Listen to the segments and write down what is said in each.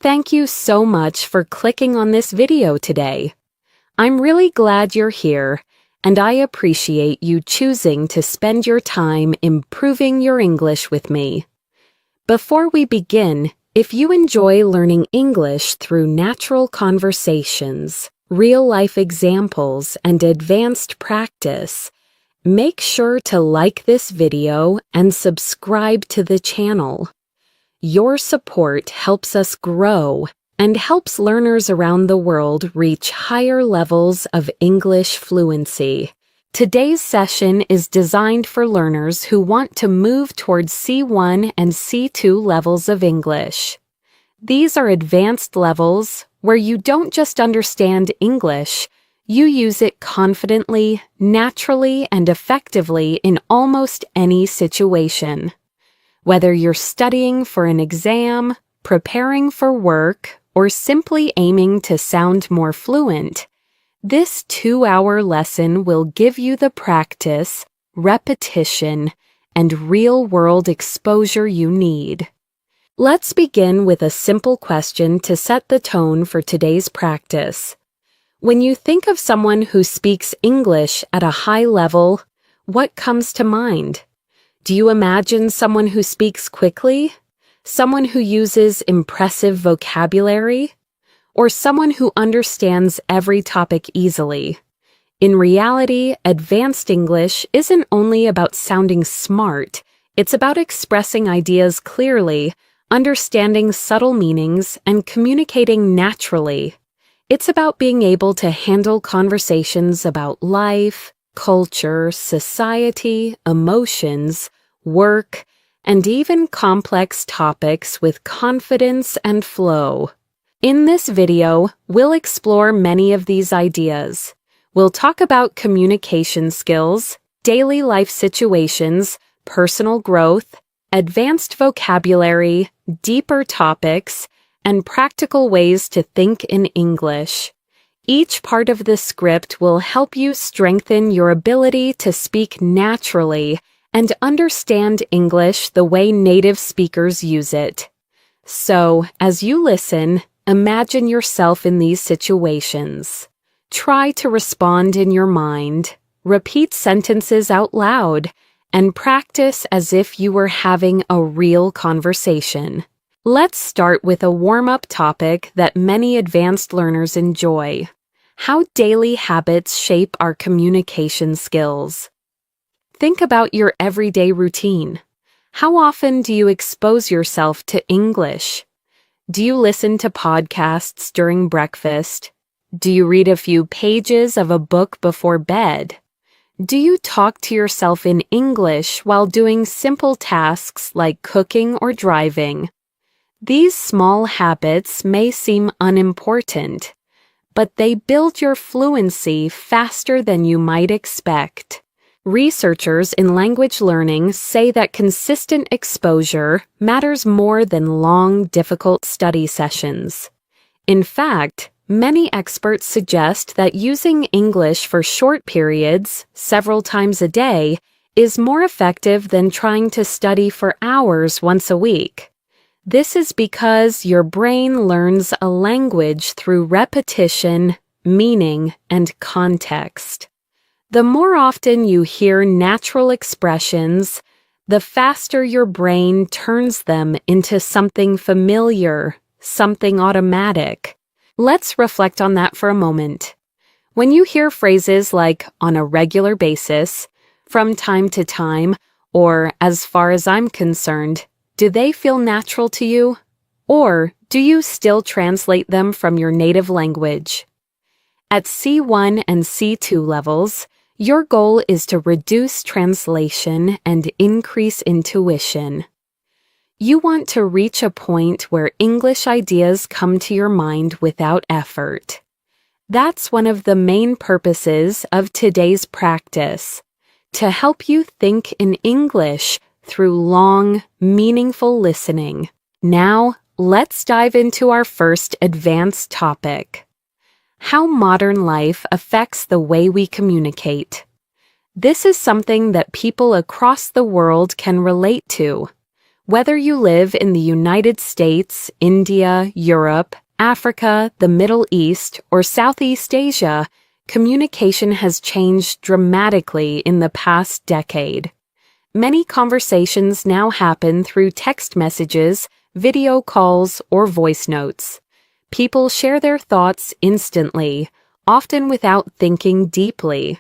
Thank you so much for clicking on this video today. I'm really glad you're here, and I appreciate you choosing to spend your time improving your English with me. Before we begin, if you enjoy learning English through natural conversations, real-life examples, and advanced practice, make sure to like this video and subscribe to the channel. Your support helps us grow and helps learners around the world reach higher levels of English fluency. Today's session is designed for learners who want to move towards C1 and C2 levels of English. These are advanced levels where you don't just understand English, you use it confidently, naturally, and effectively in almost any situation. Whether you're studying for an exam, preparing for work, or simply aiming to sound more fluent, this 2-hour lesson will give you the practice, repetition, and real-world exposure you need. Let's begin with a simple question to set the tone for today's practice. When you think of someone who speaks English at a high level, what comes to mind? Do you imagine someone who speaks quickly? Someone who uses impressive vocabulary? Or someone who understands every topic easily? In reality, advanced English isn't only about sounding smart, it's about expressing ideas clearly, understanding subtle meanings, and communicating naturally. It's about being able to handle conversations about life, culture, society, emotions, work, and even complex topics with confidence and flow. In this video, we'll explore many of these ideas. We'll talk about communication skills, daily life situations, personal growth, advanced vocabulary, deeper topics, and practical ways to think in English. Each part of the script will help you strengthen your ability to speak naturally and understand English the way native speakers use it. So, as you listen, imagine yourself in these situations. Try to respond in your mind, repeat sentences out loud, and practice as if you were having a real conversation. Let's start with a warm-up topic that many advanced learners enjoy: how daily habits shape our communication skills. Think about your everyday routine. How often do you expose yourself to English? Do you listen to podcasts during breakfast? Do you read a few pages of a book before bed? Do you talk to yourself in English while doing simple tasks like cooking or driving? These small habits may seem unimportant, but they build your fluency faster than you might expect. Researchers in language learning say that consistent exposure matters more than long, difficult study sessions. In fact, many experts suggest that using English for short periods, several times a day, is more effective than trying to study for hours once a week. This is because your brain learns a language through repetition, meaning, and context. The more often you hear natural expressions, the faster your brain turns them into something familiar, something automatic. Let's reflect on that for a moment. When you hear phrases like "on a regular basis," "from time to time," or "as far as I'm concerned," do they feel natural to you? Or do you still translate them from your native language? At C1 and C2 levels, your goal is to reduce translation and increase intuition. You want to reach a point where English ideas come to your mind without effort. That's one of the main purposes of today's practice, to help you think in English through long, meaningful listening. Now, let's dive into our first advanced topic: how modern life affects the way we communicate. This is something that people across the world can relate to. Whether you live in the United States, India, Europe, Africa, the Middle East, or Southeast Asia, communication has changed dramatically in the past decade. Many conversations now happen through text messages, video calls, or voice notes. People share their thoughts instantly, often without thinking deeply.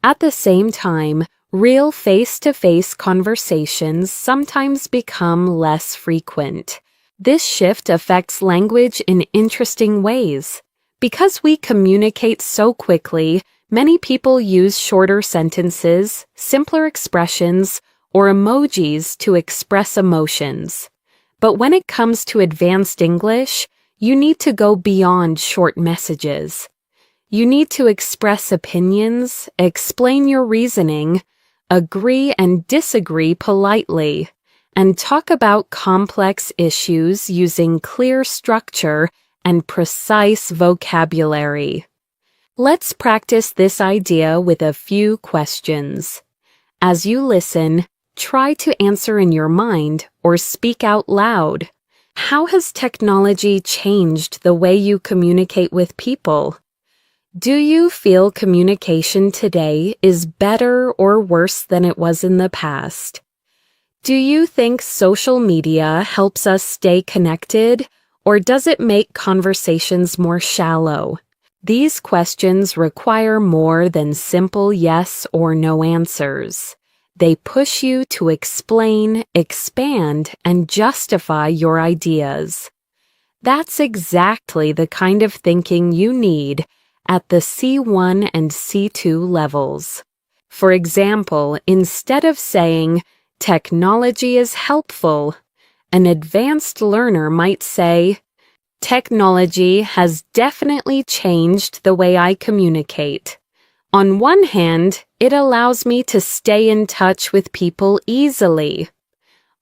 At the same time, real face-to-face conversations sometimes become less frequent. This shift affects language in interesting ways. Because we communicate so quickly, many people use shorter sentences, simpler expressions, or emojis to express emotions. But when it comes to advanced English, you need to go beyond short messages. You need to express opinions, explain your reasoning, agree and disagree politely, and talk about complex issues using clear structure and precise vocabulary. Let's practice this idea with a few questions. As you listen, try to answer in your mind or speak out loud. How has technology changed the way you communicate with people? Do you feel communication today is better or worse than it was in the past? Do you think social media helps us stay connected, or does it make conversations more shallow? These questions require more than simple yes or no answers. They push you to explain, expand, and justify your ideas. That's exactly the kind of thinking you need at the C1 and C2 levels. For example, instead of saying, "Technology is helpful," an advanced learner might say, "Technology has definitely changed the way I communicate. On one hand, it allows me to stay in touch with people easily.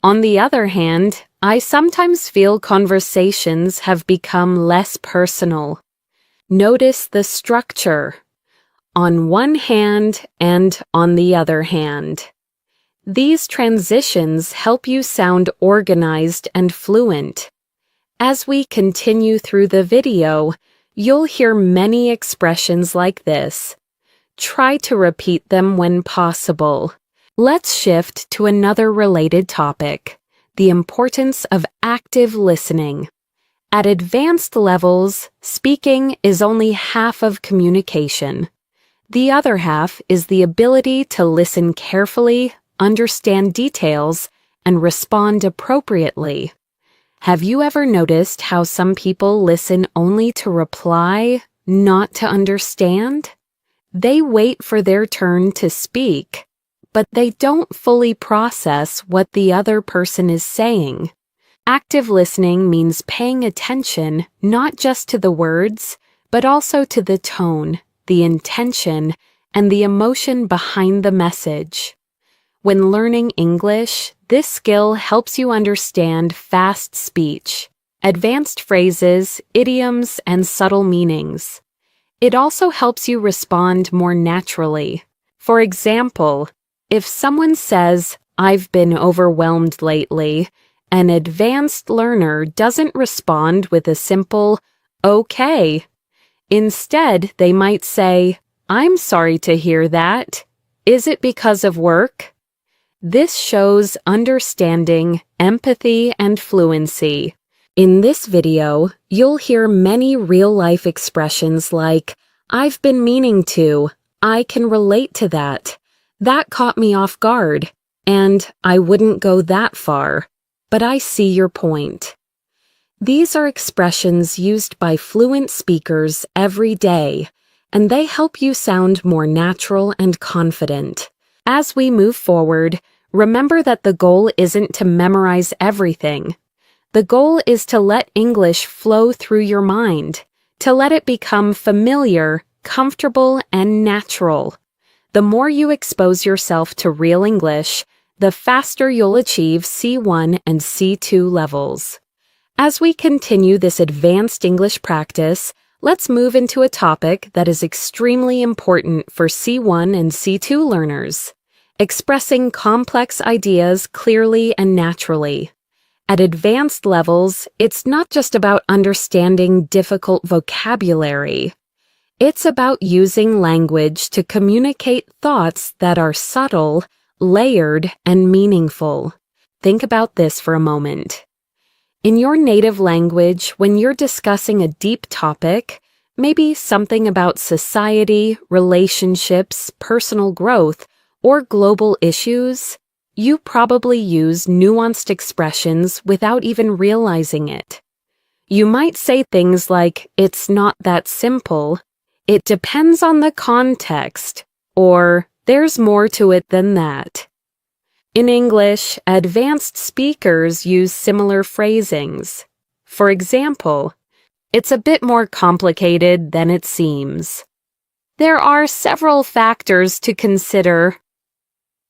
On the other hand, I sometimes feel conversations have become less personal." Notice the structure. On one hand and on the other hand. These transitions help you sound organized and fluent. As we continue through the video, you'll hear many expressions like this. Try to repeat them when possible. Let's shift to another related topic, the importance of active listening. At advanced levels, speaking is only half of communication. The other half is the ability to listen carefully, understand details, and respond appropriately. Have you ever noticed how some people listen only to reply, not to understand? They wait for their turn to speak, but they don't fully process what the other person is saying. Active listening means paying attention not just to the words, but also to the tone, the intention, and the emotion behind the message. When learning English, this skill helps you understand fast speech, advanced phrases, idioms, and subtle meanings. It also helps you respond more naturally. For example, if someone says, "I've been overwhelmed lately," an advanced learner doesn't respond with a simple, "Okay." Instead, they might say, "I'm sorry to hear that. Is it because of work?" This shows understanding, empathy, and fluency. In this video, you'll hear many real-life expressions like, "I've been meaning to," "I can relate to that," "That caught me off guard," and "I wouldn't go that far, but I see your point." These are expressions used by fluent speakers every day, and they help you sound more natural and confident. As we move forward, remember that the goal isn't to memorize everything. The goal is to let English flow through your mind, to let it become familiar, comfortable, and natural. The more you expose yourself to real English, the faster you'll achieve C1 and C2 levels. As we continue this advanced English practice, let's move into a topic that is extremely important for C1 and C2 learners: expressing complex ideas clearly and naturally. At advanced levels, it's not just about understanding difficult vocabulary. It's about using language to communicate thoughts that are subtle, layered, and meaningful. Think about this for a moment. In your native language, when you're discussing a deep topic, maybe something about society, relationships, personal growth, or global issues, you probably use nuanced expressions without even realizing it. You might say things like, "It's not that simple," "It depends on the context," or "There's more to it than that." In English, advanced speakers use similar phrasings. For example, "It's a bit more complicated than it seems." "There are several factors to consider."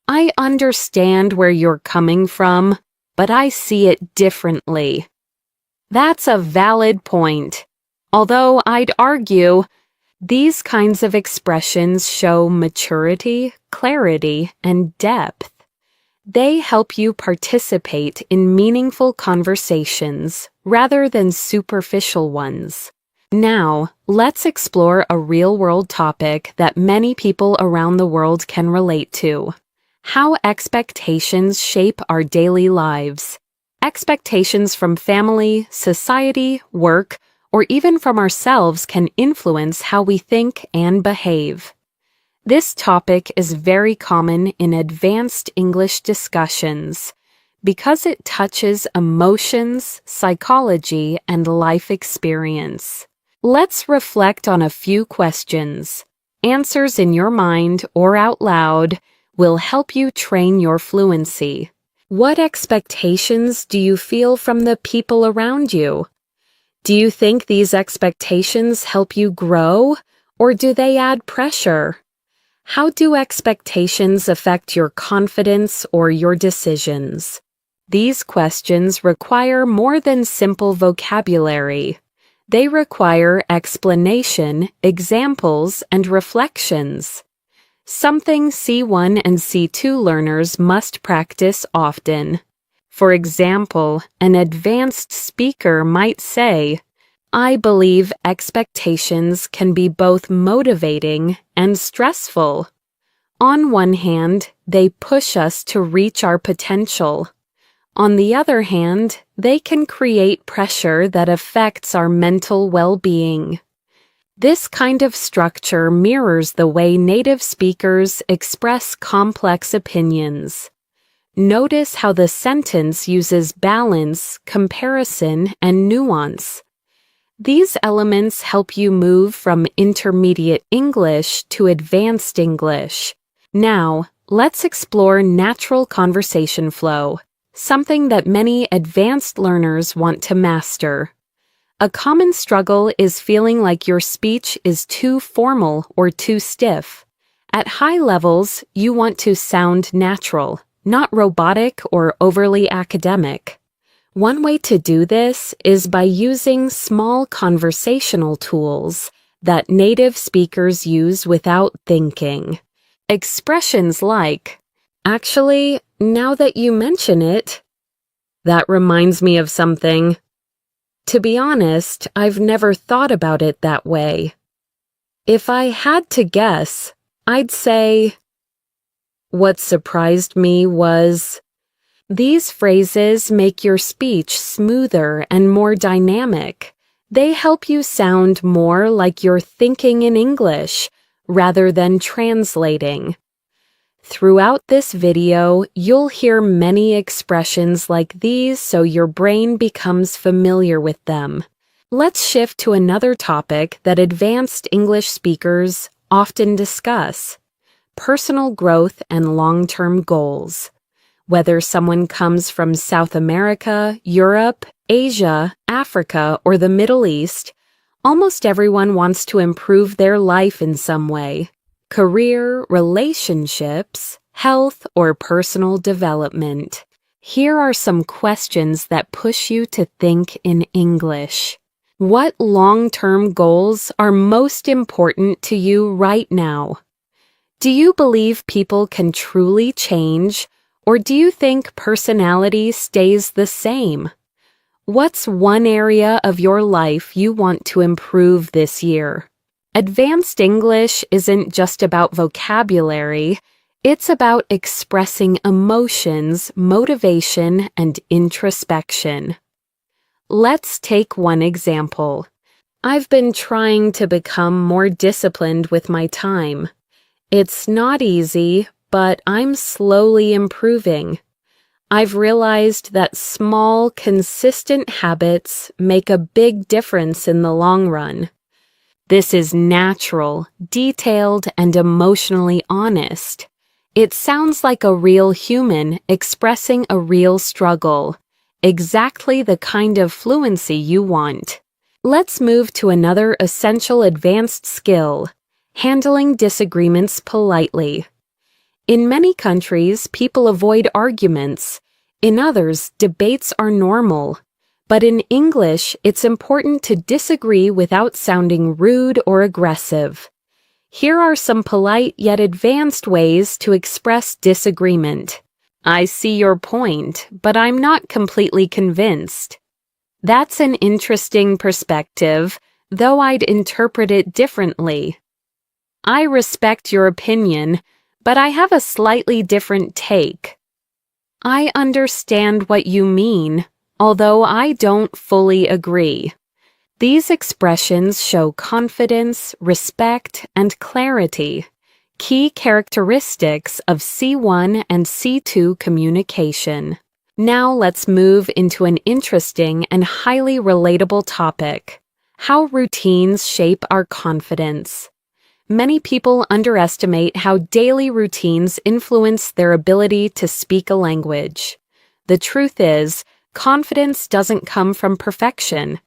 "I understand where you're coming from, but I see it differently." That's a valid point. Although I'd argue, these kinds of expressions show maturity, clarity, and depth. They help you participate in meaningful conversations rather than superficial ones. Now, let's explore a real-world topic that many people around the world can relate to: how expectations shape our daily lives. Expectations from family, society, work, or even from ourselves can influence how we think and behave. This topic is very common in advanced English discussions because it touches emotions, psychology, and life experience. Let's reflect on a few questions. Answers in your mind or out loud will help you train your fluency. What expectations do you feel from the people around you? Do you think these expectations help you grow, or do they add pressure? How do expectations affect your confidence or your decisions? These questions require more than simple vocabulary. They require explanation, examples, and reflections. Something C1 and C2 learners must practice often. For example, an advanced speaker might say, "I believe expectations can be both motivating and stressful. On one hand, they push us to reach our potential. On the other hand, they can create pressure that affects our mental well-being." This kind of structure mirrors the way native speakers express complex opinions. Notice how the sentence uses balance, comparison, and nuance. These elements help you move from intermediate English to advanced English. Now, let's explore natural conversation flow, something that many advanced learners want to master. A common struggle is feeling like your speech is too formal or too stiff. At high levels, you want to sound natural, not robotic or overly academic. One way to do this is by using small conversational tools that native speakers use without thinking. Expressions like, "Actually, now that you mention it, that reminds me of something. To be honest, I've never thought about it that way. If I had to guess, I'd say, what surprised me was..." These phrases make your speech smoother and more dynamic. They help you sound more like you're thinking in English rather than translating. Throughout this video, you'll hear many expressions like these so your brain becomes familiar with them. Let's shift to another topic that advanced English speakers often discuss: personal growth and long-term goals. Whether someone comes from South America, Europe, Asia, Africa, or the Middle East, almost everyone wants to improve their life in some way: career, relationships, health, or personal development. Here are some questions that push you to think in English. What long-term goals are most important to you right now? Do you believe people can truly change, Or do you think personality stays the same? What's one area of your life you want to improve this year? Advanced English isn't just about vocabulary, it's about expressing emotions, motivation, and introspection. Let's take one example. I've been trying to become more disciplined with my time. It's not easy, but I'm slowly improving. I've realized that small, consistent habits make a big difference in the long run. This is natural, detailed, and emotionally honest. It sounds like a real human expressing a real struggle, exactly the kind of fluency you want. Let's move to another essential advanced skill, handling disagreements politely. In many countries, people avoid arguments. In others, debates are normal. But in English, it's important to disagree without sounding rude or aggressive. Here are some polite yet advanced ways to express disagreement. I see your point, but I'm not completely convinced. That's an interesting perspective, though I'd interpret it differently. I respect your opinion, but I have a slightly different take. I understand what you mean, although I don't fully agree. These expressions show confidence, respect, and clarity, key characteristics of C1 and C2 communication. Now let's move into an interesting and highly relatable topic: how routines shape our confidence. Many people underestimate how daily routines influence their ability to speak a language. The truth is, confidence doesn't come from perfection.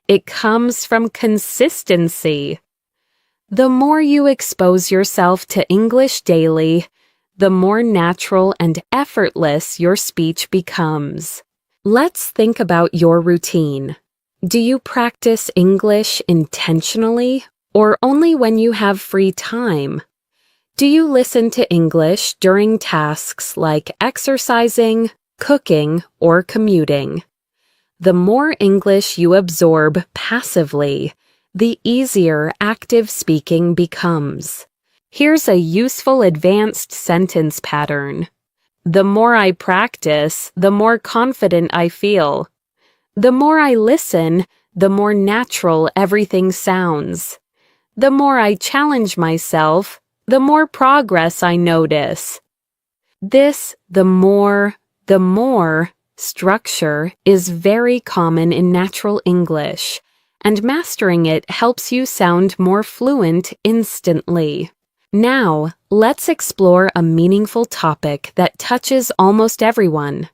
It comes from consistency. The more you expose yourself to English daily, the more natural and effortless your speech becomes. Let's think about your routine. Do you practice English intentionally, or only when you have free time? Do you listen to English during tasks like exercising, cooking, or commuting? The more English you absorb passively, the easier active speaking becomes. Here's a useful advanced sentence pattern. The more I practice, the more confident I feel. The more I listen, the more natural everything sounds. The more I challenge myself, the more progress I notice. This the more structure is very common in natural English, and mastering it helps you sound more fluent instantly. Now, let's explore a meaningful topic that touches almost everyone: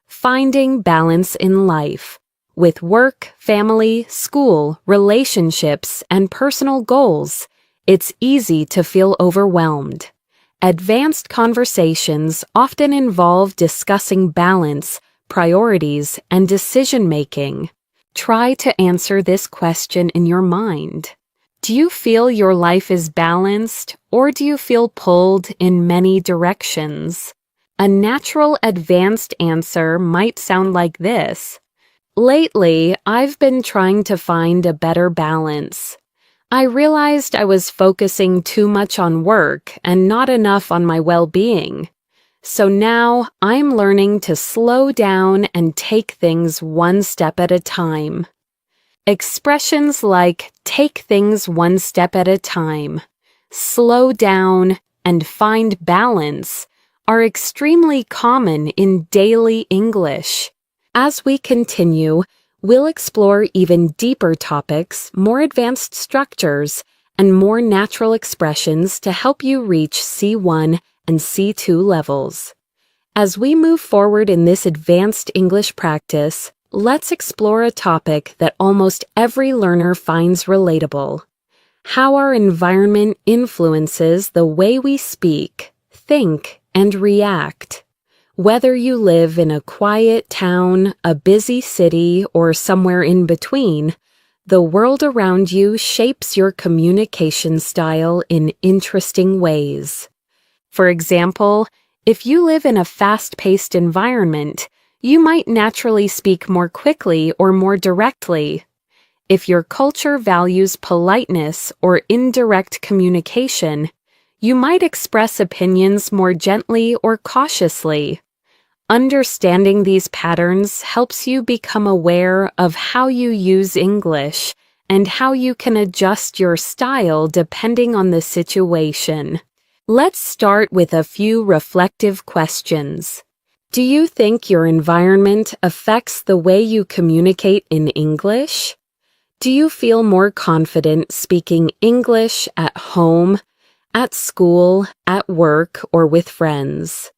finding balance in life. With work, family, school, relationships, and personal goals, it's easy to feel overwhelmed. Advanced conversations often involve discussing balance, priorities, and decision-making. Try to answer this question in your mind. Do you feel your life is balanced, or do you feel pulled in many directions? A natural advanced answer might sound like this: lately, I've been trying to find a better balance. I realized I was focusing too much on work and not enough on my well-being. So now I'm learning to slow down and take things one step at a time. Expressions like take things one step at a time, slow down, and find balance are extremely common in daily English. As we continue, we'll explore even deeper topics, more advanced structures, and more natural expressions to help you reach C1 and C2 levels. As we move forward in this advanced English practice, let's explore a topic that almost every learner finds relatable: how our environment influences the way we speak, think, and react. Whether you live in a quiet town, a busy city, or somewhere in between, the world around you shapes your communication style in interesting ways. For example, If you live in a fast-paced environment, you might naturally speak more quickly or more directly. If your culture values politeness or indirect communication, you might express opinions more gently or cautiously. Understanding these patterns helps you become aware of how you use English and how you can adjust your style depending on the situation. Let's start with a few reflective questions. Do you think your environment affects the way you communicate in English? Do you feel more confident speaking English at home, at school, at work, or with friends?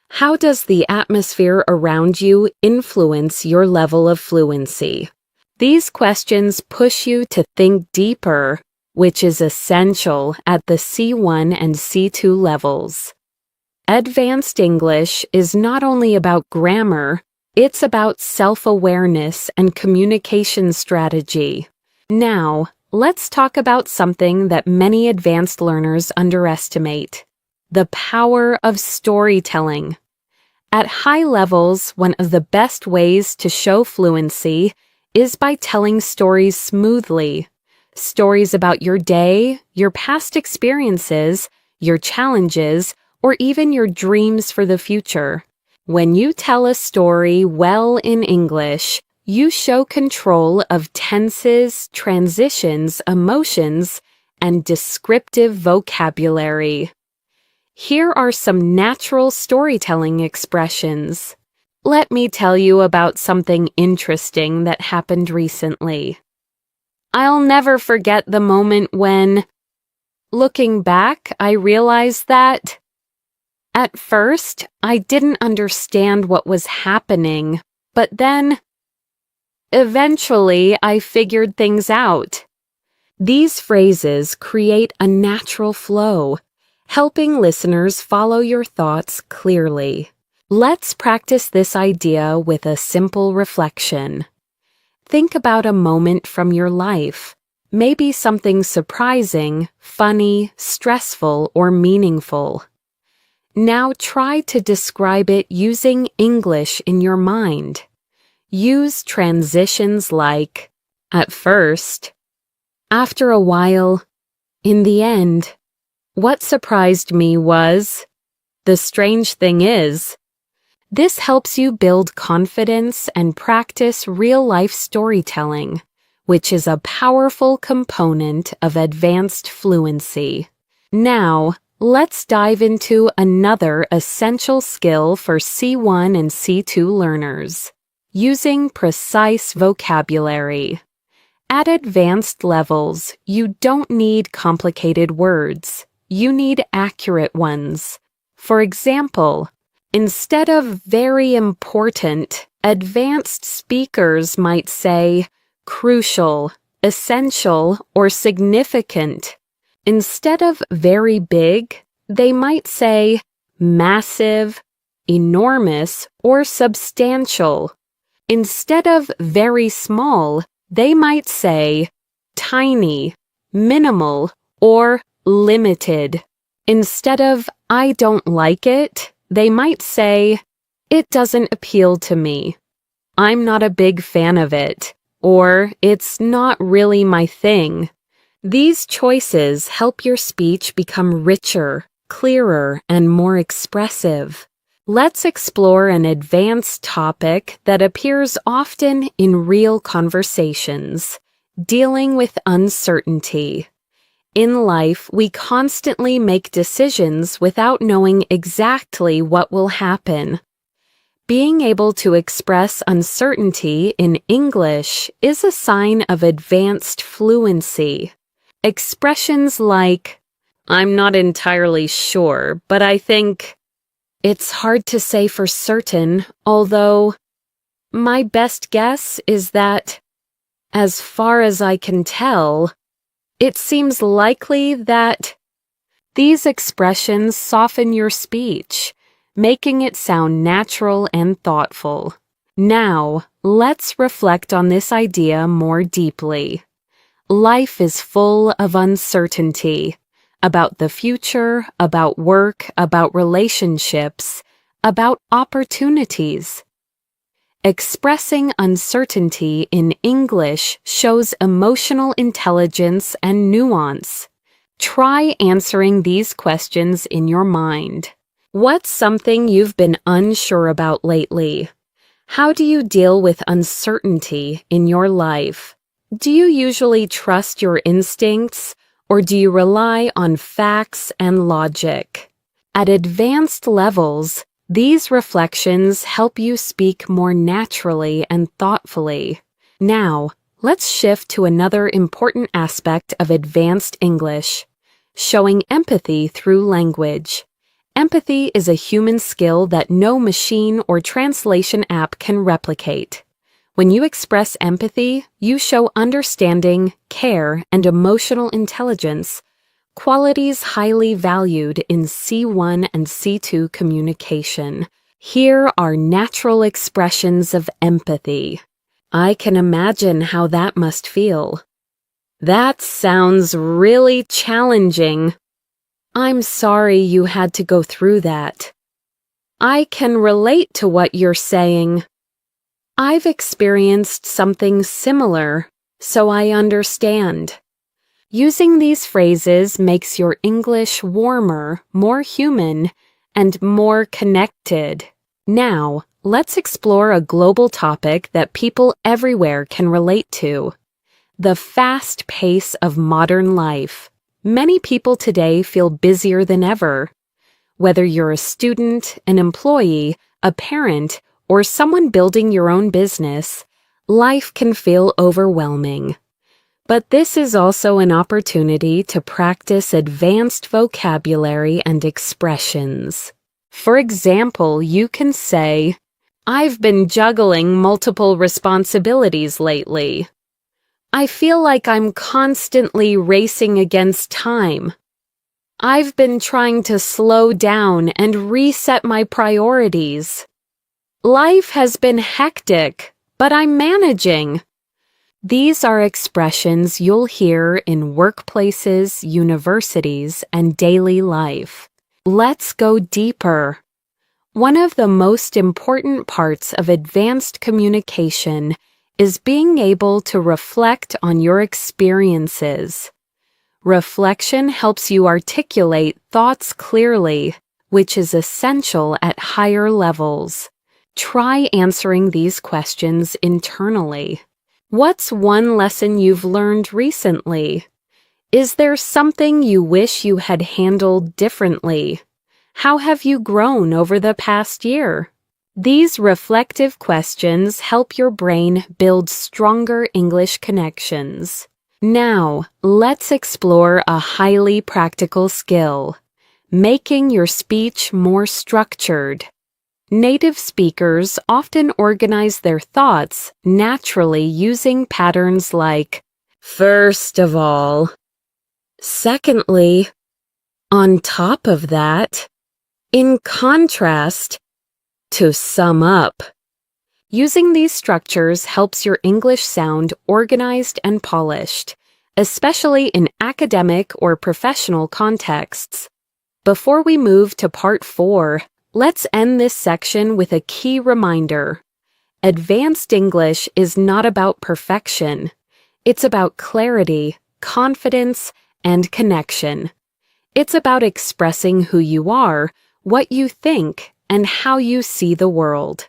How does the atmosphere around you influence your level of fluency? These questions push you to think deeper, which is essential at the C1 and C2 levels. Advanced English is not only about grammar, it's about self-awareness and communication strategy. Now, let's talk about something that many advanced learners underestimate: the power of storytelling. At high levels, one of the best ways to show fluency is by telling stories smoothly. Stories about your day, your past experiences, your challenges, or even your dreams for the future. When you tell a story well in English, you show control of tenses, transitions, emotions, and descriptive vocabulary. Here are some natural storytelling expressions. Let me tell you about something interesting that happened recently. I'll never forget the moment when, looking back, I realized that at first, I didn't understand what was happening, but then, eventually, I figured things out. These phrases create a natural flow, helping listeners follow your thoughts clearly. Let's practice this idea with a simple reflection. Think about a moment from your life, maybe something surprising, funny, stressful, or meaningful. Now try to describe it using English in your mind. Use transitions like, at first, after a while, in the end. What surprised me was, the strange thing is. This helps you build confidence and practice real-life storytelling, which is a powerful component of advanced fluency. Now, let's dive into another essential skill for C1 and C2 learners: using precise vocabulary. At advanced levels, you don't need complicated words. You need accurate ones. For example, instead of very important, advanced speakers might say crucial, essential, or significant. Instead of very big, they might say massive, enormous, or substantial. Instead of very small, they might say tiny, minimal, or limited. Instead of I don't like it, they might say it doesn't appeal to me. I'm not a big fan of it, or it's not really my thing. These choices help your speech become richer, clearer, and more expressive. Let's explore an advanced topic that appears often in real conversations: dealing with uncertainty. In life, we constantly make decisions without knowing exactly what will happen. Being able to express uncertainty in English is a sign of advanced fluency. Expressions like, I'm not entirely sure, but I think, it's hard to say for certain, although my best guess is that, as far as I can tell, it seems likely that. These expressions soften your speech, making it sound natural and thoughtful. Now, let's reflect on this idea more deeply. Life is full of uncertainty. about the future, about work, about relationships, about opportunities. Expressing uncertainty in English shows emotional intelligence and nuance. Try answering these questions in your mind. What's something you've been unsure about lately? How do you deal with uncertainty in your life? Do you usually trust your instincts, or do you rely on facts and logic? At advanced levels, these reflections help you speak more naturally and thoughtfully. Now, let's shift to another important aspect of advanced English: showing empathy through language. Empathy is a human skill that no machine or translation app can replicate. When you express empathy, you show understanding, care, and emotional intelligence, qualities highly valued in C1 and C2 communication. Here are natural expressions of empathy. I can imagine how that must feel. That sounds really challenging. I'm sorry you had to go through that. I can relate to what you're saying. I've experienced something similar, so I understand. Using these phrases makes your English warmer, more human, and more connected. Now, let's explore a global topic that people everywhere can relate to: the fast pace of modern life. Many people today feel busier than ever. Whether you're a student, an employee, a parent, or someone building your own business, life can feel overwhelming. But this is also an opportunity to practice advanced vocabulary and expressions. For example, you can say, "I've been juggling multiple responsibilities lately. I feel like I'm constantly racing against time. I've been trying to slow down and reset my priorities. Life has been hectic, but I'm managing." These are expressions you'll hear in workplaces, universities, and daily life. Let's go deeper. One of the most important parts of advanced communication is being able to reflect on your experiences. Reflection helps you articulate thoughts clearly, which is essential at higher levels. Try answering these questions internally. What's one lesson you've learned recently? Is there something you wish you had handled differently? How have you grown over the past year? These reflective questions help your brain build stronger English connections. Now, let's explore a highly practical skill: making your speech more structured. Native speakers often organize their thoughts naturally using patterns like, "First of all," "Secondly," "On top of that," "In contrast," "To sum up." Using these structures helps your English sound organized and polished, especially in academic or professional contexts. Before we move to part 4, let's end this section with a key reminder. Advanced English is not about perfection. It's about clarity, confidence, and connection. It's about expressing who you are, what you think, and how you see the world.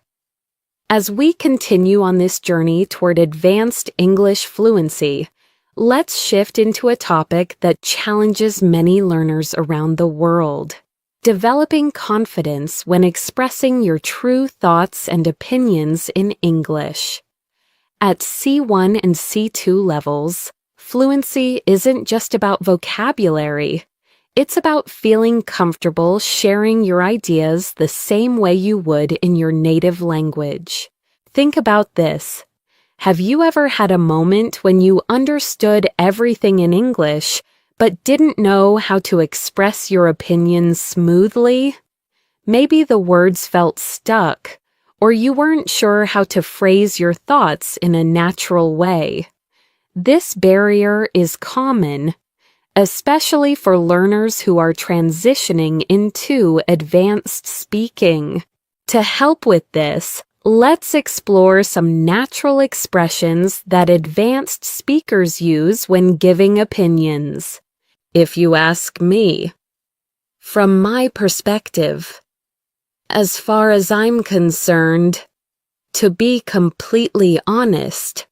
As we continue on this journey toward advanced English fluency, let's shift into a topic that challenges many learners around the world: developing confidence when expressing your true thoughts and opinions in English. At C1 and C2 levels, fluency isn't just about vocabulary. It's about feeling comfortable sharing your ideas the same way you would in your native language. Think about this. Have you ever had a moment when you understood everything in English, but didn't know how to express your opinions smoothly? Maybe the words felt stuck, or you weren't sure how to phrase your thoughts in a natural way. This barrier is common. especially for learners who are transitioning into advanced speaking. To help with this, let's explore some natural expressions that advanced speakers use when giving opinions. If you ask me, from my perspective, as far as I'm concerned, to be completely honest,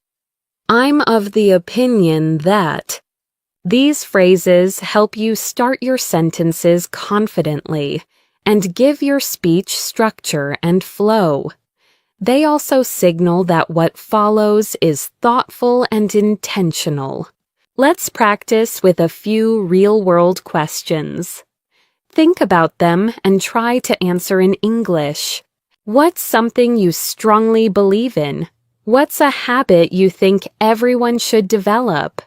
I'm of the opinion that these phrases help you start your sentences confidently and give your speech structure and flow. They also signal that what follows is thoughtful and intentional. Let's practice with a few real-world questions. Think about them and try to answer in English. What's something you strongly believe in? What's a habit you think everyone should develop?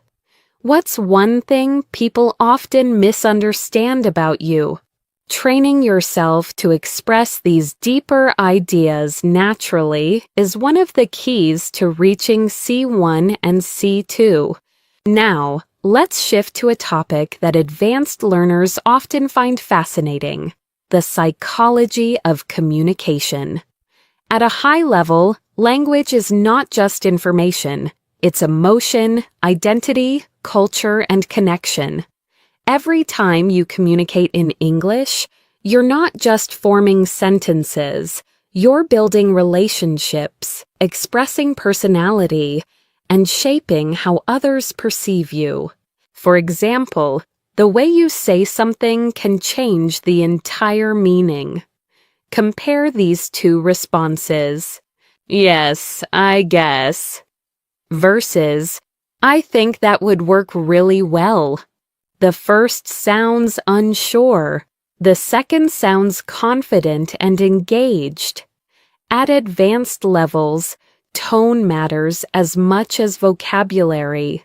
What's one thing people often misunderstand about you? Training yourself to express these deeper ideas naturally is one of the keys to reaching C1 and C2. Now, let's shift to a topic that advanced learners often find fascinating: the psychology of communication. At a high level, language is not just information. It's emotion, identity, culture, and connection. Every time you communicate in English, you're not just forming sentences. You're building relationships, expressing personality, and shaping how others perceive you. For example, the way you say something can change the entire meaning. Compare these two responses. Yes, I guess. Versus, I think that would work really well. The first sounds unsure. The second sounds confident and engaged. At advanced levels, tone matters as much as vocabulary.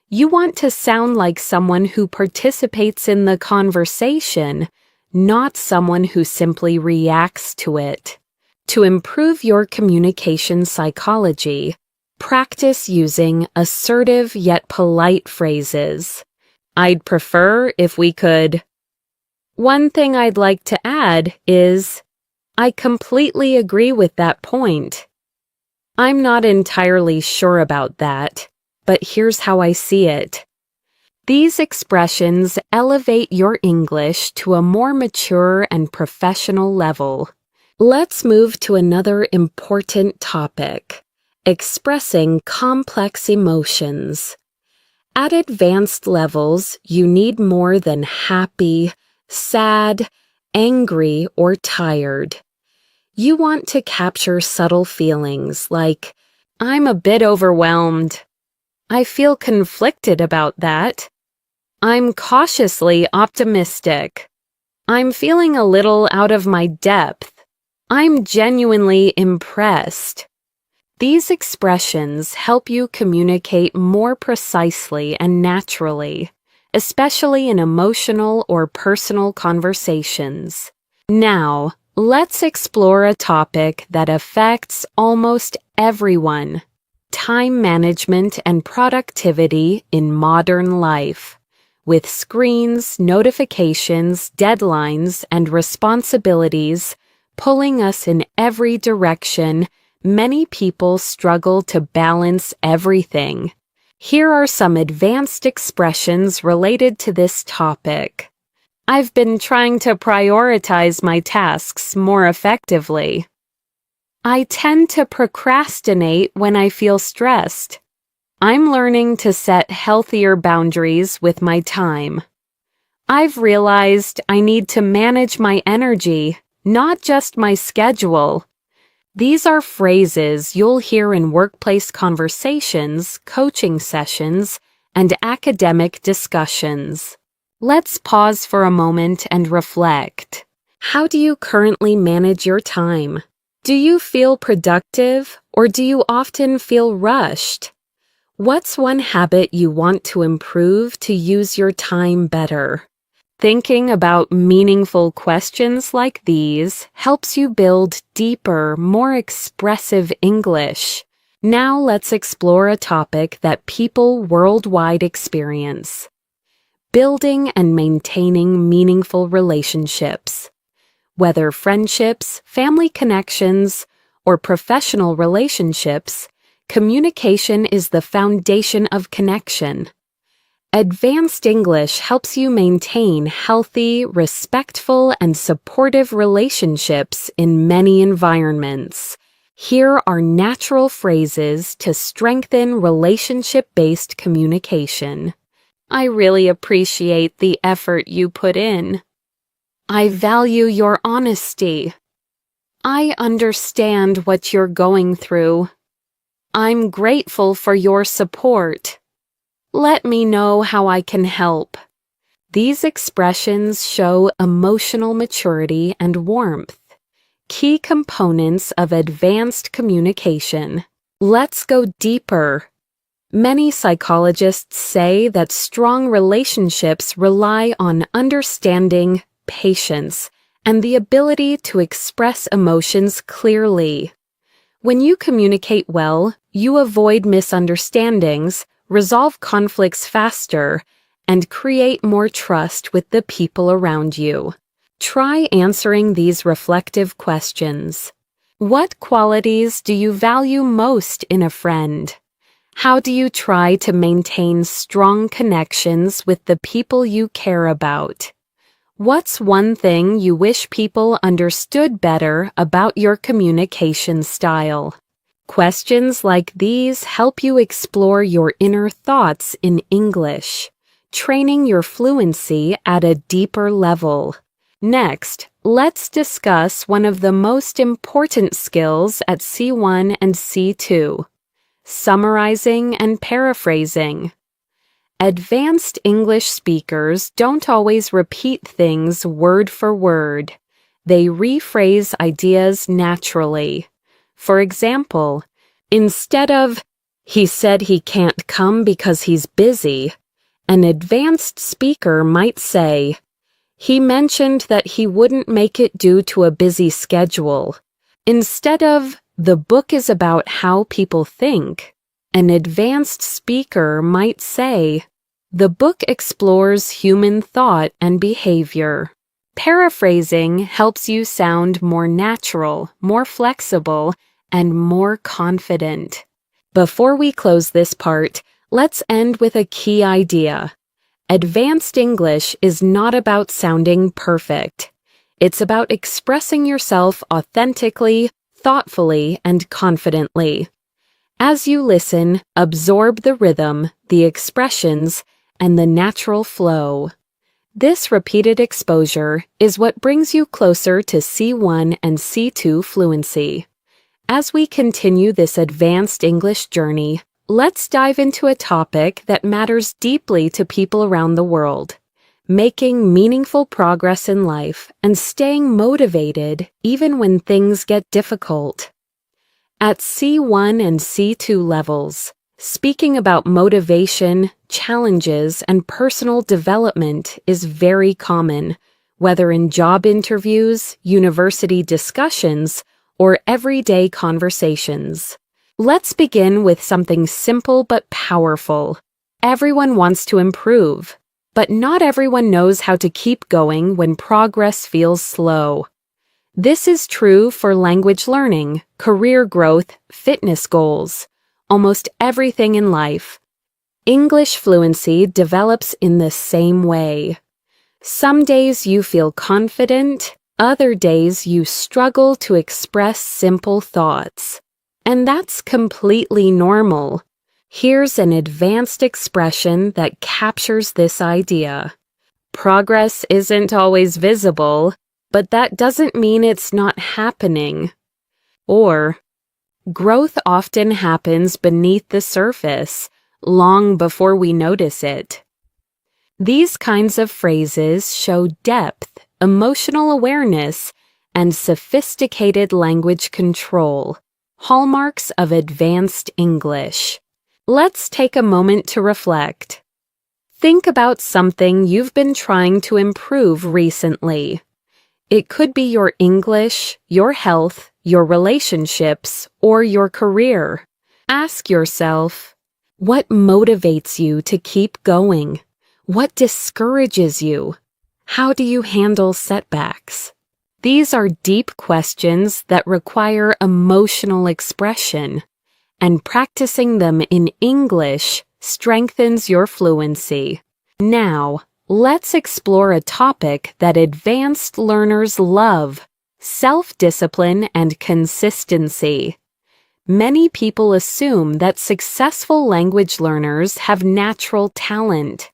You want to sound like someone who participates in the conversation, not someone who simply reacts to it. To improve your communication psychology, practice using assertive yet polite phrases. I'd prefer if we could. One thing I'd like to add is, I completely agree with that point. I'm not entirely sure about that, but here's how I see it. These expressions elevate your English to a more mature and professional level. Let's move to another important topic: expressing complex emotions. At advanced levels, you need more than happy, sad, angry, or tired. You want to capture subtle feelings like, I'm a bit overwhelmed. I feel conflicted about that. I'm cautiously optimistic. I'm feeling a little out of my depth. I'm genuinely impressed. These expressions help you communicate more precisely and naturally, especially in emotional or personal conversations. Now, let's explore a topic that affects almost everyone: time management and productivity in modern life. With screens, notifications, deadlines, and responsibilities pulling us in every direction, many people struggle to balance everything. Here are some advanced expressions related to this topic. I've been trying to prioritize my tasks more effectively. I tend to procrastinate when I feel stressed. I'm learning to set healthier boundaries with my time. I've realized I need to manage my energy, not just my schedule. These are phrases you'll hear in workplace conversations, coaching sessions, and academic discussions. Let's pause for a moment and reflect. How do you currently manage your time? Do you feel productive, or do you often feel rushed? What's one habit you want to improve to use your time better? Thinking about meaningful questions like these helps you build deeper, more expressive English. Now let's explore a topic that people worldwide experience: building and maintaining meaningful relationships. Whether friendships, family connections, or professional relationships, communication is the foundation of connection. Advanced English helps you maintain healthy, respectful, and supportive relationships in many environments. Here are natural phrases to strengthen relationship-based communication. I really appreciate the effort you put in. I value your honesty. I understand what you're going through. I'm grateful for your support. Let me know how I can help. These expressions show emotional maturity and warmth, key components of advanced communication. Let's go deeper. Many psychologists say that strong relationships rely on understanding, patience, and the ability to express emotions clearly. When you communicate well, you avoid misunderstandings, resolve conflicts faster, and create more trust with the people around you. Try answering these reflective questions. What qualities do you value most in a friend? How do you try to maintain strong connections with the people you care about? What's one thing you wish people understood better about your communication style? Questions like these help you explore your inner thoughts in English, training your fluency at a deeper level. Next, let's discuss one of the most important skills at C1 and C2, summarizing and paraphrasing. Advanced English speakers don't always repeat things word for word. They rephrase ideas naturally. For example, instead of, "He said he can't come because he's busy," an advanced speaker might say, "He mentioned that he wouldn't make it due to a busy schedule." Instead of, "The book is about how people think," an advanced speaker might say, "The book explores human thought and behavior." Paraphrasing helps you sound more natural, more flexible, and more confident. Before we close this part, let's end with a key idea. Advanced English is not about sounding perfect. It's about expressing yourself authentically, thoughtfully, and confidently. As you listen, absorb the rhythm, the expressions, and the natural flow. This repeated exposure is what brings you closer to C1 and C2 fluency. As we continue this advanced English journey, let's dive into a topic that matters deeply to people around the world: making meaningful progress in life and staying motivated even when things get difficult. At C1 and C2 levels, speaking about motivation, challenges, and personal development is very common, whether in job interviews, university discussions, or everyday conversations. Let's begin with something simple but powerful. Everyone wants to improve, but not everyone knows how to keep going when progress feels slow. This is true for language learning, career growth, fitness goals, almost everything in life. English fluency develops in the same way. Some days you feel confident, other days you struggle to express simple thoughts. And that's completely normal. Here's an advanced expression that captures this idea. Progress isn't always visible, but that doesn't mean it's not happening. Or, growth often happens beneath the surface, long before we notice it. These kinds of phrases show depth, emotional awareness, and sophisticated language control, hallmarks of advanced English. Let's take a moment to reflect. Think about something you've been trying to improve recently. It could be your English, your health, your relationships, or your career. Ask yourself, what motivates you to keep going? What discourages you? How do you handle setbacks? These are deep questions that require emotional expression, and practicing them in English strengthens your fluency. Now, let's explore a topic that advanced learners love: self-discipline and consistency. Many people assume that successful language learners have natural talent.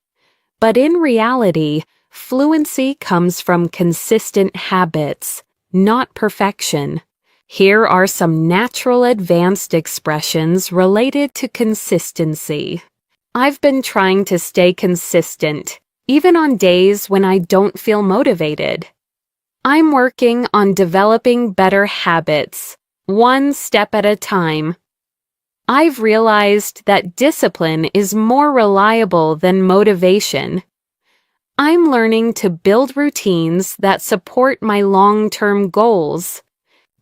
But in reality, fluency comes from consistent habits, not perfection. Here are some natural advanced expressions related to consistency. I've been trying to stay consistent, even on days when I don't feel motivated. I'm working on developing better habits, one step at a time. I've realized that discipline is more reliable than motivation. I'm learning to build routines that support my long-term goals.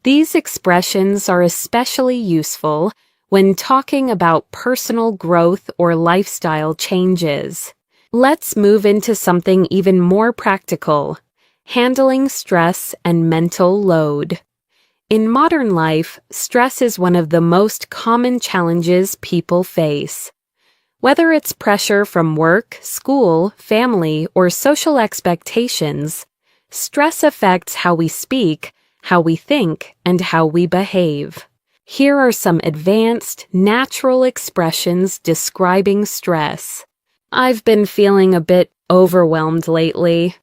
These expressions are especially useful when talking about personal growth or lifestyle changes. Let's move into something even more practical: handling stress and mental load. In modern life, stress is one of the most common challenges people face. Whether it's pressure from work, school, family, or social expectations, stress affects how we speak, how we think, and how we behave. Here are some advanced, natural expressions describing stress. I've been feeling a bit overwhelmed lately.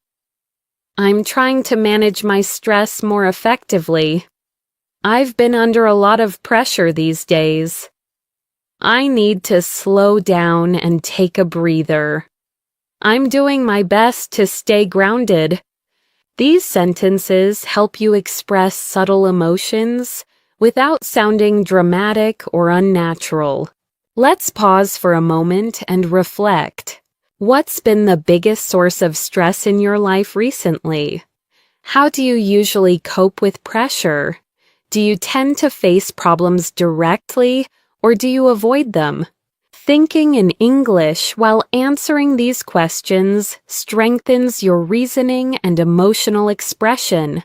I'm trying to manage my stress more effectively. I've been under a lot of pressure these days. I need to slow down and take a breather. I'm doing my best to stay grounded. These sentences help you express subtle emotions without sounding dramatic or unnatural. Let's pause for a moment and reflect. What's been the biggest source of stress in your life recently? How do you usually cope with pressure? Do you tend to face problems directly, or do you avoid them? Thinking in English while answering these questions strengthens your reasoning and emotional expression,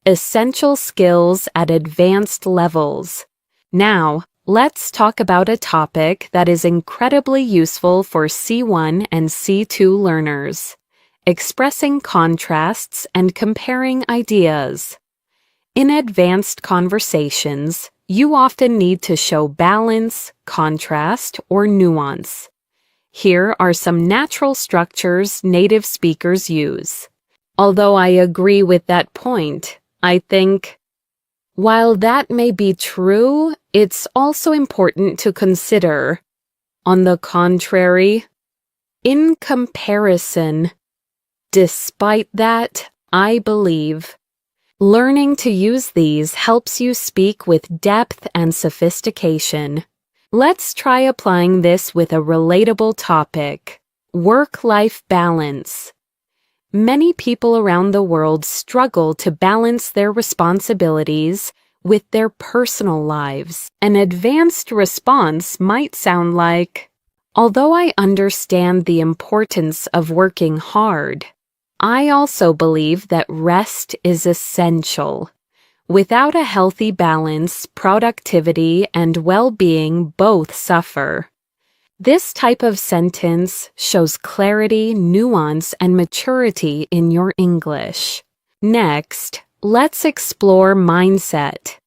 essential skills at advanced levels. Now, let's talk about a topic that is incredibly useful for C1 and C2 learners: expressing contrasts and comparing ideas. In advanced conversations, you often need to show balance, contrast, or nuance. Here are some natural structures native speakers use. Although I agree with that point, I think, while that may be true, it's also important to consider, on the contrary, in comparison. Despite that, I believe learning to use these helps you speak with depth and sophistication. Let's try applying this with a relatable topic: work-life balance. Many people around the world struggle to balance their responsibilities with their personal lives. An advanced response might sound like, although I understand the importance of working hard, I also believe that rest is essential. Without a healthy balance, productivity and well-being both suffer. This type of sentence shows clarity, nuance, and maturity in your English. Next, let's explore mindset,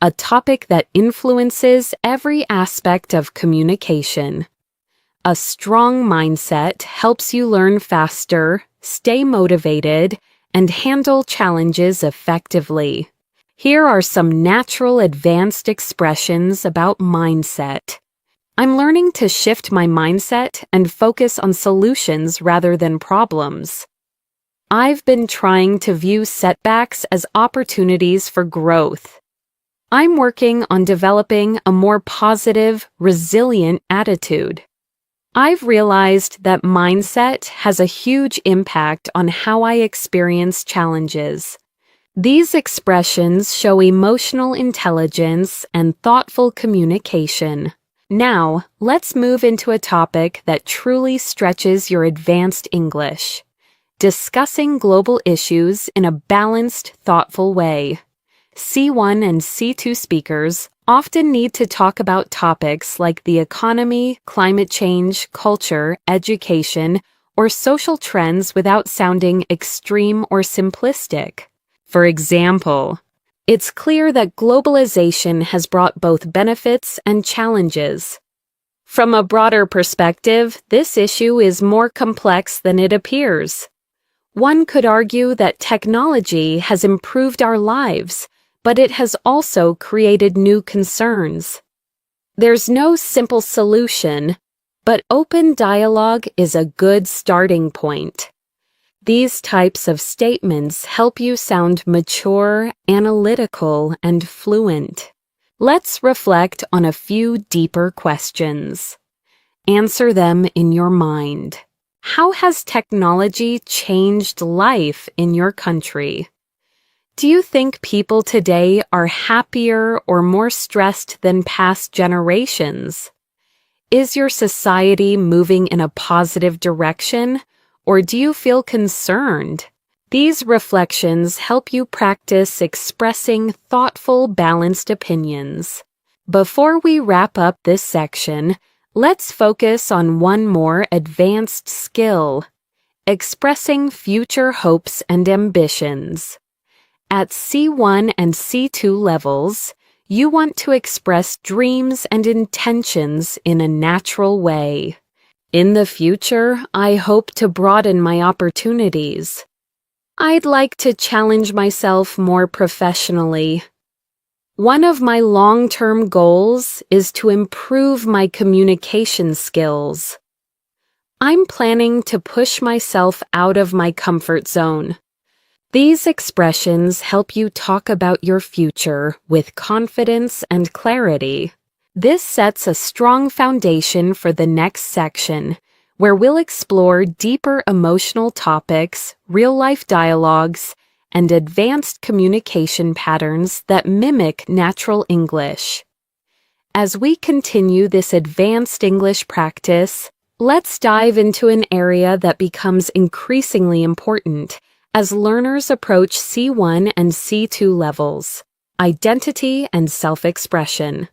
a topic that influences every aspect of communication. A strong mindset helps you learn faster, stay motivated, and handle challenges effectively. Here are some natural advanced expressions about mindset. I'm learning to shift my mindset and focus on solutions rather than problems. I've been trying to view setbacks as opportunities for growth. I'm working on developing a more positive, resilient attitude. I've realized that mindset has a huge impact on how I experience challenges. These expressions show emotional intelligence and thoughtful communication. Now, let's move into a topic that truly stretches your advanced English. Discussing global issues in a balanced, thoughtful way. C1 and C2 speakers often need to talk about topics like the economy, climate change, culture, education, or social trends without sounding extreme or simplistic. For example, it's clear that globalization has brought both benefits and challenges. From a broader perspective, this issue is more complex than it appears. One could argue that technology has improved our lives, but it has also created new concerns. There's no simple solution, but open dialogue is a good starting point. These types of statements help you sound mature, analytical, and fluent. Let's reflect on a few deeper questions. Answer them in your mind. How has technology changed life in your country? Do you think people today are happier or more stressed than past generations? Is your society moving in a positive direction, or do you feel concerned? These reflections help you practice expressing thoughtful, balanced opinions. Before we wrap up this section, let's focus on one more advanced skill: expressing future hopes and ambitions. At C1 and C2 levels, you want to express dreams and intentions in a natural way. In the future, I hope to broaden my opportunities. I'd like to challenge myself more professionally. One of my long-term goals is to improve my communication skills. I'm planning to push myself out of my comfort zone. These expressions help you talk about your future with confidence and clarity. This sets a strong foundation for the next section, where we'll explore deeper emotional topics, real-life dialogues, and advanced communication patterns that mimic natural English. As we continue this advanced English practice, let's dive into an area that becomes increasingly important as learners approach C1 and C2 levels: identity and self-expression.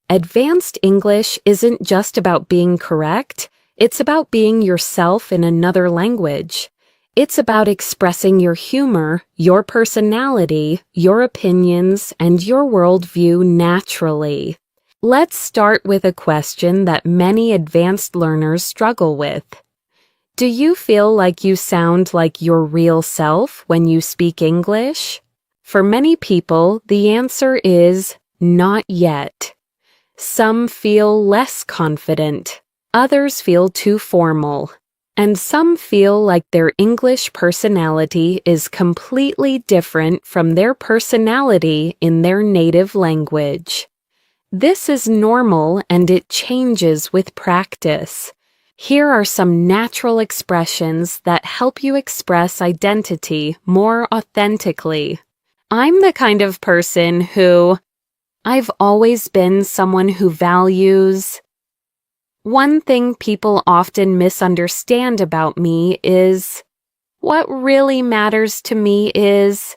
Advanced English isn't just about being correct, it's about being yourself in another language. It's about expressing your humor, your personality, your opinions, and your worldview naturally. Let's start with a question that many advanced learners struggle with. Do you feel like you sound like your real self when you speak English? For many people, the answer is not yet. Some feel less confident, others feel too formal, and some feel like their English personality is completely different from their personality in their native language. This is normal and it changes with practice. Here are some natural expressions that help you express identity more authentically. I'm the kind of person who... I've always been someone who values... One thing people often misunderstand about me is... What really matters to me is...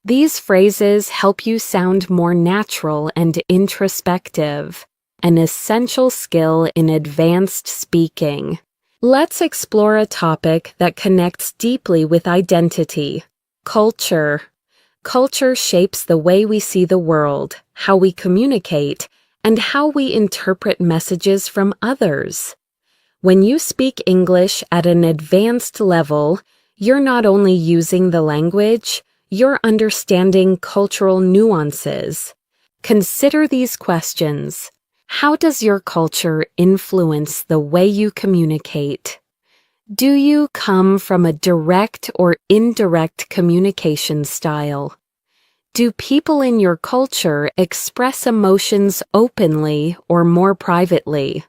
These phrases help you sound more natural and introspective, an essential skill in advanced speaking. Let's explore a topic that connects deeply with identity: culture. Culture shapes the way we see the world, how we communicate, and how we interpret messages from others. When you speak English at an advanced level, you're not only using the language, you're understanding cultural nuances. Consider these questions. How does your culture influence the way you communicate? Do you come from a direct or indirect communication style? Do people in your culture express emotions openly or more privately?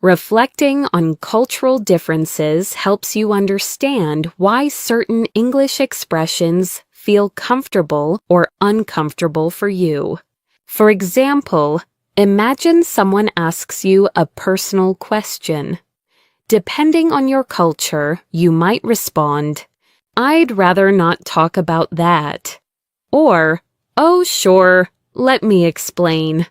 Reflecting on cultural differences helps you understand why certain English expressions feel comfortable or uncomfortable for you. For example, Imagine someone asks you a personal question. Depending on your culture, you might respond, "I'd rather not talk about that." Or, "Oh, sure, let me explain."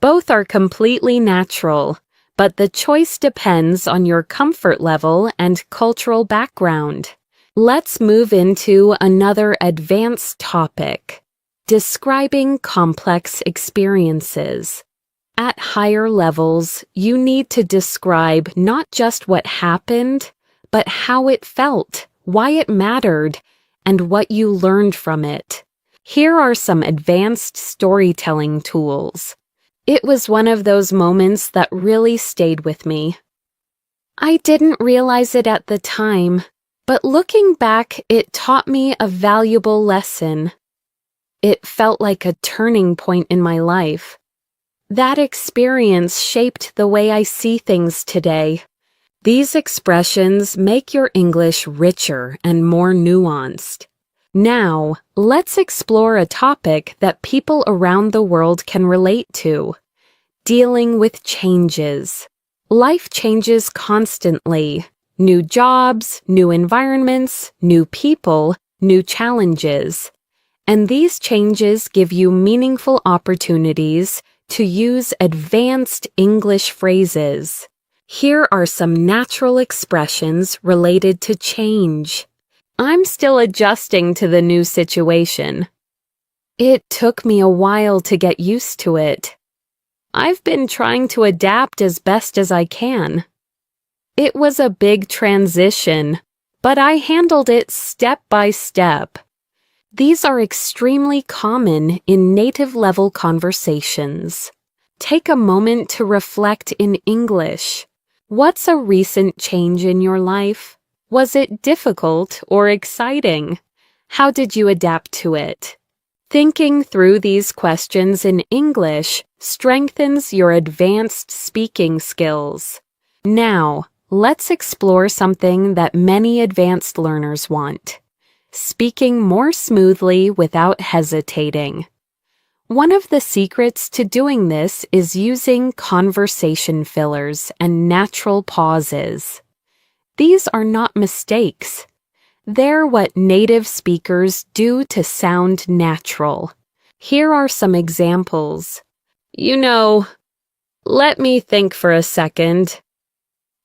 Both are completely natural, but the choice depends on your comfort level and cultural background. Let's move into another advanced topic: describing complex experiences. At higher levels, you need to describe not just what happened, but how it felt, why it mattered, and what you learned from it. Here are some advanced storytelling tools. It was one of those moments that really stayed with me. I didn't realize it at the time, but looking back, it taught me a valuable lesson. It felt like a turning point in my life. That experience shaped the way I see things today. These expressions make your English richer and more nuanced. Now, let's explore a topic that people around the world can relate to: dealing with changes. Life changes constantly. New jobs, new environments, new people, new challenges. And these changes give you meaningful opportunities to use advanced English phrases. Here are some natural expressions related to change. I'm still adjusting to the new situation. It took me a while to get used to it. I've been trying to adapt as best as I can. It was a big transition, but I handled it step by step. These are extremely common in native-level conversations. Take a moment to reflect in English. What's a recent change in your life? Was it difficult or exciting? How did you adapt to it? Thinking through these questions in English strengthens your advanced speaking skills. Now, let's explore something that many advanced learners want: speaking more smoothly without hesitating. One of the secrets to doing this is using conversation fillers and natural pauses. These are not mistakes. They're what native speakers do to sound natural. Here are some examples. Let me think for a second.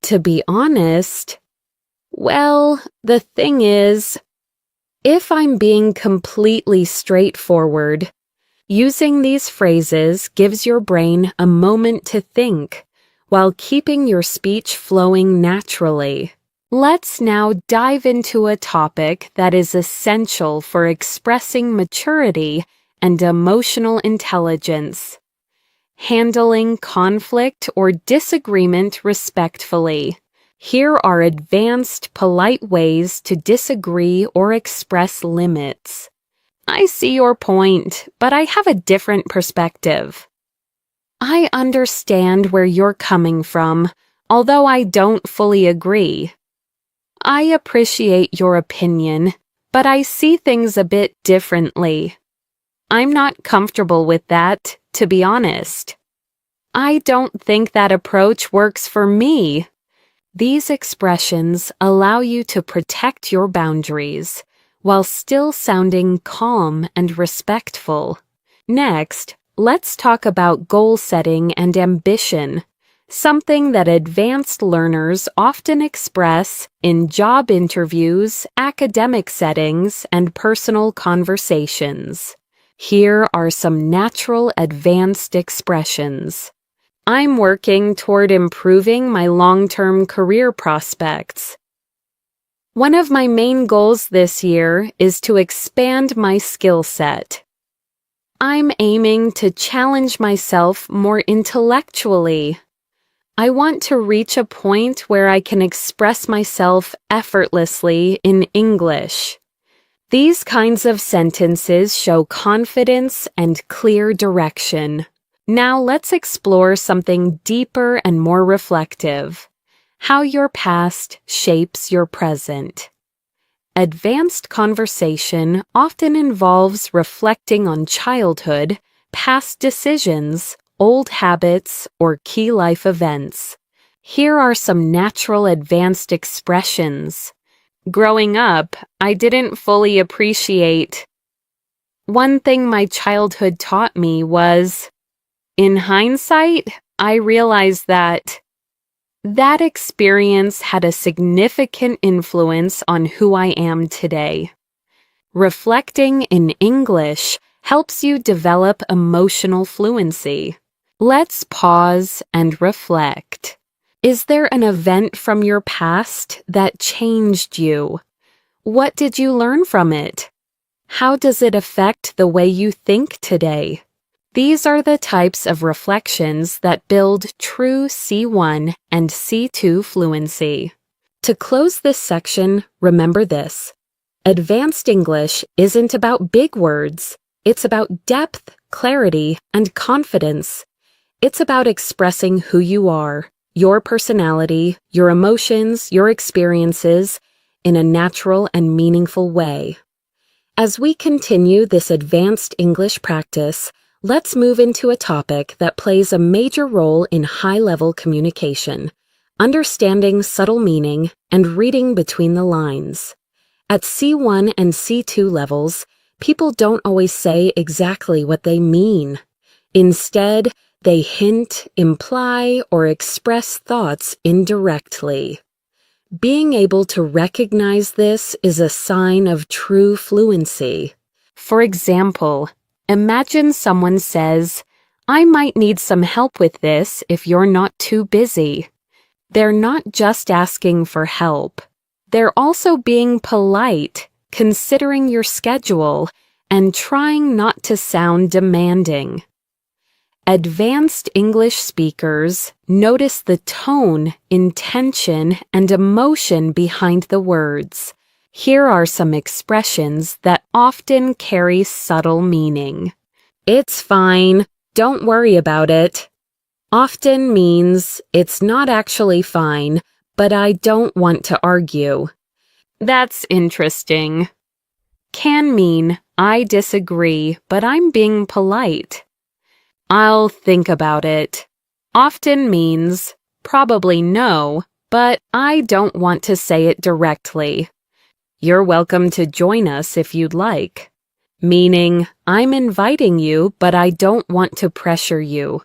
To be honest, well, the thing is, if I'm being completely straightforward, using these phrases gives your brain a moment to think while keeping your speech flowing naturally. Let's now dive into a topic that is essential for expressing maturity and emotional intelligence: handling conflict or disagreement respectfully. Here are advanced, polite ways to disagree or express limits. I see your point, but I have a different perspective. I understand where you're coming from, although I don't fully agree. I appreciate your opinion, but I see things a bit differently. I'm not comfortable with that, to be honest. I don't think that approach works for me. These expressions allow you to protect your boundaries while still sounding calm and respectful. Next, let's talk about goal setting and ambition, something that advanced learners often express in job interviews, academic settings, and personal conversations. Here are some natural advanced expressions. I'm working toward improving my long-term career prospects. One of my main goals this year is to expand my skill set. I'm aiming to challenge myself more intellectually. I want to reach a point where I can express myself effortlessly in English. These kinds of sentences show confidence and clear direction. Now let's explore something deeper and more reflective: how your past shapes your present. Advanced conversation often involves reflecting on childhood, past decisions, old habits, or key life events. Here are some natural advanced expressions. Growing up, I didn't fully appreciate. One thing my childhood taught me was, in hindsight, I realized that experience had a significant influence on who I am today. Reflecting in English helps you develop emotional fluency. Let's pause and reflect. Is there an event from your past that changed you? What did you learn from it? How does it affect the way you think today? These are the types of reflections that build true C1 and C2 fluency. To close this section, remember this. Advanced English isn't about big words. It's about depth, clarity, and confidence. It's about expressing who you are, your personality, your emotions, your experiences, in a natural and meaningful way. As we continue this advanced English practice, let's move into a topic that plays a major role in high-level communication, understanding subtle meaning and reading between the lines. At C1 and C2 levels, people don't always say exactly what they mean. Instead, they hint, imply, or express thoughts indirectly. Being able to recognize this is a sign of true fluency. For example, imagine someone says, "I might need some help with this if you're not too busy." They're not just asking for help. They're also being polite, considering your schedule, and trying not to sound demanding. Advanced English speakers notice the tone, intention, and emotion behind the words. Here are some expressions that often carry subtle meaning. It's fine, don't worry about it. Often means it's not actually fine, but I don't want to argue. That's interesting. Can mean I disagree, but I'm being polite. I'll think about it. Often means probably no, but I don't want to say it directly. You're welcome to join us if you'd like. Meaning, I'm inviting you, but I don't want to pressure you.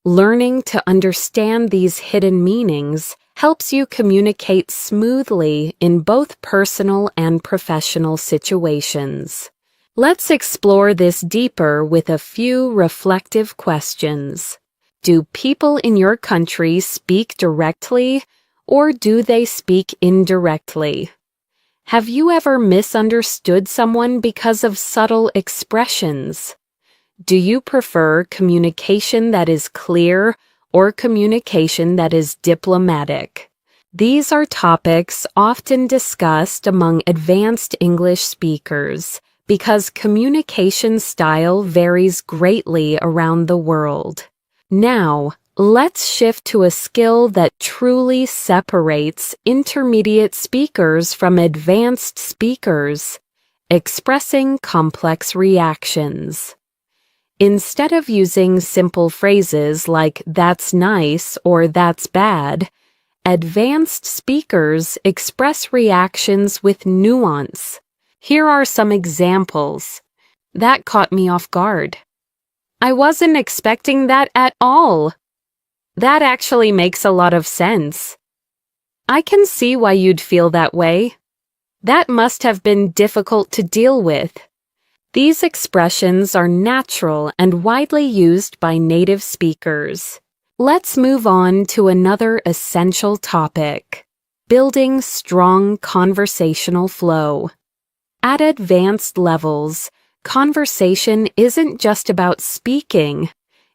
Learning to understand these hidden meanings helps you communicate smoothly in both personal and professional situations. Let's explore this deeper with a few reflective questions. Do people in your country speak directly, or do they speak indirectly? Have you ever misunderstood someone because of subtle expressions? Do you prefer communication that is clear or communication that is diplomatic? These are topics often discussed among advanced English speakers because communication style varies greatly around the world. Now, let's shift to a skill that truly separates intermediate speakers from advanced speakers: expressing complex reactions. Instead of using simple phrases like "that's nice" or "that's bad," advanced speakers express reactions with nuance. Here are some examples. That caught me off guard. I wasn't expecting that at all. That actually makes a lot of sense. I can see why you'd feel that way. That must have been difficult to deal with. These expressions are natural and widely used by native speakers. Let's move on to another essential topic: building strong conversational flow. At advanced levels, conversation isn't just about speaking.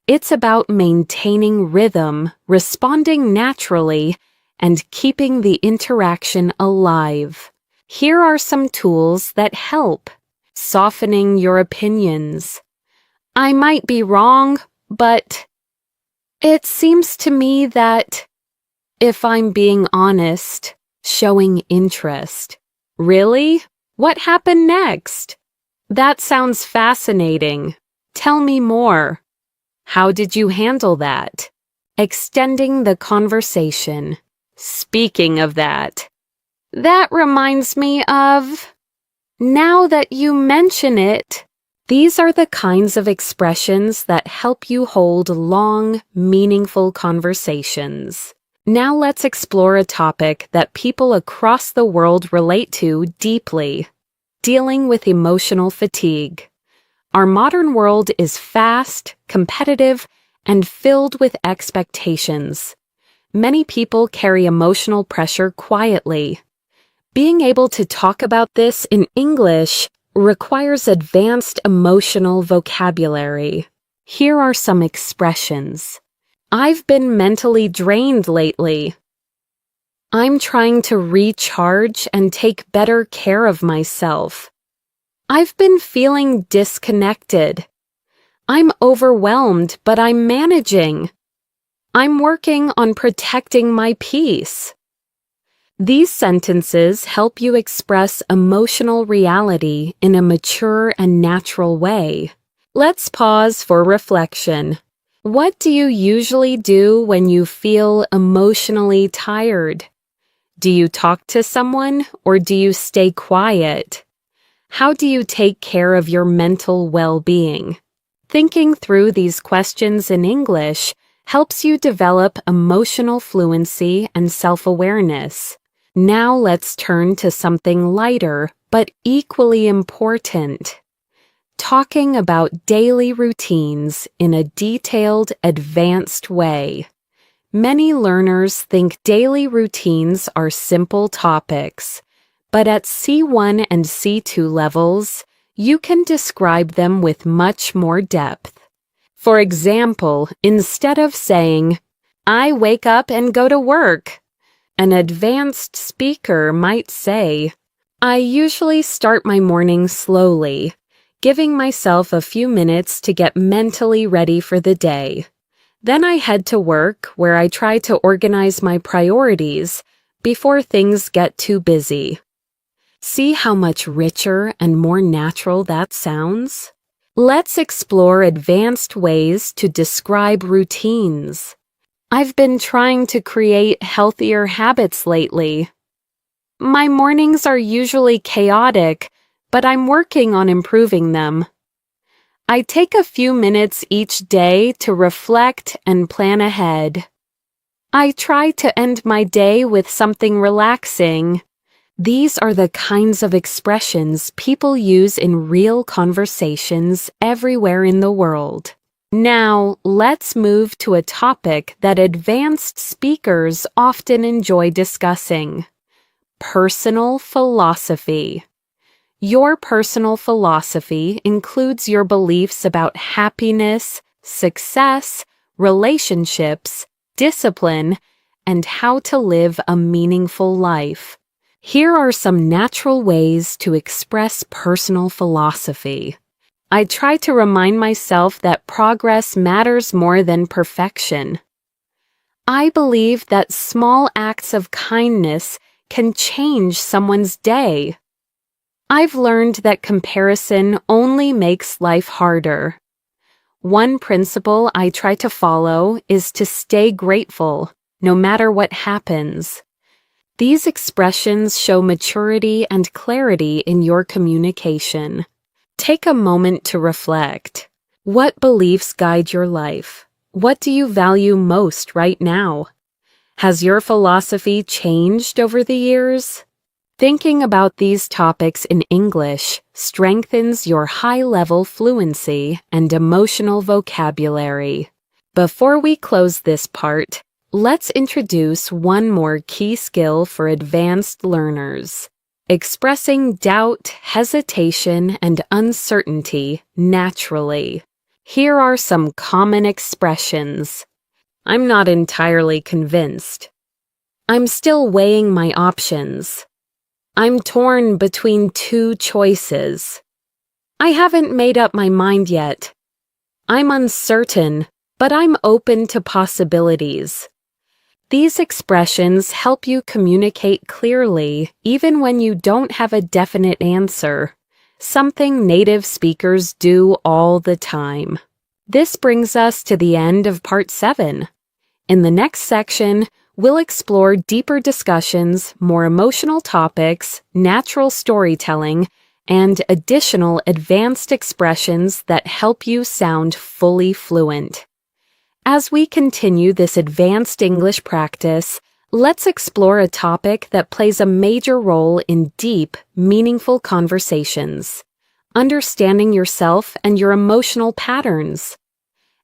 It's about maintaining rhythm, responding naturally, and keeping the interaction alive. Here are some tools that help. Softening your opinions. I might be wrong, but it seems to me that, if I'm being honest, showing interest. Really? What happened next? That sounds fascinating. Tell me more. How did you handle that? Extending the conversation. Speaking of that reminds me of... Now that you mention it, these are the kinds of expressions that help you hold long, meaningful conversations. Now let's explore a topic that people across the world relate to deeply: dealing with emotional fatigue. Our modern world is fast, competitive, and filled with expectations. Many people carry emotional pressure quietly. Being able to talk about this in English requires advanced emotional vocabulary. Here are some expressions. I've been mentally drained lately. I'm trying to recharge and take better care of myself. I've been feeling disconnected. I'm overwhelmed, but I'm managing. I'm working on protecting my peace. These sentences help you express emotional reality in a mature and natural way. Let's pause for reflection. What do you usually do when you feel emotionally tired? Do you talk to someone or do you stay quiet? How do you take care of your mental well-being? Thinking through these questions in English helps you develop emotional fluency and self-awareness. Now let's turn to something lighter but equally important. Talking about daily routines in a detailed, advanced way. Many learners think daily routines are simple topics, but at C1 and C2 levels, you can describe them with much more depth. For example, instead of saying, "I wake up and go to work," an advanced speaker might say, "I usually start my morning slowly, giving myself a few minutes to get mentally ready for the day. Then I head to work where I try to organize my priorities before things get too busy." See how much richer and more natural that sounds? Let's explore advanced ways to describe routines. I've been trying to create healthier habits lately. My mornings are usually chaotic, but I'm working on improving them. I take a few minutes each day to reflect and plan ahead. I try to end my day with something relaxing. These are the kinds of expressions people use in real conversations everywhere in the world. Now, let's move to a topic that advanced speakers often enjoy discussing: personal philosophy. Your personal philosophy includes your beliefs about happiness, success, relationships, discipline, and how to live a meaningful life. Here are some natural ways to express personal philosophy. I try to remind myself that progress matters more than perfection. I believe that small acts of kindness can change someone's day. I've learned that comparison only makes life harder. One principle I try to follow is to stay grateful, no matter what happens. These expressions show maturity and clarity in your communication. Take a moment to reflect. What beliefs guide your life? What do you value most right now? Has your philosophy changed over the years? Thinking about these topics in English strengthens your high-level fluency and emotional vocabulary. Before we close this part, let's introduce one more key skill for advanced learners: expressing doubt, hesitation, and uncertainty naturally. Here are some common expressions. I'm not entirely convinced. I'm still weighing my options. I'm torn between two choices. I haven't made up my mind yet. I'm uncertain, but I'm open to possibilities. These expressions help you communicate clearly even when you don't have a definite answer, something native speakers do all the time. This brings us to the end of Part 7. In the next section, we'll explore deeper discussions, more emotional topics, natural storytelling, and additional advanced expressions that help you sound fully fluent. As we continue this advanced English practice, let's explore a topic that plays a major role in deep, meaningful conversations: understanding yourself and your emotional patterns.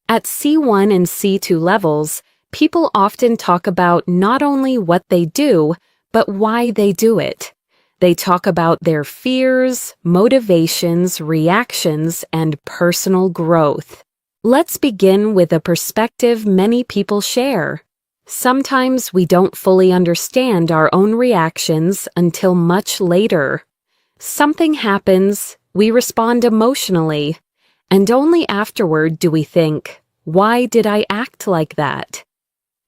At C1 and C2 levels, people often talk about not only what they do, but why they do it. They talk about their fears, motivations, reactions, and personal growth. Let's begin with a perspective many people share. Sometimes we don't fully understand our own reactions until much later. Something happens, we respond emotionally, and only afterward do we think, "Why did I act like that?"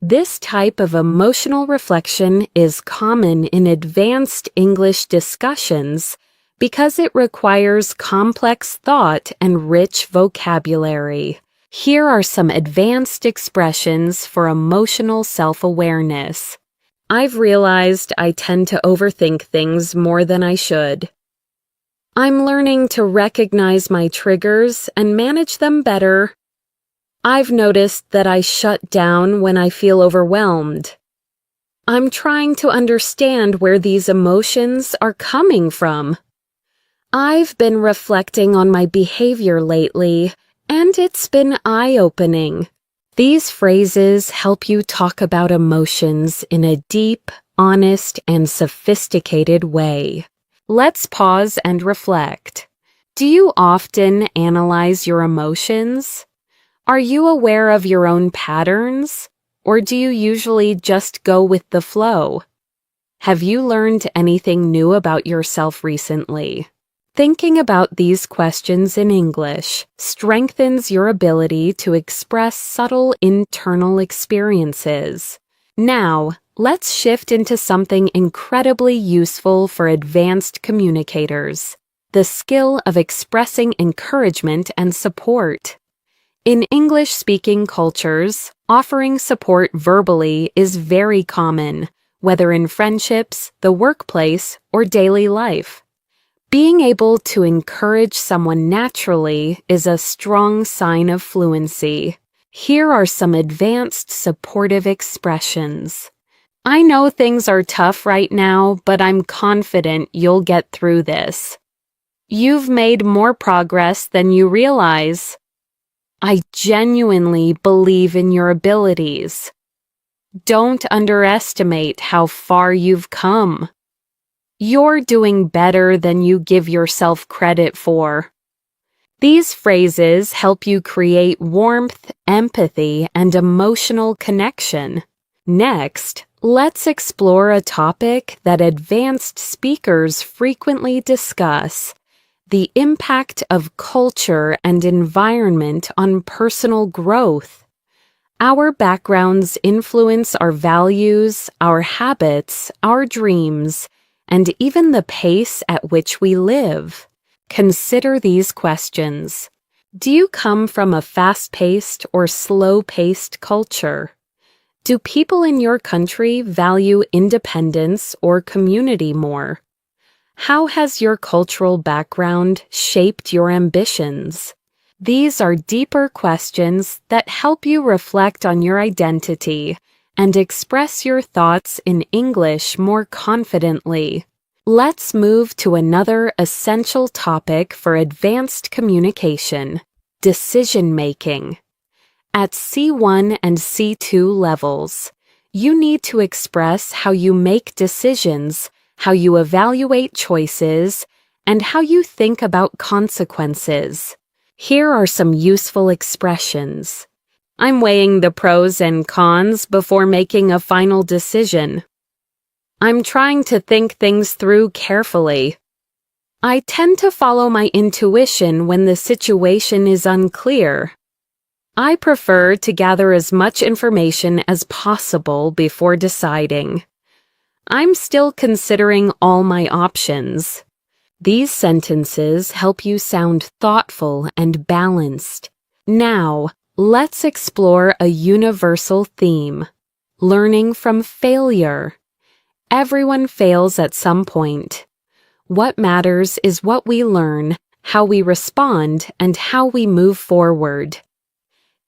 This type of emotional reflection is common in advanced English discussions because it requires complex thought and rich vocabulary. Here are some advanced expressions for emotional self-awareness. I've realized I tend to overthink things more than I should. I'm learning to recognize my triggers and manage them better. I've noticed that I shut down when I feel overwhelmed. I'm trying to understand where these emotions are coming from. I've been reflecting on my behavior lately, and it's been eye-opening. These phrases help you talk about emotions in a deep, honest, and sophisticated way. Let's pause and reflect. Do you often analyze your emotions? Are you aware of your own patterns? Or do you usually just go with the flow? Have you learned anything new about yourself recently? Thinking about these questions in English strengthens your ability to express subtle internal experiences. Now, let's shift into something incredibly useful for advanced communicators: the skill of expressing encouragement and support. In English-speaking cultures, offering support verbally is very common, whether in friendships, the workplace, or daily life. Being able to encourage someone naturally is a strong sign of fluency. Here are some advanced supportive expressions. I know things are tough right now, but I'm confident you'll get through this. You've made more progress than you realize. I genuinely believe in your abilities. Don't underestimate how far you've come. You're doing better than you give yourself credit for. These phrases help you create warmth, empathy, and emotional connection. Next, let's explore a topic that advanced speakers frequently discuss: the impact of culture and environment on personal growth. Our backgrounds influence our values, our habits, our dreams, and even the pace at which we live. Consider these questions. Do you come from a fast-paced or slow-paced culture? Do people in your country value independence or community more? How has your cultural background shaped your ambitions? These are deeper questions that help you reflect on your identity and express your thoughts in English more confidently. Let's move to another essential topic for advanced communication: decision-making. At C1 and C2 levels, you need to express how you make decisions, how you evaluate choices, and how you think about consequences. Here are some useful expressions. I'm weighing the pros and cons before making a final decision. I'm trying to think things through carefully. I tend to follow my intuition when the situation is unclear. I prefer to gather as much information as possible before deciding. I'm still considering all my options. These sentences help you sound thoughtful and balanced. Now, let's explore a universal theme: learning from failure. Everyone fails at some point. What matters is what we learn, how we respond, and how we move forward.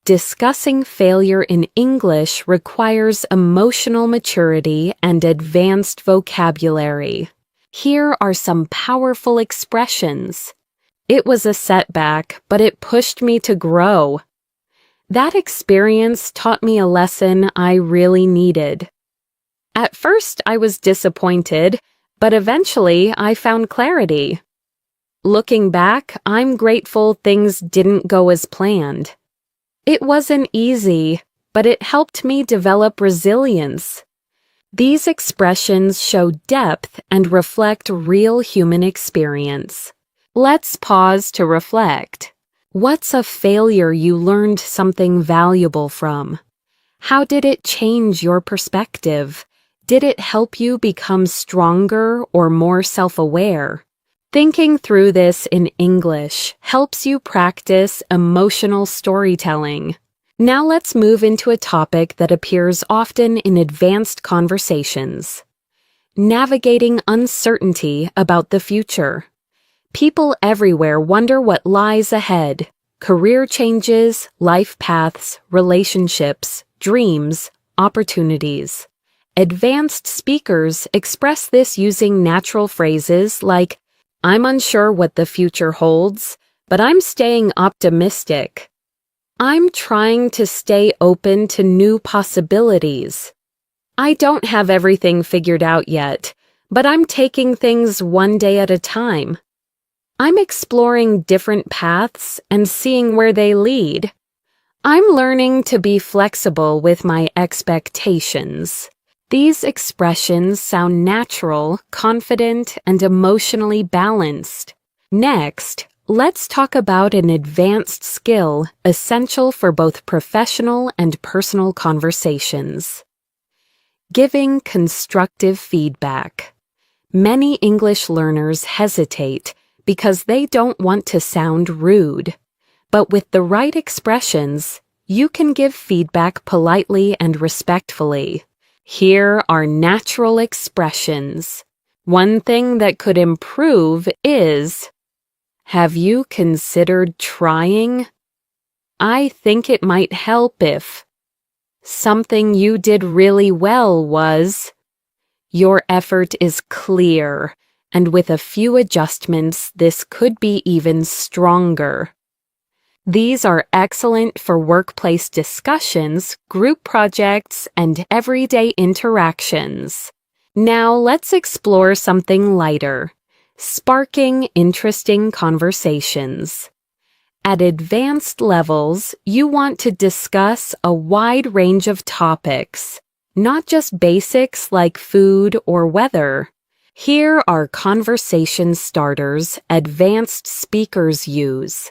Discussing failure in English requires emotional maturity and advanced vocabulary. Here are some powerful expressions. It was a setback, but it pushed me to grow. That experience taught me a lesson I really needed. At first, I was disappointed, but eventually I found clarity. Looking back, I'm grateful things didn't go as planned. It wasn't easy, but it helped me develop resilience. These expressions show depth and reflect real human experience. Let's pause to reflect. What's a failure you learned something valuable from? How did it change your perspective? Did it help you become stronger or more self-aware? Thinking through this in English helps you practice emotional storytelling. Now let's move into a topic that appears often in advanced conversations: navigating uncertainty about the future. People everywhere wonder what lies ahead: career changes, life paths, relationships, dreams, opportunities. Advanced speakers express this using natural phrases like, "I'm unsure what the future holds, but I'm staying optimistic." "I'm trying to stay open to new possibilities." "I don't have everything figured out yet, but I'm taking things one day at a time." "I'm exploring different paths and seeing where they lead." "I'm learning to be flexible with my expectations." These expressions sound natural, confident, and emotionally balanced. Next, let's talk about an advanced skill essential for both professional and personal conversations: giving constructive feedback. Many English learners hesitate because they don't want to sound rude. But with the right expressions, you can give feedback politely and respectfully. Here are natural expressions. One thing that could improve is, "Have you considered trying?" "I think it might help if." "Something you did really well was." Your effort is clear, and with a few adjustments, this could be even stronger. These are excellent for workplace discussions, group projects, and everyday interactions. Now let's explore something lighter: sparking interesting conversations. At advanced levels, you want to discuss a wide range of topics, not just basics like food or weather. Here are conversation starters advanced speakers use.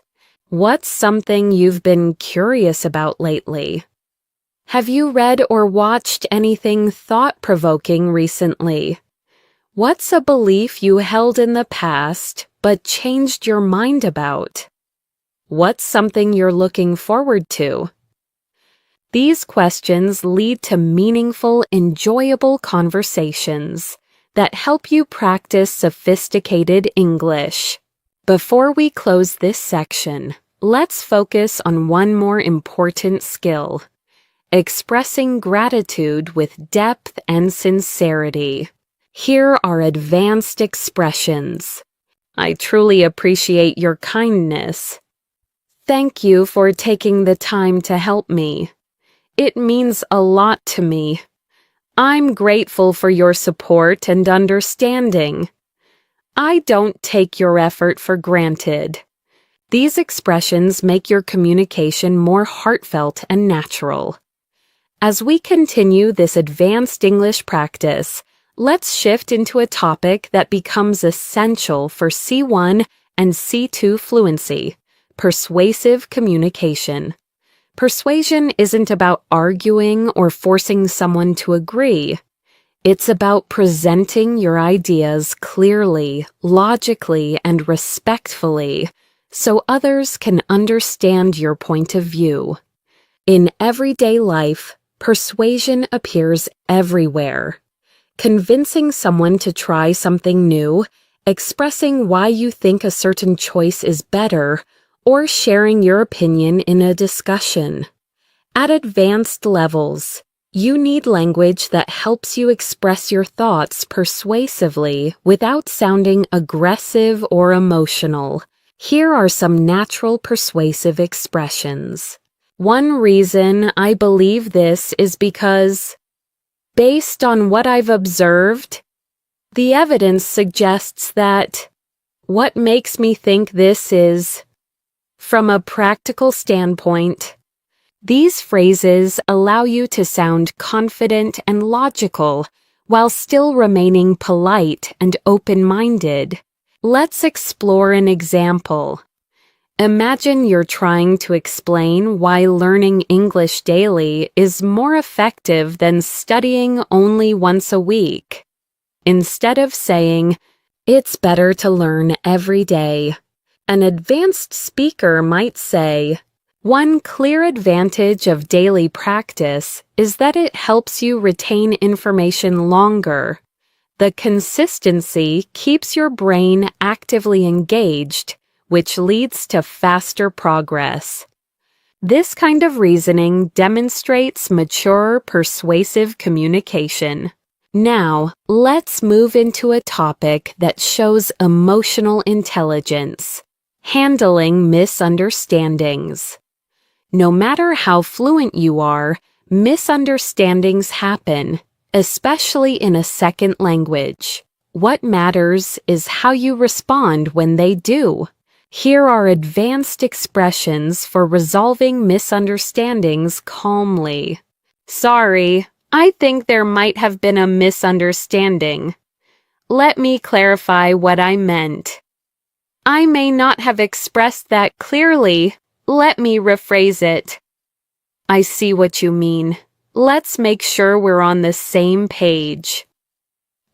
What's something you've been curious about lately? Have you read or watched anything thought-provoking recently? What's a belief you held in the past but changed your mind about? What's something you're looking forward to? These questions lead to meaningful, enjoyable conversations that help you practice sophisticated English. Before we close this section, let's focus on one more important skill: expressing gratitude with depth and sincerity. Here are advanced expressions. "I truly appreciate your kindness." "Thank you for taking the time to help me. It means a lot to me." "I'm grateful for your support and understanding." "I don't take your effort for granted." These expressions make your communication more heartfelt and natural. As we continue this advanced English practice, let's shift into a topic that becomes essential for C1 and C2 fluency: persuasive communication. Persuasion isn't about arguing or forcing someone to agree. It's about presenting your ideas clearly, logically, and respectfully, so others can understand your point of view. In everyday life, persuasion appears everywhere. Convincing someone to try something new, expressing why you think a certain choice is better, or sharing your opinion in a discussion. At advanced levels, you need language that helps you express your thoughts persuasively without sounding aggressive or emotional. Here are some natural persuasive expressions. One reason I believe this is because, based on what I've observed, the evidence suggests that. What makes me think this is, from a practical standpoint. These phrases allow you to sound confident and logical while still remaining polite and open-minded. Let's explore an example. Imagine you're trying to explain why learning English daily is more effective than studying only once a week. Instead of saying, "It's better to learn every day," an advanced speaker might say, "One clear advantage of daily practice is that it helps you retain information longer. The consistency keeps your brain actively engaged, which leads to faster progress." This kind of reasoning demonstrates mature, persuasive communication. Now, let's move into a topic that shows emotional intelligence: handling misunderstandings. No matter how fluent you are, misunderstandings happen, especially in a second language. What matters is how you respond when they do. Here are advanced expressions for resolving misunderstandings calmly. "Sorry, I think there might have been a misunderstanding. Let me clarify what I meant. I may not have expressed that clearly. Let me rephrase it. I see what you mean. Let's make sure we're on the same page.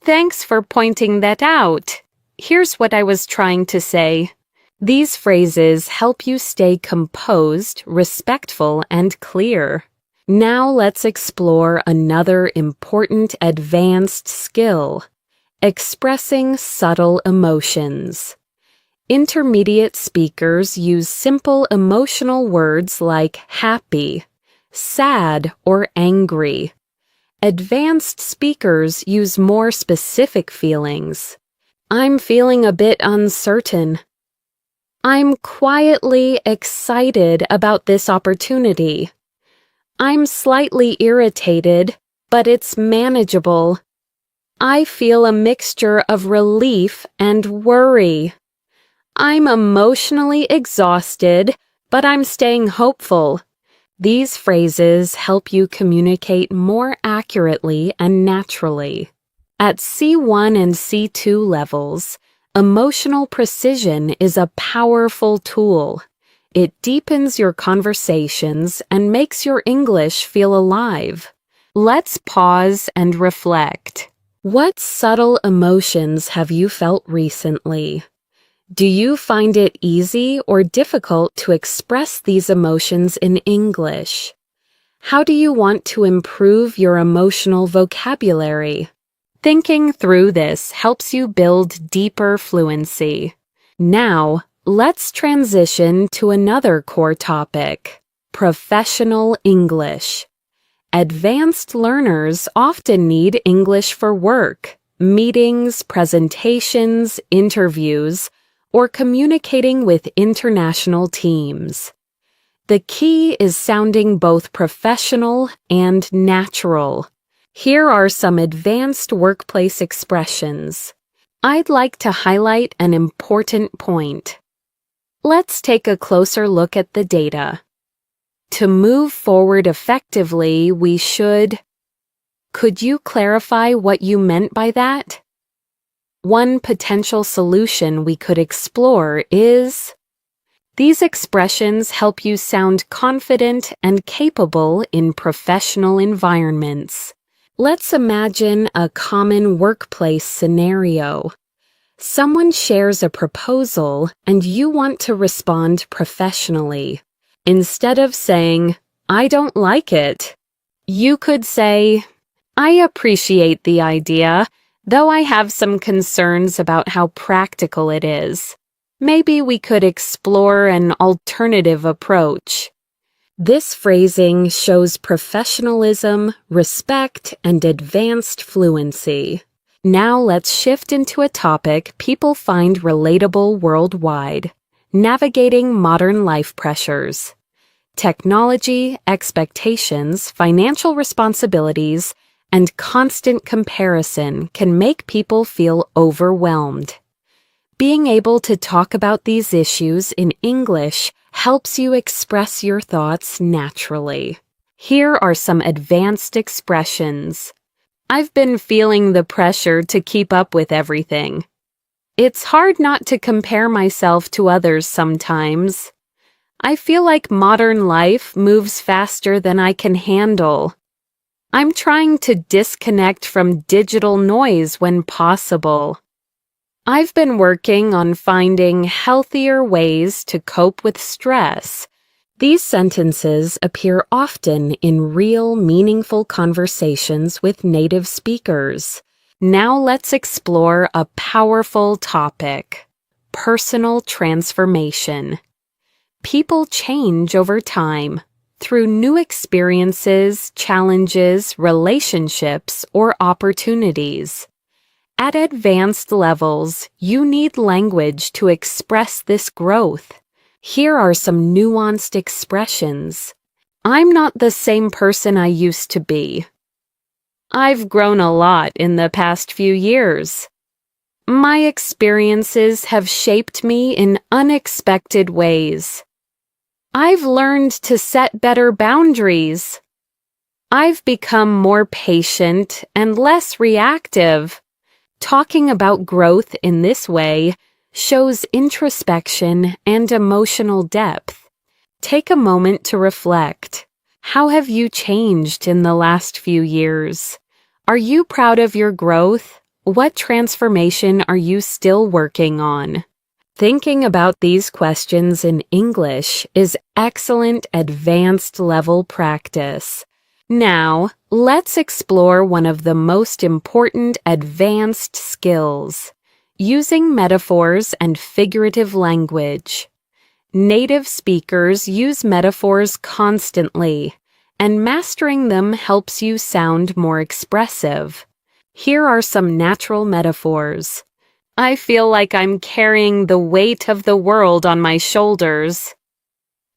Thanks for pointing that out. Here's what I was trying to say." These phrases help you stay composed, respectful, and clear. Now let's explore another important advanced skill: expressing subtle emotions. Intermediate speakers use simple emotional words like happy, sad, or angry. Advanced speakers use more specific feelings. "I'm feeling a bit uncertain." "I'm quietly excited about this opportunity." "I'm slightly irritated, but it's manageable." "I feel a mixture of relief and worry." "I'm emotionally exhausted, but I'm staying hopeful." These phrases help you communicate more accurately and naturally. At C1 and C2 levels, emotional precision is a powerful tool. It deepens your conversations and makes your English feel alive. Let's pause and reflect. What subtle emotions have you felt recently? Do you find it easy or difficult to express these emotions in English? How do you want to improve your emotional vocabulary? Thinking through this helps you build deeper fluency. Now, let's transition to another core topic: professional English. Advanced learners often need English for work, meetings, presentations, interviews, or communicating with international teams. The key is sounding both professional and natural. Here are some advanced workplace expressions. I'd like to highlight an important point. Let's take a closer look at the data. To move forward effectively, we should... Could you clarify what you meant by that? One potential solution we could explore is... These expressions help you sound confident and capable in professional environments. Let's imagine a common workplace scenario. Someone shares a proposal and you want to respond professionally. Instead of saying, "I don't like it," you could say, "I appreciate the idea, though I have some concerns about how practical it is. Maybe we could explore an alternative approach." This phrasing shows professionalism, respect, and advanced fluency. Now let's shift into a topic people find relatable worldwide: navigating modern life pressures. Technology, expectations, financial responsibilities, and constant comparison can make people feel overwhelmed. Being able to talk about these issues in English helps you express your thoughts naturally. Here are some advanced expressions. I've been feeling the pressure to keep up with everything. It's hard not to compare myself to others sometimes. I feel like modern life moves faster than I can handle. I'm trying to disconnect from digital noise when possible. I've been working on finding healthier ways to cope with stress. These sentences appear often in real, meaningful conversations with native speakers. Now let's explore a powerful topic: personal transformation. People change over time through new experiences, challenges, relationships, or opportunities. At advanced levels, you need language to express this growth. Here are some nuanced expressions. I'm not the same person I used to be. I've grown a lot in the past few years. My experiences have shaped me in unexpected ways. I've learned to set better boundaries. I've become more patient and less reactive. Talking about growth in this way shows introspection and emotional depth. Take a moment to reflect. How have you changed in the last few years? Are you proud of your growth? What transformation are you still working on? Thinking about these questions in English is excellent advanced level practice. Now, let's explore one of the most important advanced skills: using metaphors and figurative language. Native speakers use metaphors constantly, and mastering them helps you sound more expressive. Here are some natural metaphors. I feel like I'm carrying the weight of the world on my shoulders.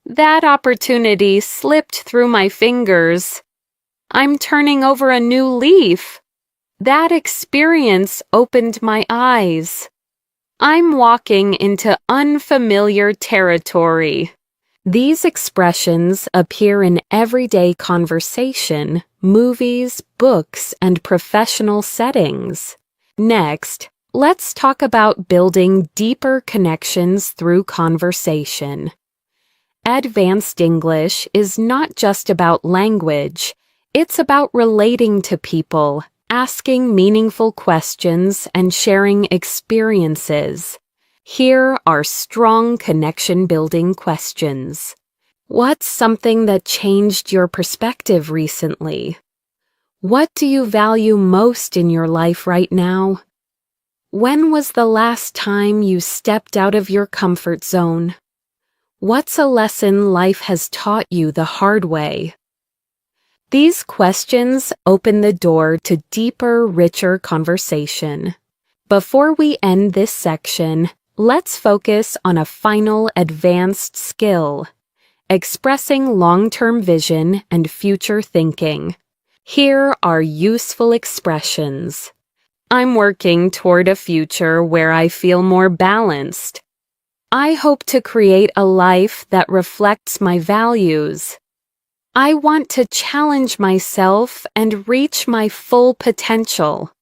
That opportunity slipped through my fingers. I'm turning over a new leaf. That experience opened my eyes. I'm walking into unfamiliar territory. These expressions appear in everyday conversation, movies, books, and professional settings. Next, let's talk about building deeper connections through conversation. Advanced English is not just about language, it's about relating to people, asking meaningful questions, and sharing experiences. Here are strong connection-building questions. What's something that changed your perspective recently? What do you value most in your life right now? When was the last time you stepped out of your comfort zone? What's a lesson life has taught you the hard way? These questions open the door to deeper, richer conversation. Before we end this section, let's focus on a final advanced skill: expressing long-term vision and future thinking. Here are useful expressions. I'm working toward a future where I feel more balanced. I hope to create a life that reflects my values. I want to challenge myself and reach my full potential.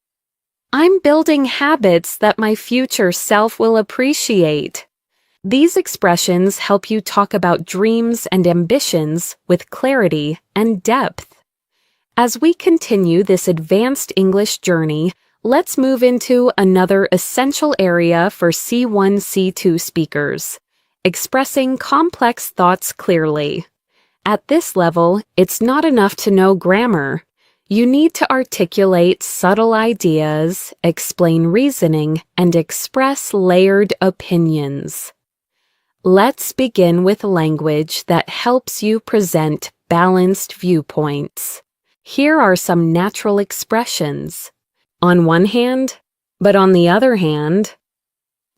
I'm building habits that my future self will appreciate. These expressions help you talk about dreams and ambitions with clarity and depth. As we continue this advanced English journey, Let's move into another essential area for C1, C2 speakers, expressing complex thoughts clearly. At this level, it's not enough to know grammar. You need to articulate subtle ideas, explain reasoning, and express layered opinions. Let's begin with language that helps you present balanced viewpoints. Here are some natural expressions. On one hand, but on the other hand.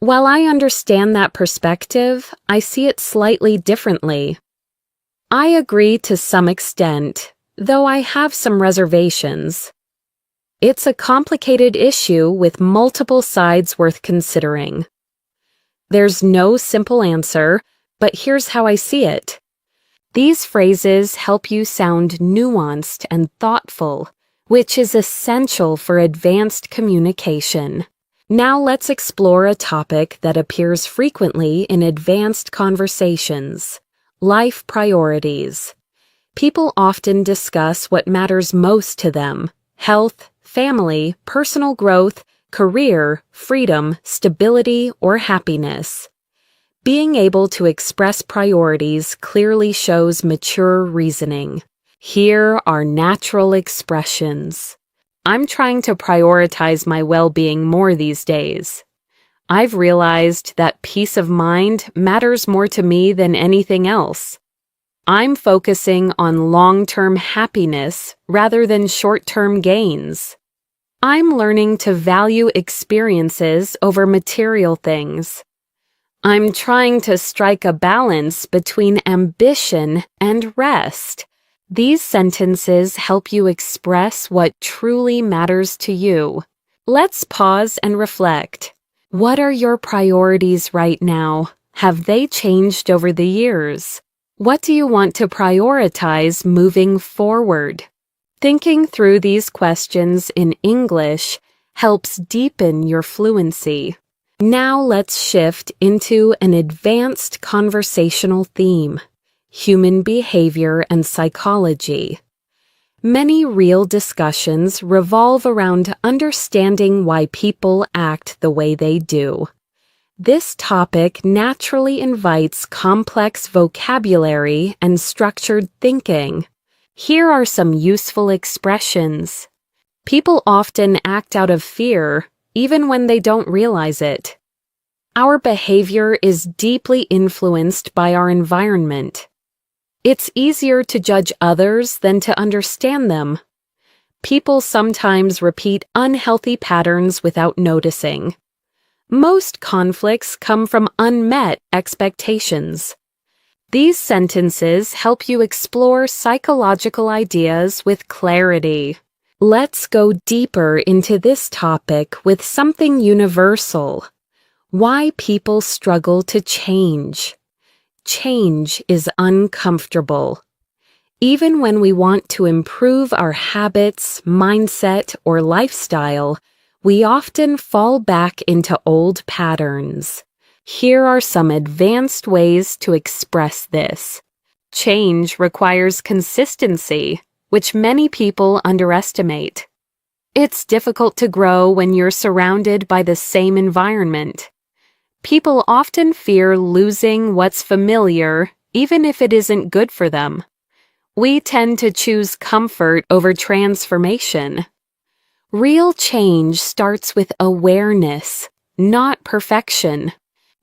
While I understand that perspective, I see it slightly differently. I agree to some extent, though I have some reservations. It's a complicated issue with multiple sides worth considering. There's no simple answer, but here's how I see it. These phrases help you sound nuanced and thoughtful, which is essential for advanced communication. Now let's explore a topic that appears frequently in advanced conversations: life priorities. People often discuss what matters most to them: health, family, personal growth, career, freedom, stability, or happiness. Being able to express priorities clearly shows mature reasoning. Here are natural expressions. I'm trying to prioritize my well-being more these days. I've realized that peace of mind matters more to me than anything else. I'm focusing on long-term happiness rather than short-term gains. I'm learning to value experiences over material things. I'm trying to strike a balance between ambition and rest. These sentences help you express what truly matters to you. Let's pause and reflect. What are your priorities right now? Have they changed over the years? What do you want to prioritize moving forward? Thinking through these questions in English helps deepen your fluency. Now let's shift into an advanced conversational theme: human behavior and psychology. Many real discussions revolve around understanding why people act the way they do. This topic naturally invites complex vocabulary and structured thinking. Here are some useful expressions. People often act out of fear, even when they don't realize it. Our behavior is deeply influenced by our environment. It's easier to judge others than to understand them. People sometimes repeat unhealthy patterns without noticing. Most conflicts come from unmet expectations. These sentences help you explore psychological ideas with clarity. Let's go deeper into this topic with something universal: why people struggle to change. Change is uncomfortable. Even when we want to improve our habits, mindset, or lifestyle, we often fall back into old patterns. Here are some advanced ways to express this. Change requires consistency, which many people underestimate. It's difficult to grow when you're surrounded by the same environment. People often fear losing what's familiar, even if it isn't good for them. We tend to choose comfort over transformation. Real change starts with awareness, not perfection.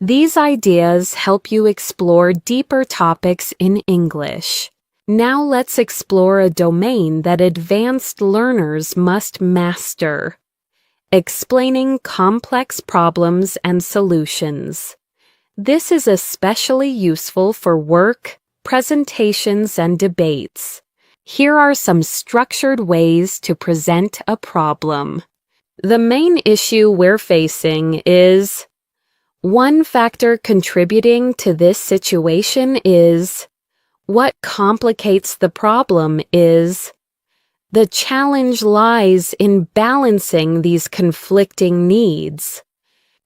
These ideas help you explore deeper topics in English. Now let's explore a domain that advanced learners must master: explaining complex problems and solutions. This is especially useful for work, presentations, and debates. Here are some structured ways to present a problem. The main issue we're facing is: one factor contributing to this situation is. What complicates the problem is. The challenge lies in balancing these conflicting needs.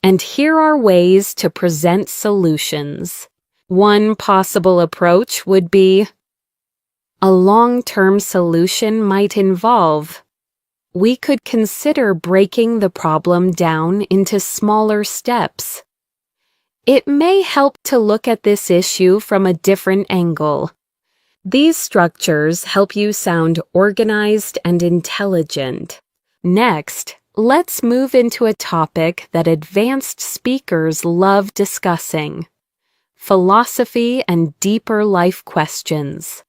And here are ways to present solutions. One possible approach would be: a long-term solution might involve. we could consider breaking the problem down into smaller steps. It may help to look at this issue from a different angle. These structures help you sound organized and intelligent. Next, let's move into a topic that advanced speakers love discussing: philosophy and deeper life questions.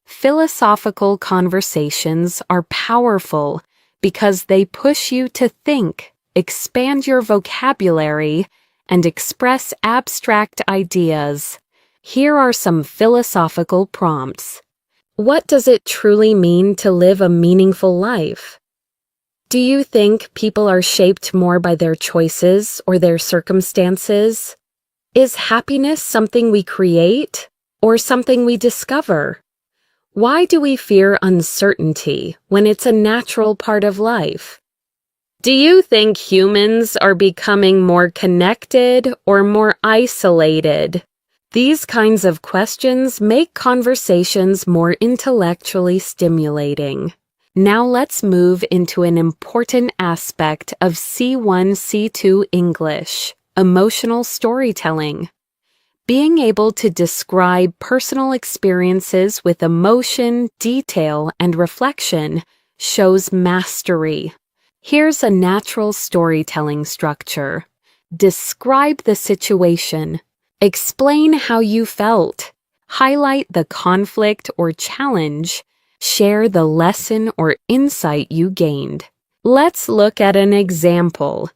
Philosophical conversations are powerful because they push you to think, expand your vocabulary, and express abstract ideas. Here are some philosophical prompts. What does it truly mean to live a meaningful life? Do you think people are shaped more by their choices or their circumstances? Is happiness something we create or something we discover? Why do we fear uncertainty when it's a natural part of life? Do you think humans are becoming more connected or more isolated? These kinds of questions make conversations more intellectually stimulating. Now let's move into an important aspect of C1, C2 English: emotional storytelling. Being able to describe personal experiences with emotion, detail, and reflection shows mastery. Here's a natural storytelling structure. Describe the situation. Explain how you felt. Highlight the conflict or challenge. Share the lesson or insight you gained. Let's look at an example.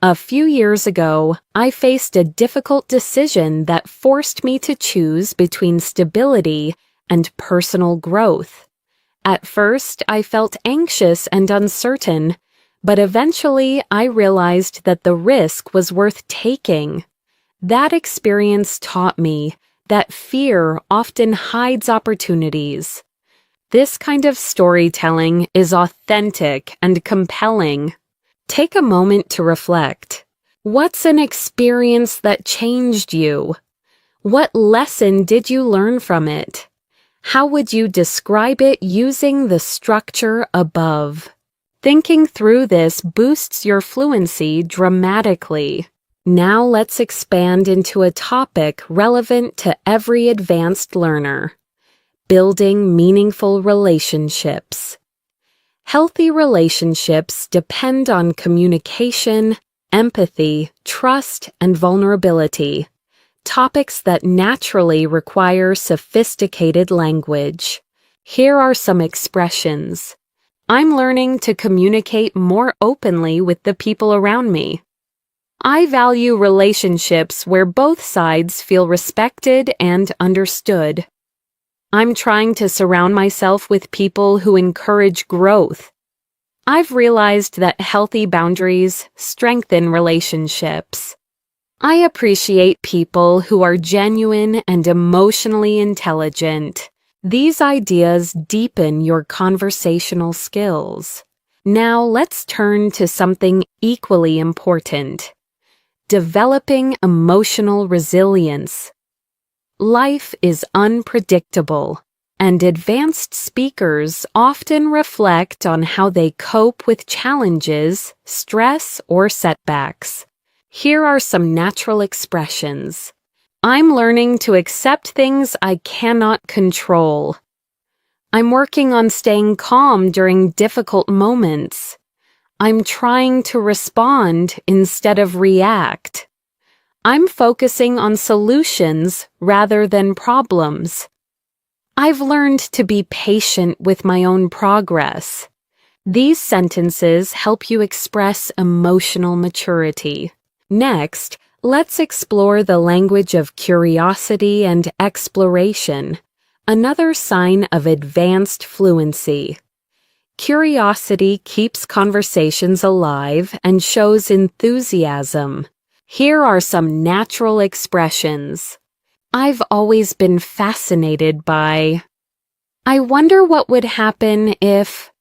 A few years ago, I faced a difficult decision that forced me to choose between stability and personal growth. At first, I felt anxious and uncertain, but eventually I realized that the risk was worth taking. That experience taught me that fear often hides opportunities. This kind of storytelling is authentic and compelling. Take a moment to reflect. What's an experience that changed you? What lesson did you learn from it? How would you describe it using the structure above? Thinking through this boosts your fluency dramatically. Now let's expand into a topic relevant to every advanced learner: building meaningful relationships. Healthy relationships depend on communication, empathy, trust, and vulnerability, topics that naturally require sophisticated language. Here are some expressions. I'm learning to communicate more openly with the people around me. I value relationships where both sides feel respected and understood. I'm trying to surround myself with people who encourage growth. I've realized that healthy boundaries strengthen relationships. I appreciate people who are genuine and emotionally intelligent. These ideas deepen your conversational skills. Now let's turn to something equally important: developing emotional resilience. Life is unpredictable, and advanced speakers often reflect on how they cope with challenges, stress, or setbacks. Here are some natural expressions. I'm learning to accept things I cannot control. I'm working on staying calm during difficult moments. I'm trying to respond instead of react. I'm focusing on solutions rather than problems. I've learned to be patient with my own progress. These sentences help you express emotional maturity. Next, let's explore the language of curiosity and exploration, another sign of advanced fluency. Curiosity keeps conversations alive and shows enthusiasm. Here are some natural expressions. I've always been fascinated by. I wonder what would happen if.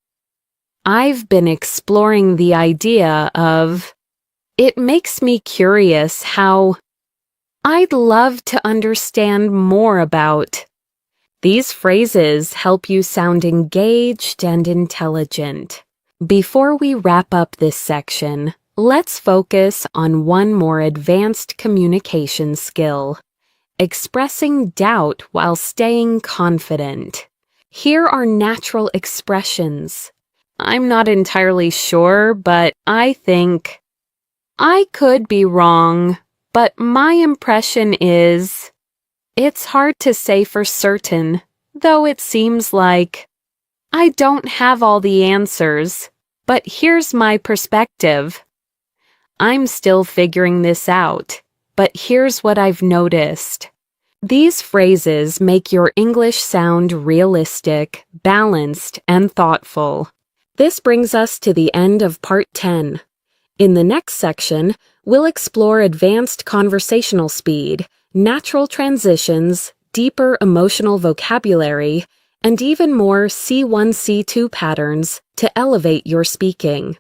I've been exploring the idea of. It makes me curious how. I'd love to understand more about. These phrases help you sound engaged and intelligent. Before we wrap up this section, let's focus on one more advanced communication skill: expressing doubt while staying confident. Here are natural expressions. I'm not entirely sure, but I think. I could be wrong, but my impression is. It's hard to say for certain, though it seems like. I don't have all the answers, but here's my perspective. I'm still figuring this out, but here's what I've noticed. These phrases make your English sound realistic, balanced, and thoughtful. This brings us to the end of Part 10. In the next section, we'll explore advanced conversational speed, natural transitions, deeper emotional vocabulary, and even more C1, C2 patterns to elevate your speaking.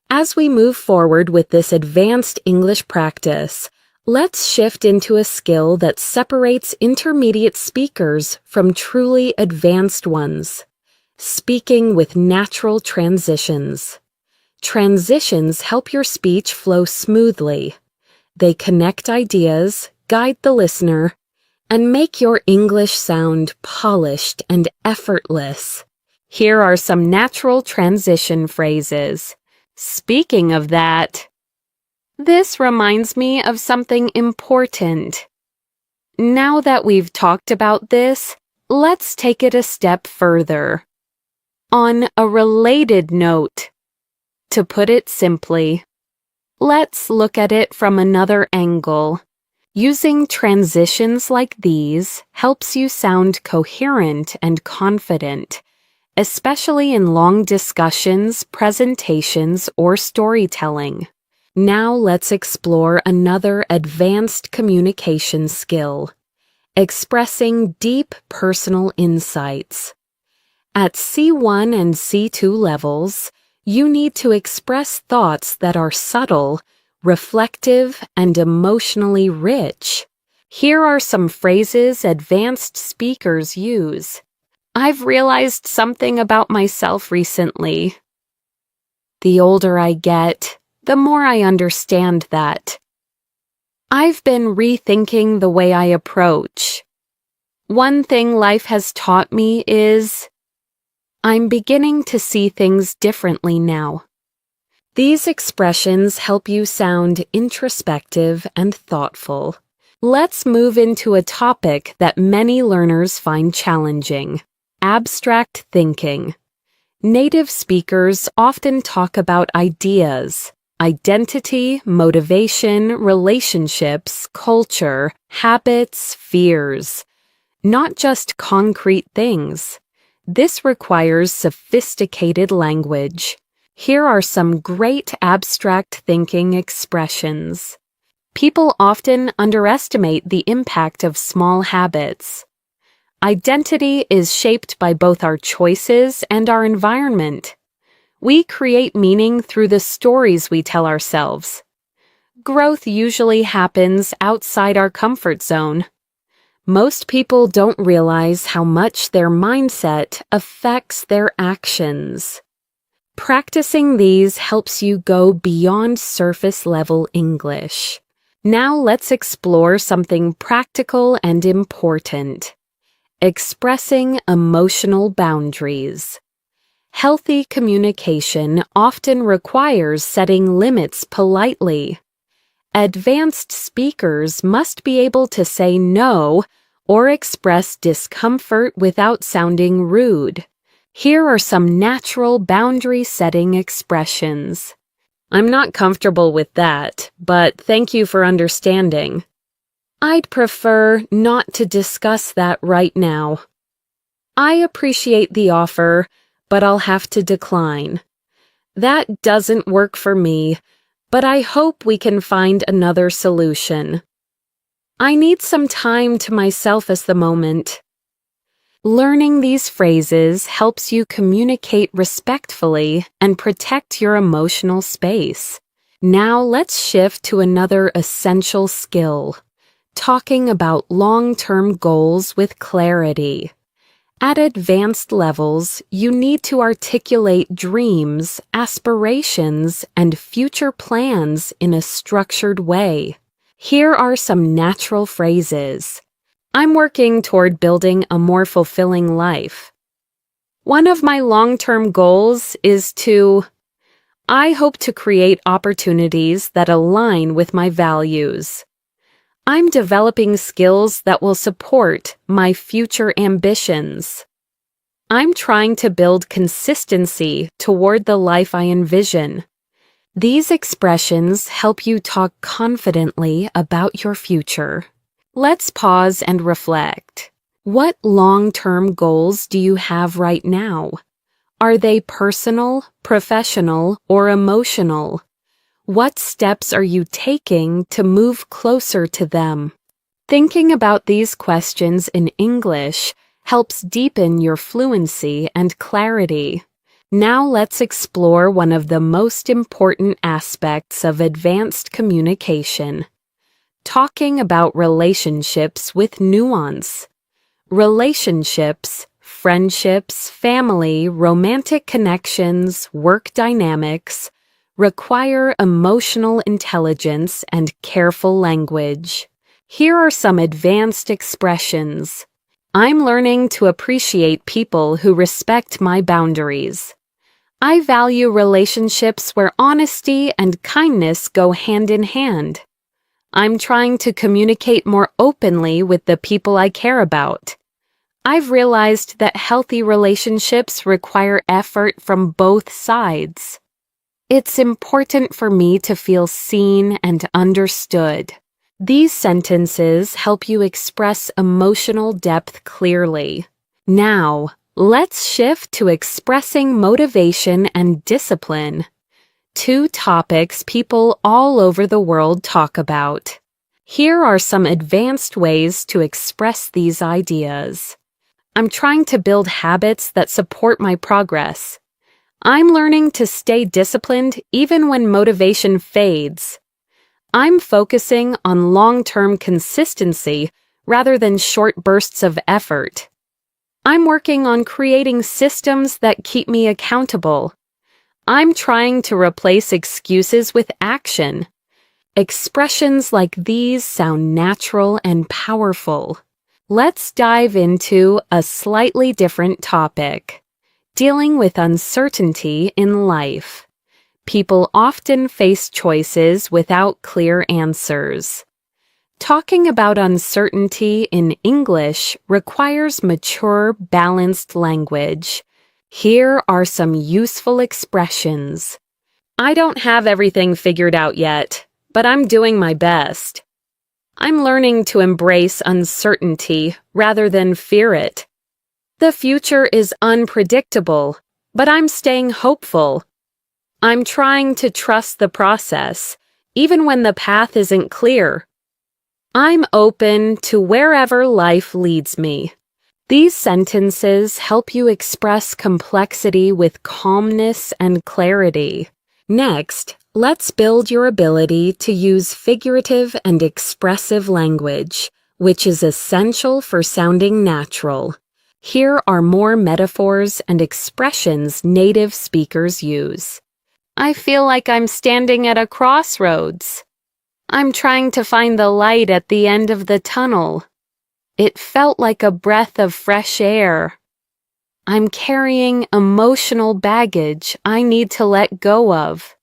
As we move forward with this advanced English practice, let's shift into a skill that separates intermediate speakers from truly advanced ones: speaking with natural transitions. Transitions help your speech flow smoothly. They connect ideas, guide the listener, and make your English sound polished and effortless. Here are some natural transition phrases. Speaking of that, this reminds me of something important. Now that we've talked about this, let's take it a step further. On a related note, to put it simply, let's look at it from another angle. Using transitions like these helps you sound coherent and confident, especially in long discussions, presentations, or storytelling. Now let's explore another advanced communication skill: expressing deep personal insights. At C1 and C2 levels, you need to express thoughts that are subtle, reflective, and emotionally rich. Here are some phrases advanced speakers use. I've realized something about myself recently. The older I get, the more I understand that. I've been rethinking the way I approach. One thing life has taught me is I'm beginning to see things differently now. These expressions help you sound introspective and thoughtful. Let's move into a topic that many learners find challenging: abstract thinking. Native speakers often talk about ideas, identity, motivation, relationships, culture, habits, fears, not just concrete things. This requires sophisticated language. Here are some great abstract thinking expressions. People often underestimate the impact of small habits. Identity is shaped by both our choices and our environment. We create meaning through the stories we tell ourselves. Growth usually happens outside our comfort zone. Most people don't realize how much their mindset affects their actions. Practicing these helps you go beyond surface-level English. Now let's explore something practical and important: expressing emotional boundaries. Healthy communication often requires setting limits politely. Advanced speakers must be able to say no or express discomfort without sounding rude. Here are some natural boundary-setting expressions. I'm not comfortable with that, but thank you for understanding. I'd prefer not to discuss that right now. I appreciate the offer, but I'll have to decline. That doesn't work for me, but I hope we can find another solution. I need some time to myself at the moment. Learning these phrases helps you communicate respectfully and protect your emotional space. Now let's shift to another essential skill: talking about long-term goals with clarity. At advanced levels, you need to articulate dreams, aspirations, and future plans in a structured way. Here are some natural phrases. I'm working toward building a more fulfilling life. One of my long-term goals is to... I hope to create opportunities that align with my values. I'm developing skills that will support my future ambitions. I'm trying to build consistency toward the life I envision. These expressions help you talk confidently about your future. Let's pause and reflect. What long-term goals do you have right now? Are they personal, professional, or emotional? What steps are you taking to move closer to them? Thinking about these questions in English helps deepen your fluency and clarity. Now let's explore one of the most important aspects of advanced communication. Talking about relationships with nuance. Relationships, friendships, family, romantic connections, work dynamics require emotional intelligence and careful language. Here are some advanced expressions. I'm learning to appreciate people who respect my boundaries. I value relationships where honesty and kindness go hand in hand. I'm trying to communicate more openly with the people I care about. I've realized that healthy relationships require effort from both sides. It's important for me to feel seen and understood. These sentences help you express emotional depth clearly. Now, let's shift to expressing motivation and discipline. Two topics people all over the world talk about. Here are some advanced ways to express these ideas. I'm trying to build habits that support my progress. I'm learning to stay disciplined even when motivation fades. I'm focusing on long-term consistency rather than short bursts of effort. I'm working on creating systems that keep me accountable. I'm trying to replace excuses with action. Expressions like these sound natural and powerful. Let's dive into a slightly different topic. Dealing with uncertainty in life. People often face choices without clear answers. Talking about uncertainty in English requires mature, balanced language. Here are some useful expressions. I don't have everything figured out yet, but I'm doing my best. I'm learning to embrace uncertainty rather than fear it. The future is unpredictable, but I'm staying hopeful. I'm trying to trust the process, even when the path isn't clear. I'm open to wherever life leads me. These sentences help you express complexity with calmness and clarity. Next, let's build your ability to use figurative and expressive language, which is essential for sounding natural. Here are more metaphors and expressions native speakers use. I feel like I'm standing at a crossroads. I'm trying to find the light at the end of the tunnel. It felt like a breath of fresh air. I'm carrying emotional baggage I need to let go of.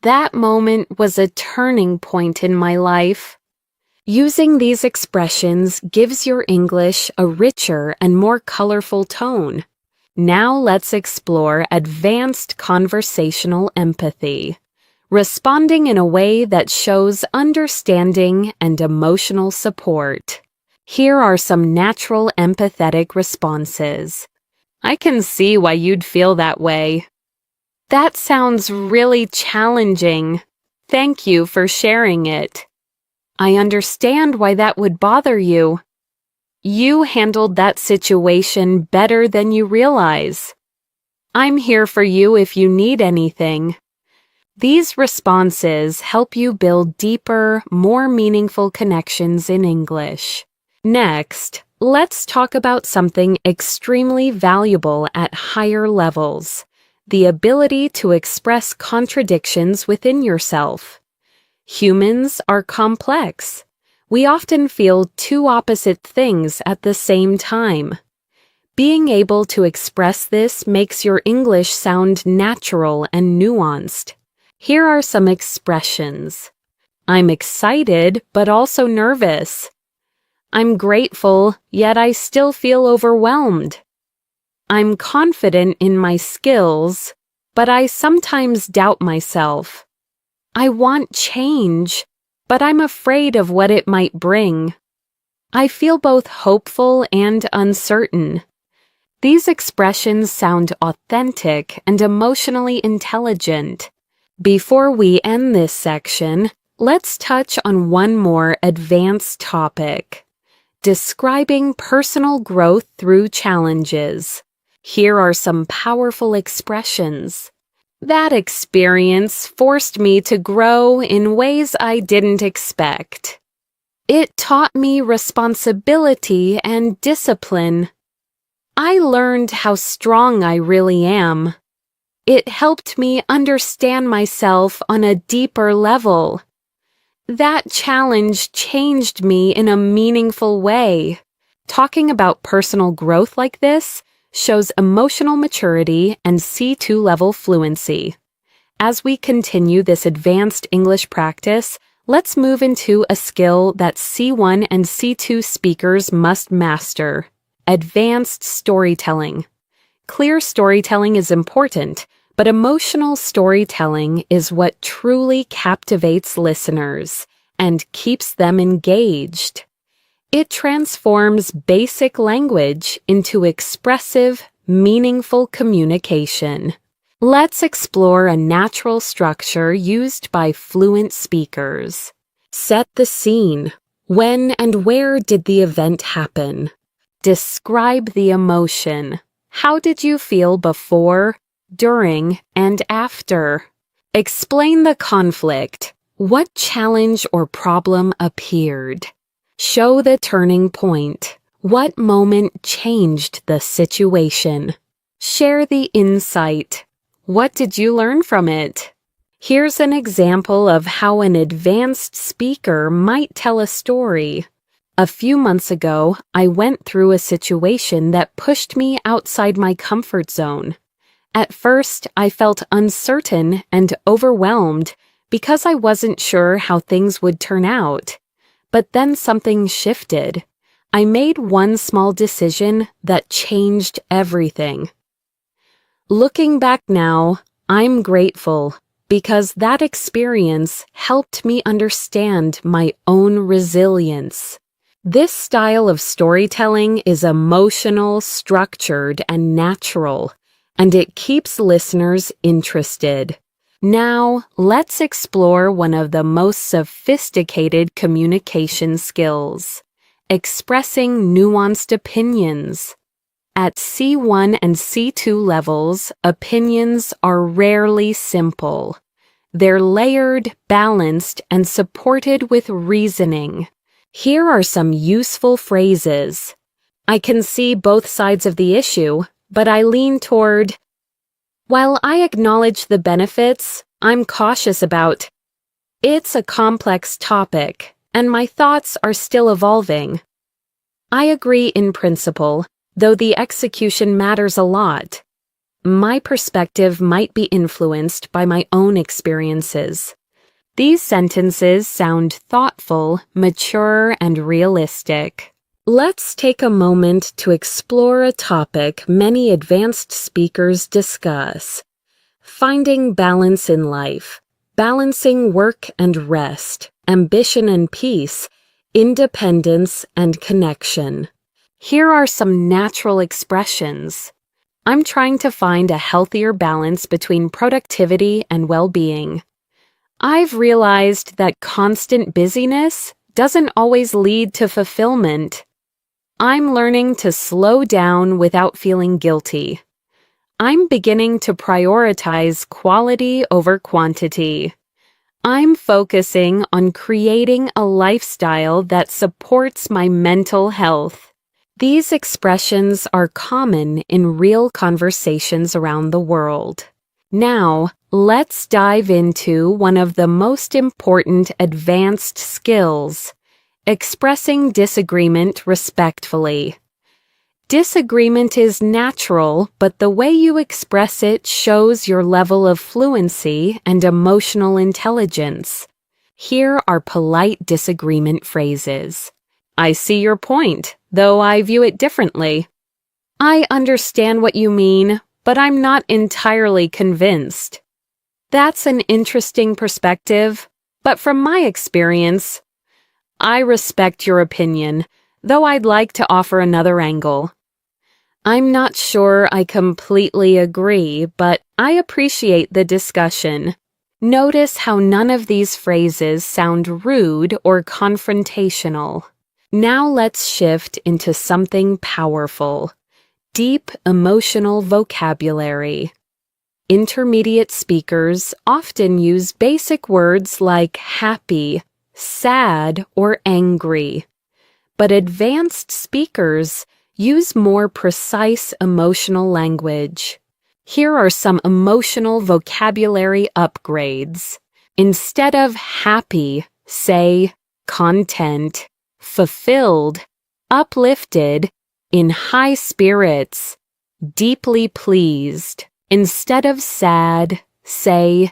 That moment was a turning point in my life. Using these expressions gives your English a richer and more colorful tone. Now let's explore advanced conversational empathy, responding in a way that shows understanding and emotional support. Here are some natural empathetic responses. I can see why you'd feel that way. That sounds really challenging. Thank you for sharing it. I understand why that would bother you. You handled that situation better than you realize. I'm here for you if you need anything. These responses help you build deeper, more meaningful connections in English. Next, Let's talk about something extremely valuable at higher levels: the ability to express contradictions within yourself. Humans are complex. We often feel two opposite things at the same time. Being able to express this makes your English sound natural and nuanced. Here are some expressions. I'm excited, but also nervous. I'm grateful, yet I still feel overwhelmed. I'm confident in my skills, but I sometimes doubt myself. I want change, but I'm afraid of what it might bring. I feel both hopeful and uncertain. These expressions sound authentic and emotionally intelligent. Before we end this section, let's touch on one more advanced topic: describing personal growth through challenges. Here are some powerful expressions. That experience forced me to grow in ways I didn't expect. It taught me responsibility and discipline. I learned how strong I really am. It helped me understand myself on a deeper level. That challenge changed me in a meaningful way. Talking about personal growth like this shows emotional maturity and C2 level fluency. As we continue this advanced English practice, let's move into a skill that C1 and C2 speakers must master: advanced storytelling. Clear storytelling is important, but emotional storytelling is what truly captivates listeners and keeps them engaged. It transforms basic language into expressive, meaningful communication. Let's explore a natural structure used by fluent speakers. Set the scene. When and where did the event happen? Describe the emotion. How did you feel before, during, and after? Explain the conflict. What challenge or problem appeared? Show the turning point. What moment changed the situation? Share the insight. What did you learn from it? Here's an example of how an advanced speaker might tell a story. A few months ago, I went through a situation that pushed me outside my comfort zone. At first, I felt uncertain and overwhelmed because I wasn't sure how things would turn out. But then something shifted. I made one small decision that changed everything. Looking back now, I'm grateful because that experience helped me understand my own resilience. This style of storytelling is emotional, structured, and natural, and it keeps listeners interested. Now, let's explore one of the most sophisticated communication skills: expressing nuanced opinions. At C1 and C2 levels, opinions are rarely simple. They're layered, balanced, and supported with reasoning. Here are some useful phrases. I can see both sides of the issue, but I lean toward. While I acknowledge the benefits, I'm cautious about. It's a complex topic, and my thoughts are still evolving. I agree in principle, though the execution matters a lot. My perspective might be influenced by my own experiences. These sentences sound thoughtful, mature, and realistic. Let's take a moment to explore a topic many advanced speakers discuss: finding balance in life, balancing work and rest, ambition and peace, independence and connection. Here are some natural expressions. I'm trying to find a healthier balance between productivity and well-being. I've realized that constant busyness doesn't always lead to fulfillment. I'm learning to slow down without feeling guilty. I'm beginning to prioritize quality over quantity. I'm focusing on creating a lifestyle that supports my mental health. These expressions are common in real conversations around the world. Now, let's dive into one of the most important advanced skills: expressing disagreement respectfully. Disagreement is natural, but the way you express it shows your level of fluency and emotional intelligence. Here are polite disagreement phrases. I see your point, though I view it differently. I understand what you mean, but I'm not entirely convinced. That's an interesting perspective, but from my experience, I respect your opinion, though I'd like to offer another angle. I'm not sure I completely agree, but I appreciate the discussion. Notice how none of these phrases sound rude or confrontational. Now let's shift into something powerful: deep emotional vocabulary. Intermediate speakers often use basic words like happy, sad, or angry. But advanced speakers use more precise emotional language. Here are some emotional vocabulary upgrades. Instead of happy, say content, fulfilled, uplifted, in high spirits, deeply pleased. Instead of sad, say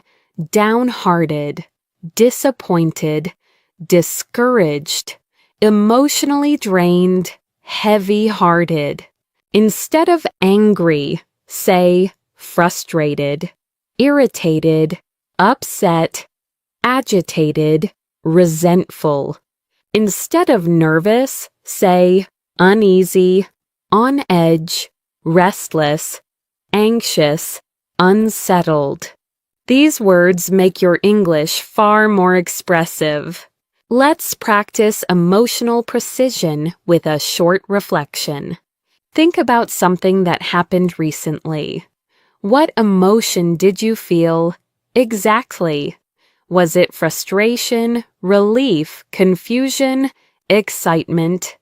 downhearted, disappointed, discouraged, emotionally drained, heavy-hearted. Instead of angry, say frustrated, irritated, upset, agitated, resentful. Instead of nervous, say uneasy, on edge, restless, anxious, unsettled. These words make your English far more expressive. Let's practice emotional precision with a short reflection. Think about something that happened recently. What emotion did you feel exactly? Was it frustration, relief, confusion, excitement?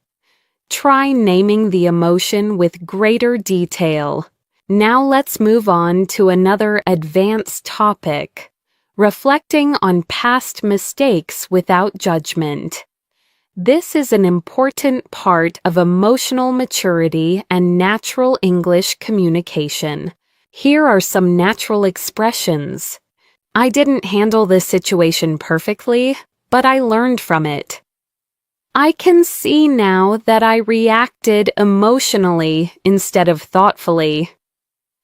Try naming the emotion with greater detail. Now let's move on to another advanced topic: reflecting on past mistakes without judgment. This is an important part of emotional maturity and natural English communication. Here are some natural expressions. I didn't handle this situation perfectly, but I learned from it. I can see now that I reacted emotionally instead of thoughtfully.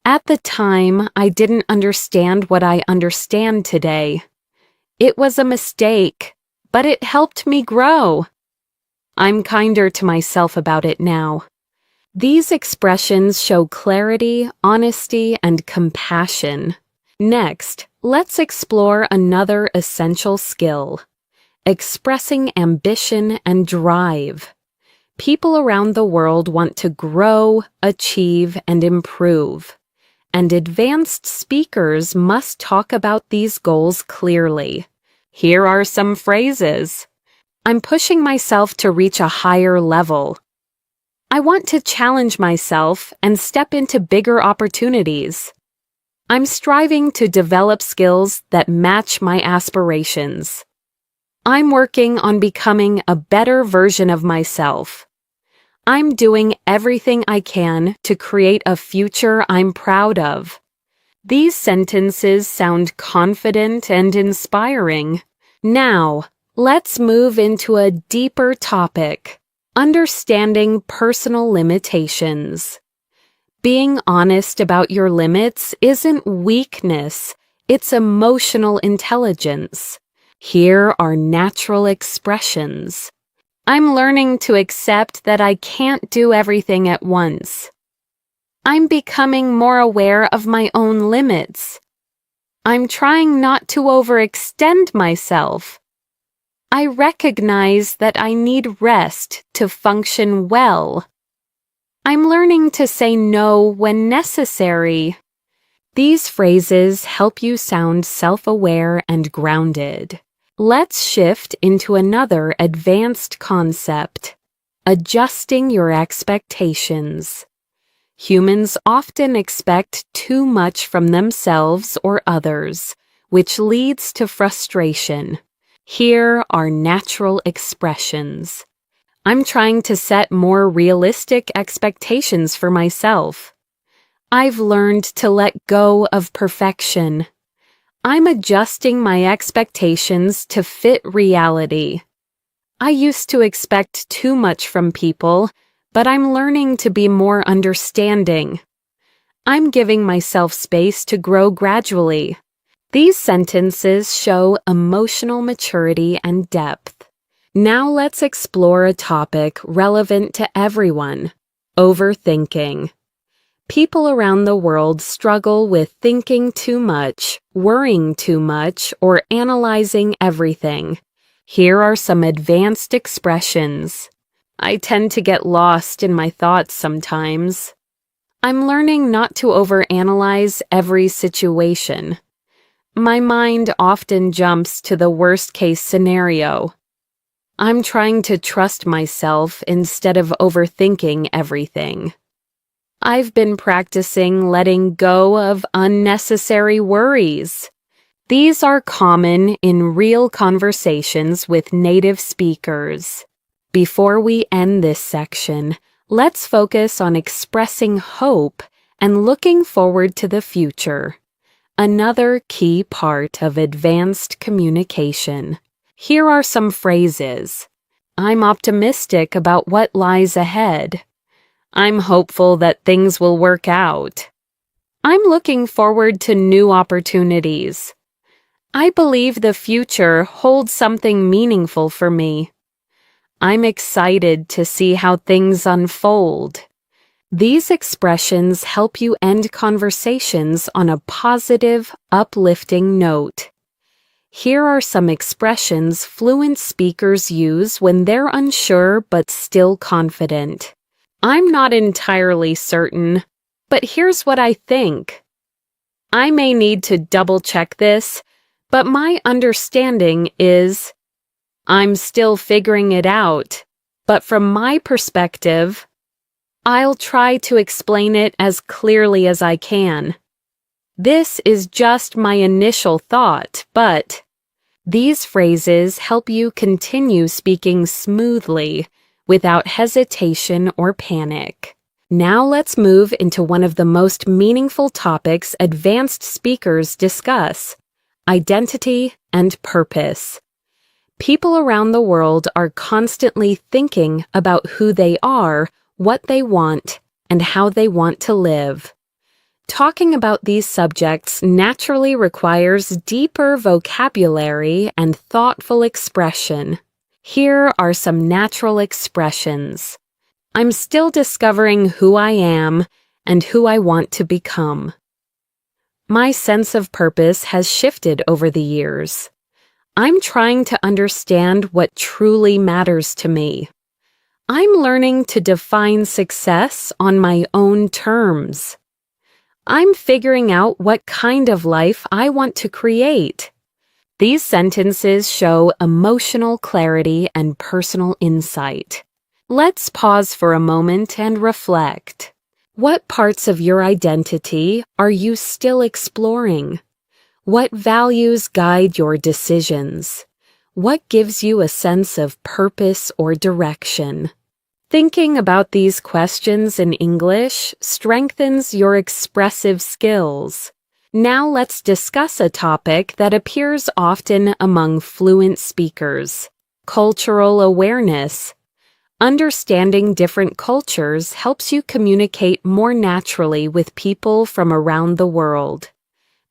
At the time, I didn't understand what I understand today. It was a mistake, but it helped me grow. I'm kinder to myself about it now. These expressions show clarity, honesty, and compassion. Next, let's explore another essential skill: expressing ambition and drive. People around the world want to grow, achieve, and improve. And advanced speakers must talk about these goals clearly. Here are some phrases. I'm pushing myself to reach a higher level. I want to challenge myself and step into bigger opportunities. I'm striving to develop skills that match my aspirations. I'm working on becoming a better version of myself. I'm doing everything I can to create a future I'm proud of. These sentences sound confident and inspiring. Now, let's move into a deeper topic: understanding personal limitations. Being honest about your limits isn't weakness, it's emotional intelligence. Here are natural expressions. I'm learning to accept that I can't do everything at once. I'm becoming more aware of my own limits. I'm trying not to overextend myself. I recognize that I need rest to function well. I'm learning to say no when necessary. These phrases help you sound self-aware and grounded. Let's shift into another advanced concept: Adjusting your expectations. Humans often expect too much from themselves or others, which leads to frustration. Here are natural expressions. I'm trying to set more realistic expectations for myself. I've learned to let go of perfection. I'm adjusting my expectations to fit reality. I used to expect too much from people, but I'm learning to be more understanding. I'm giving myself space to grow gradually. These sentences show emotional maturity and depth. Now let's explore a topic relevant to everyone: overthinking. People around the world struggle with thinking too much, worrying too much, or analyzing everything. Here are some advanced expressions. I tend to get lost in my thoughts sometimes. I'm learning not to overanalyze every situation. My mind often jumps to the worst-case scenario. I'm trying to trust myself instead of overthinking everything. I've been practicing letting go of unnecessary worries. These are common in real conversations with native speakers. Before we end this section, let's focus on expressing hope and looking forward to the future. Another key part of advanced communication. Here are some phrases. I'm optimistic about what lies ahead. I'm hopeful that things will work out. I'm looking forward to new opportunities. I believe the future holds something meaningful for me. I'm excited to see how things unfold. These expressions help you end conversations on a positive, uplifting note. Here are some expressions fluent speakers use when they're unsure but still confident. I'm not entirely certain, but here's what I think. I may need to double-check this, but my understanding is I'm still figuring it out, but from my perspective, I'll try to explain it as clearly as I can. This is just my initial thought, but these phrases help you continue speaking smoothly without hesitation or panic. Now let's move into one of the most meaningful topics advanced speakers discuss: identity and purpose. People around the world are constantly thinking about who they are, what they want, and how they want to live. Talking about these subjects naturally requires deeper vocabulary and thoughtful expression. Here are some natural expressions. I'm still discovering who I am and who I want to become. My sense of purpose has shifted over the years. I'm trying to understand what truly matters to me. I'm learning to define success on my own terms. I'm figuring out what kind of life I want to create. These sentences show emotional clarity and personal insight. Let's pause for a moment and reflect. What parts of your identity are you still exploring? What values guide your decisions? What gives you a sense of purpose or direction? Thinking about these questions in English strengthens your expressive skills. Now let's discuss a topic that appears often among fluent speakers: cultural awareness. Understanding different cultures helps you communicate more naturally with people from around the world.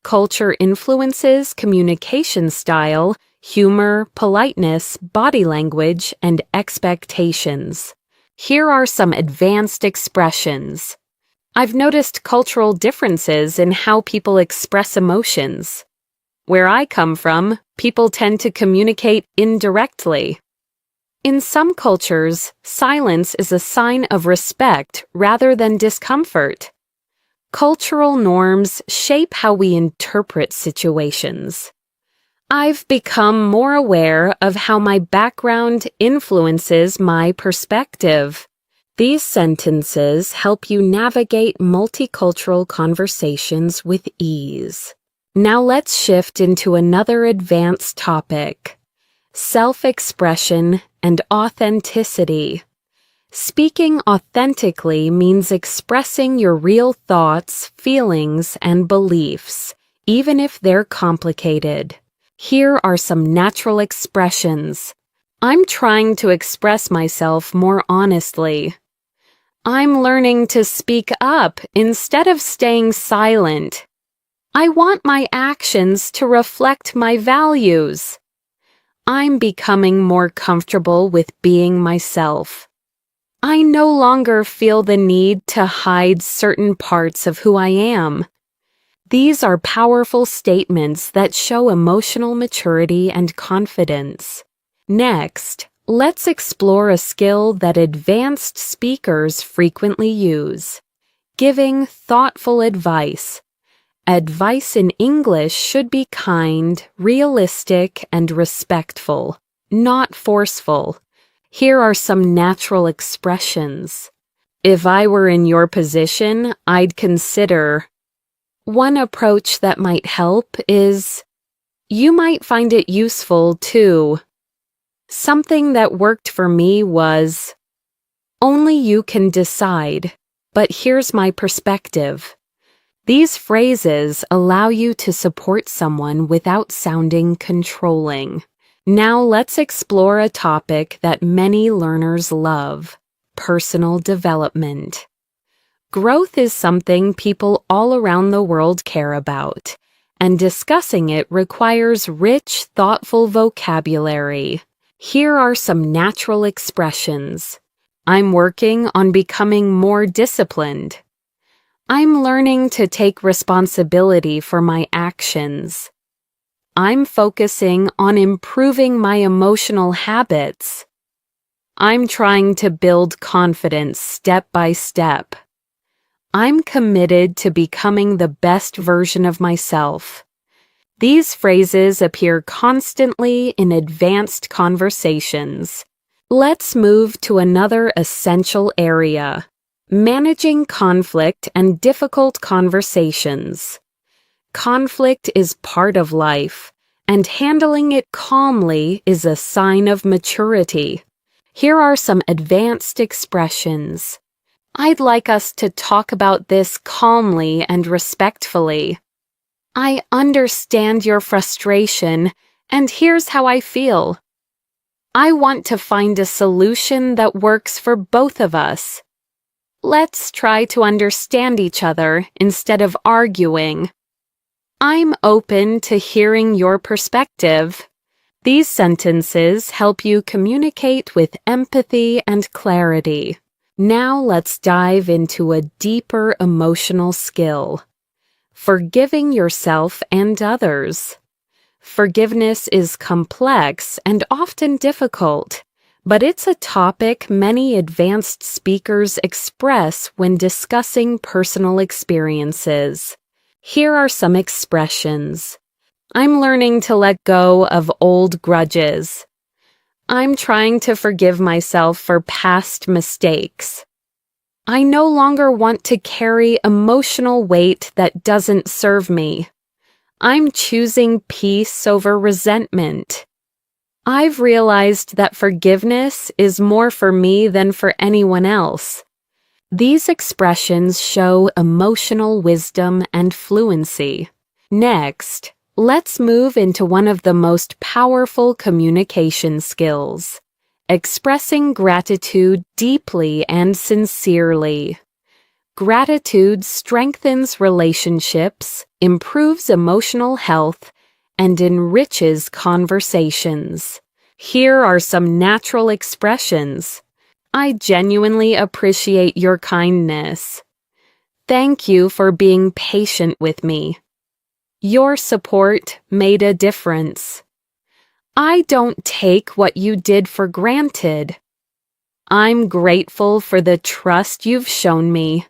Culture influences communication style, humor, politeness, body language, and expectations. Here are some advanced expressions. I've noticed cultural differences in how people express emotions. Where I come from, people tend to communicate indirectly. In some cultures, silence is a sign of respect rather than discomfort. Cultural norms shape how we interpret situations. I've become more aware of how my background influences my perspective. These sentences help you navigate multicultural conversations with ease. Now let's shift into another advanced topic: self-expression and authenticity. Speaking authentically means expressing your real thoughts, feelings, and beliefs, even if they're complicated. Here are some natural expressions. I'm trying to express myself more honestly. I'm learning to speak up instead of staying silent. I want my actions to reflect my values. I'm becoming more comfortable with being myself. I no longer feel the need to hide certain parts of who I am. These are powerful statements that show emotional maturity and confidence. Next, let's explore a skill that advanced speakers frequently use: giving thoughtful advice. Advice in English should be kind, realistic, and respectful, not forceful. Here are some natural expressions. If I were in your position, I'd consider. One approach that might help is, you might find it useful too. Something that worked for me was, only you can decide, but here's my perspective. These phrases allow you to support someone without sounding controlling. Now let's explore a topic that many learners love: personal development. Growth is something people all around the world care about, and discussing it requires rich, thoughtful vocabulary. Here are some natural expressions. I'm working on becoming more disciplined. I'm learning to take responsibility for my actions. I'm focusing on improving my emotional habits. I'm trying to build confidence step by step. I'm committed to becoming the best version of myself. These phrases appear constantly in advanced conversations. Let's move to another essential area: managing conflict and difficult conversations. Conflict is part of life, and handling it calmly is a sign of maturity. Here are some advanced expressions. I'd like us to talk about this calmly and respectfully. I understand your frustration, and here's how I feel. I want to find a solution that works for both of us. Let's try to understand each other instead of arguing. I'm open to hearing your perspective. These sentences help you communicate with empathy and clarity. Now let's dive into a deeper emotional skill: forgiving yourself and others. Forgiveness is complex and often difficult, but it's a topic many advanced speakers express when discussing personal experiences. Here are some expressions. I'm learning to let go of old grudges. I'm trying to forgive myself for past mistakes. I no longer want to carry emotional weight that doesn't serve me. I'm choosing peace over resentment. I've realized that forgiveness is more for me than for anyone else. These expressions show emotional wisdom and fluency. Next, let's move into one of the most powerful communication skills: expressing gratitude deeply and sincerely. Gratitude strengthens relationships, improves emotional health, and enriches conversations. Here are some natural expressions. I genuinely appreciate your kindness. Thank you for being patient with me. Your support made a difference. I don't take what you did for granted. I'm grateful for the trust you've shown me.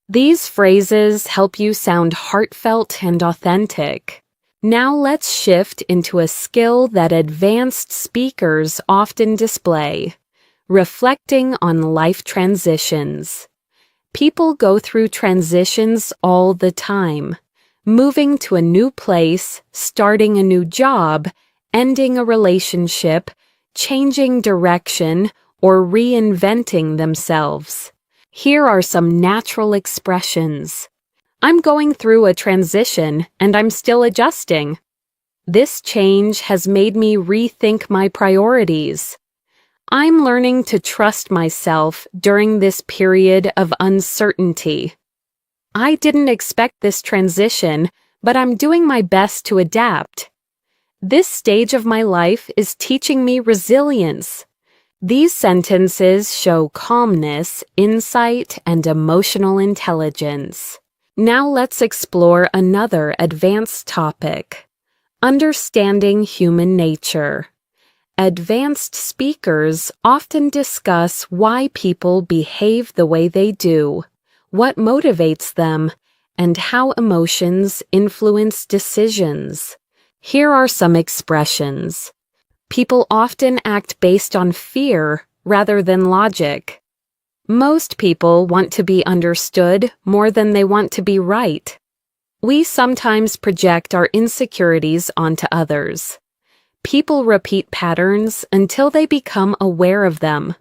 These phrases help you sound heartfelt and authentic. Now let's shift into a skill that advanced speakers often display: reflecting on life transitions. People go through transitions all the time, moving to a new place, starting a new job, ending a relationship, changing direction, or reinventing themselves. Here are some natural expressions. I'm going through a transition and I'm still adjusting. This change has made me rethink my priorities. I'm learning to trust myself during this period of uncertainty. I didn't expect this transition, but I'm doing my best to adapt. This stage of my life is teaching me resilience. These sentences show calmness, insight, and emotional intelligence. Now let's explore another advanced topic: understanding human nature. Advanced speakers often discuss why people behave the way they do, what motivates them, and how emotions influence decisions. Here are some expressions. People often act based on fear rather than logic. Most people want to be understood more than they want to be right. We sometimes project our insecurities onto others. People repeat patterns until they become aware of them.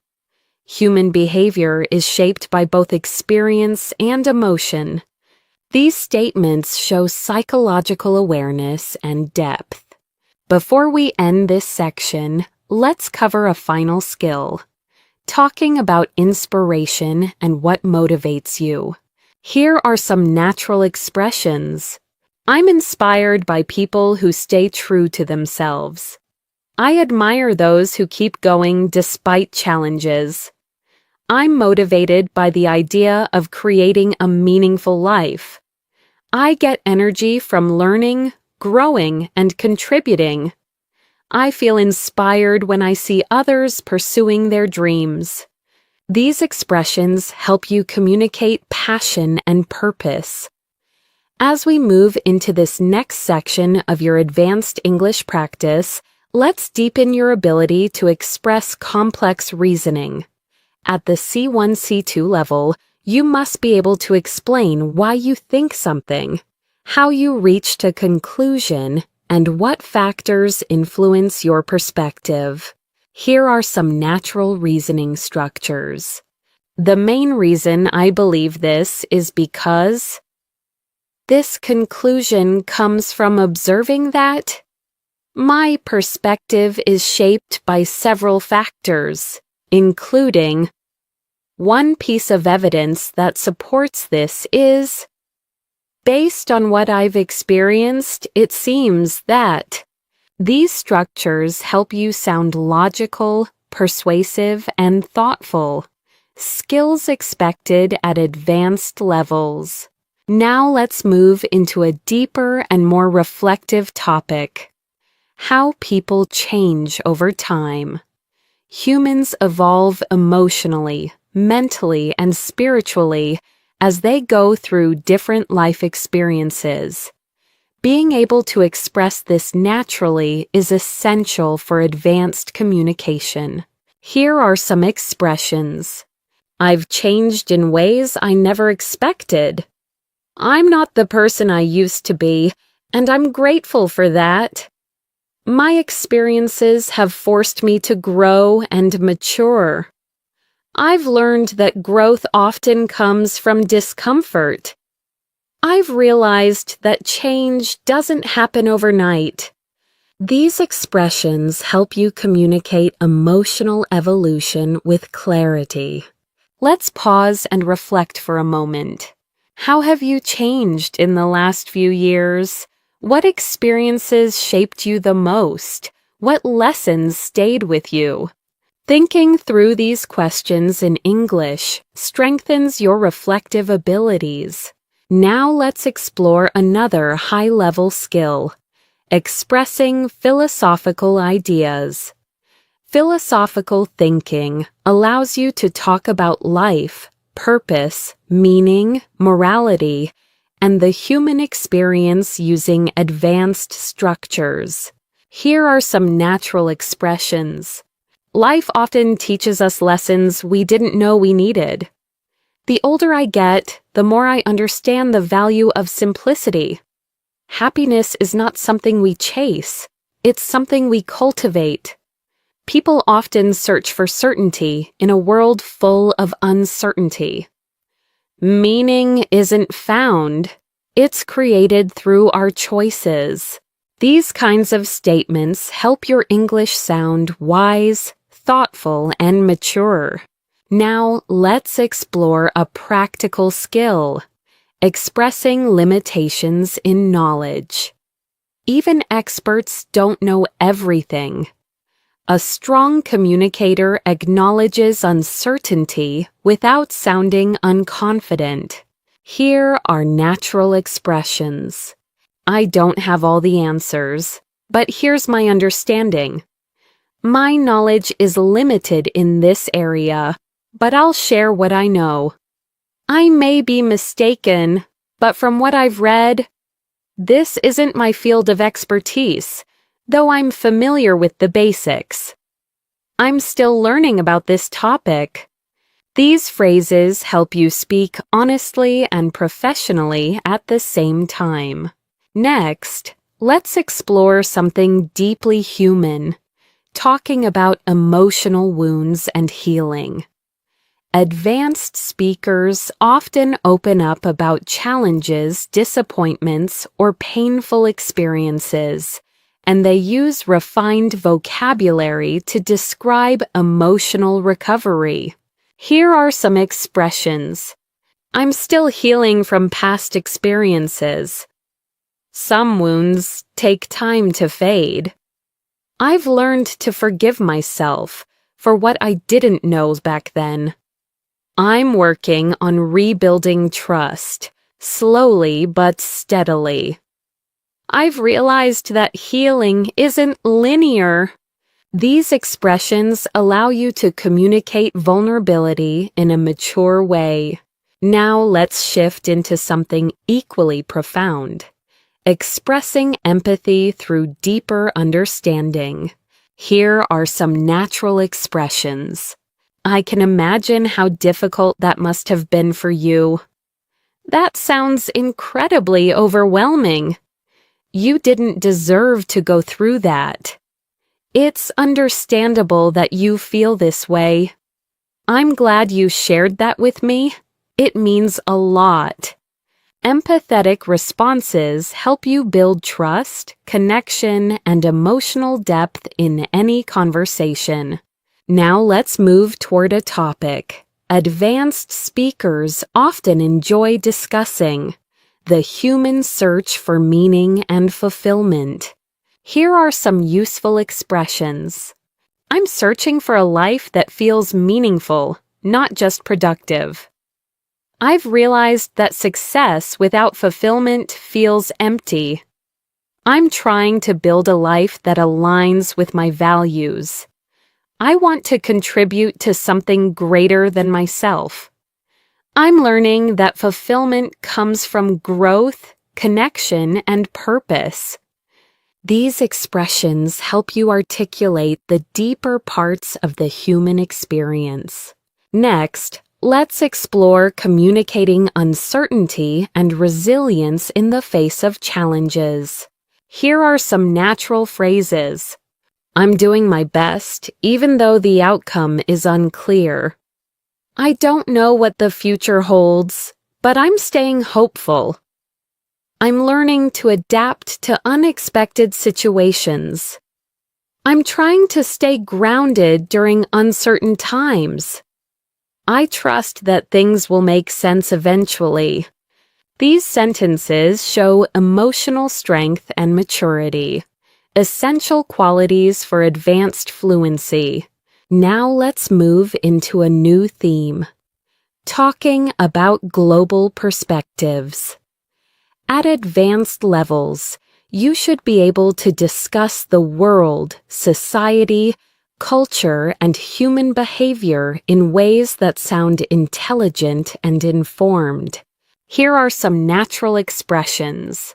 Human behavior is shaped by both experience and emotion. These statements show psychological awareness and depth. Before we end this section, let's cover a final skill: talking about inspiration and what motivates you. Here are some natural expressions. I'm inspired by people who stay true to themselves. I admire those who keep going despite challenges. I'm motivated by the idea of creating a meaningful life. I get energy from learning, growing, and contributing. I feel inspired when I see others pursuing their dreams. These expressions help you communicate passion and purpose. As we move into this next section of your advanced English practice, let's deepen your ability to express complex reasoning. At the C1, C2 level, you must be able to explain why you think something, how you reached a conclusion, and what factors influence your perspective. Here are some natural reasoning structures. The main reason I believe this is because this conclusion comes from observing that my perspective is shaped by several factors, including one piece of evidence that supports this is, based on what I've experienced, it seems that. These structures help you sound logical, persuasive, and thoughtful. Skills expected at advanced levels. Now let's move into a deeper and more reflective topic: how people change over time. Humans evolve emotionally, mentally, and spiritually as they go through different life experiences. Being able to express this naturally is essential for advanced communication. Here are some expressions. I've changed in ways I never expected. I'm not the person I used to be, and I'm grateful for that. My experiences have forced me to grow and mature. I've learned that growth often comes from discomfort. I've realized that change doesn't happen overnight. These expressions help you communicate emotional evolution with clarity. Let's pause and reflect for a moment. How have you changed in the last few years? What experiences shaped you the most? What lessons stayed with you? Thinking through these questions in English strengthens your reflective abilities. Now let's explore another high-level skill: expressing philosophical ideas. Philosophical thinking allows you to talk about life, purpose, meaning, morality, and the human experience using advanced structures. Here are some natural expressions. Life often teaches us lessons we didn't know we needed. The older I get, the more I understand the value of simplicity. Happiness is not something we chase, it's something we cultivate. People often search for certainty in a world full of uncertainty. Meaning isn't found, it's created through our choices. These kinds of statements help your English sound wise, thoughtful, and mature. Now, let's explore a practical skill: expressing limitations in knowledge. Even experts don't know everything. A strong communicator acknowledges uncertainty without sounding unconfident. Here are natural expressions. I don't have all the answers, but here's my understanding. My knowledge is limited in this area, but I'll share what I know. I may be mistaken, but from what I've read, this isn't my field of expertise, though I'm familiar with the basics. I'm still learning about this topic. These phrases help you speak honestly and professionally at the same time. Next, let's explore something deeply human, talking about emotional wounds and healing. Advanced speakers often open up about challenges, disappointments, or painful experiences, and they use refined vocabulary to describe emotional recovery. Here are some expressions. I'm still healing from past experiences. Some wounds take time to fade. I've learned to forgive myself for what I didn't know back then. I'm working on rebuilding trust, slowly but steadily. I've realized that healing isn't linear. These expressions allow you to communicate vulnerability in a mature way. Now let's shift into something equally profound: expressing empathy through deeper understanding. Here are some natural expressions. I can imagine how difficult that must have been for you. That sounds incredibly overwhelming. You didn't deserve to go through that. It's understandable that you feel this way. I'm glad you shared that with me. It means a lot. Empathetic responses help you build trust, connection, and emotional depth in any conversation. Now let's move toward a topic advanced speakers often enjoy discussing: the human search for meaning and fulfillment. Here are some useful expressions. I'm searching for a life that feels meaningful, not just productive. I've realized that success without fulfillment feels empty. I'm trying to build a life that aligns with my values. I want to contribute to something greater than myself. I'm learning that fulfillment comes from growth, connection, and purpose. These expressions help you articulate the deeper parts of the human experience. Next, let's explore communicating uncertainty and resilience in the face of challenges. Here are some natural phrases. I'm doing my best, even though the outcome is unclear. I don't know what the future holds, but I'm staying hopeful. I'm learning to adapt to unexpected situations. I'm trying to stay grounded during uncertain times. I trust that things will make sense eventually. These sentences show emotional strength and maturity, essential qualities for advanced fluency. Now let's move into a new theme: talking about global perspectives. At advanced levels, you should be able to discuss the world, society, culture, and human behavior in ways that sound intelligent and informed. Here are some natural expressions.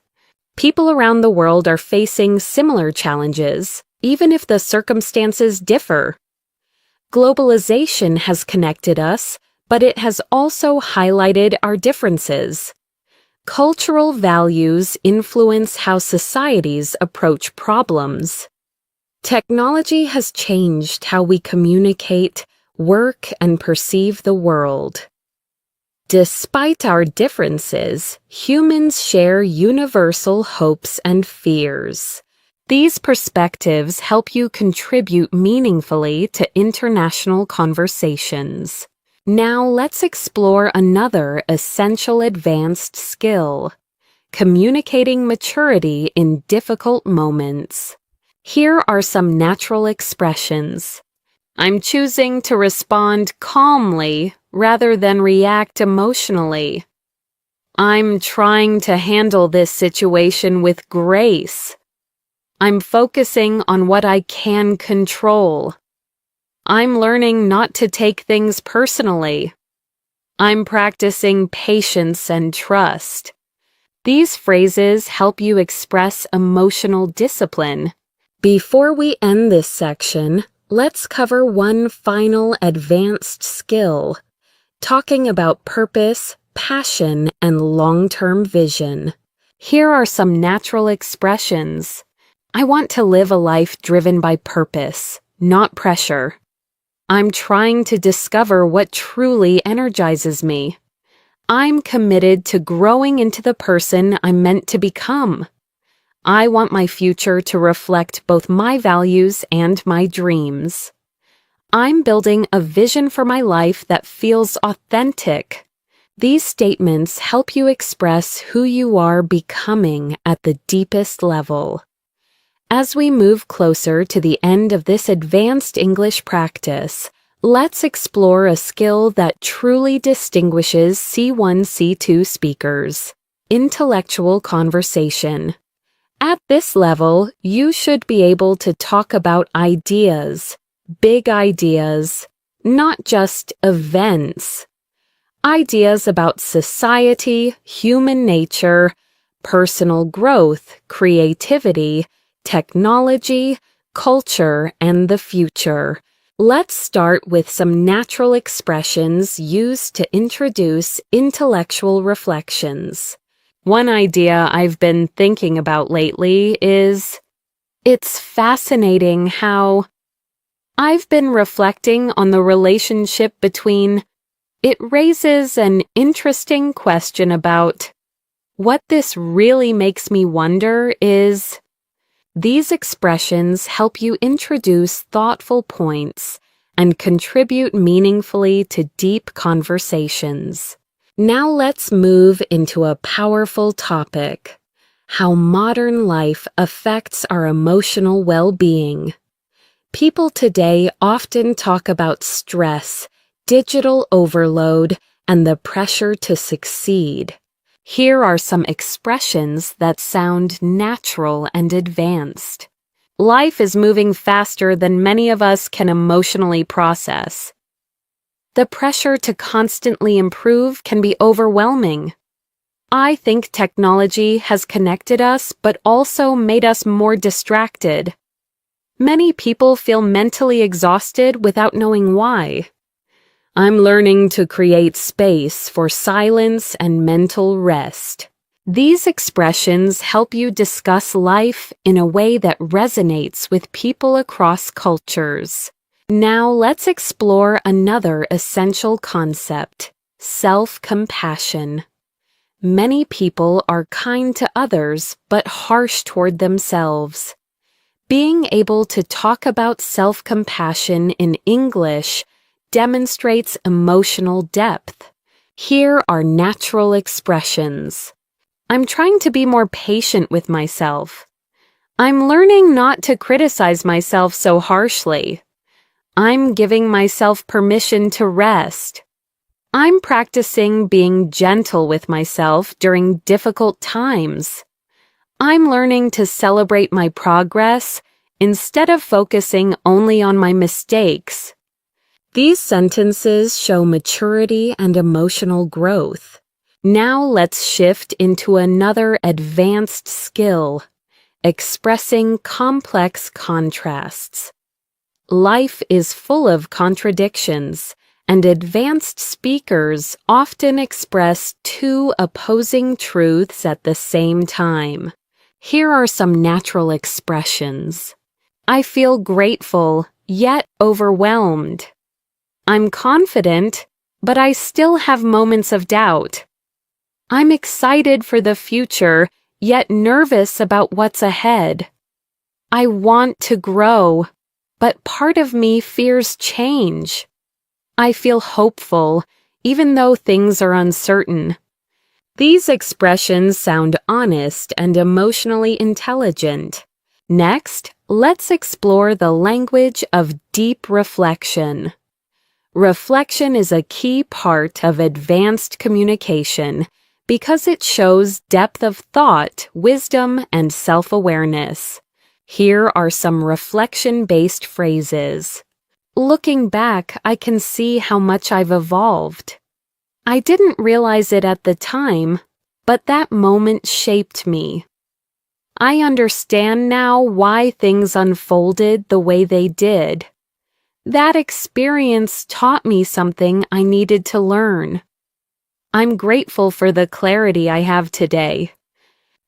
People around the world are facing similar challenges, even if the circumstances differ. Globalization has connected us, but it has also highlighted our differences. Cultural values influence how societies approach problems. Technology has changed how we communicate, work, and perceive the world. Despite our differences, humans share universal hopes and fears. These perspectives help you contribute meaningfully to international conversations. Now let's explore another essential advanced skill: communicating maturity in difficult moments. Here are some natural expressions. I'm choosing to respond calmly rather than react emotionally. I'm trying to handle this situation with grace. I'm focusing on what I can control. I'm learning not to take things personally. I'm practicing patience and trust. These phrases help you express emotional discipline. Before we end this section, let's cover one final advanced skill: talking about purpose, passion, and long-term vision. Here are some natural expressions. I want to live a life driven by purpose, not pressure. I'm trying to discover what truly energizes me. I'm committed to growing into the person I'm meant to become. I want my future to reflect both my values and my dreams. I'm building a vision for my life that feels authentic. These statements help you express who you are becoming at the deepest level. As we move closer to the end of this advanced English practice, let's explore a skill that truly distinguishes C1, C2 speakers: intellectual conversation. At this level, you should be able to talk about ideas, big ideas, not just events. Ideas about society, human nature, personal growth, creativity, technology, culture, and the future. Let's start with some natural expressions used to introduce intellectual reflections. One idea I've been thinking about lately is, it's fascinating how I've been reflecting on the relationship between. It raises an interesting question about what this really makes me wonder is. These expressions help you introduce thoughtful points and contribute meaningfully to deep conversations. Now let's move into a powerful topic: how modern life affects our emotional well-being. People today often talk about stress, digital overload, and the pressure to succeed. Here are some expressions that sound natural and advanced. Life is moving faster than many of us can emotionally process. The pressure to constantly improve can be overwhelming. I think technology has connected us but also made us more distracted. Many people feel mentally exhausted without knowing why. I'm learning to create space for silence and mental rest. These expressions help you discuss life in a way that resonates with people across cultures. Now let's explore another essential concept: self-compassion. Many people are kind to others but harsh toward themselves. Being able to talk about self-compassion in English demonstrates emotional depth. Here are natural expressions. I'm trying to be more patient with myself. I'm learning not to criticize myself so harshly. I'm giving myself permission to rest. I'm practicing being gentle with myself during difficult times. I'm learning to celebrate my progress instead of focusing only on my mistakes. These sentences show maturity and emotional growth. Now let's shift into another advanced skill, expressing complex contrasts. Life is full of contradictions, and advanced speakers often express two opposing truths at the same time. Here are some natural expressions. I feel grateful, yet overwhelmed. I'm confident, but I still have moments of doubt. I'm excited for the future, yet nervous about what's ahead. I want to grow, but part of me fears change. I feel hopeful, even though things are uncertain. These expressions sound honest and emotionally intelligent. Next, let's explore the language of deep reflection. Reflection is a key part of advanced communication because it shows depth of thought, wisdom, and self-awareness. Here are some reflection-based phrases. Looking back, I can see how much I've evolved. I didn't realize it at the time, but that moment shaped me. I understand now why things unfolded the way they did. That experience taught me something I needed to learn. I'm grateful for the clarity I have today.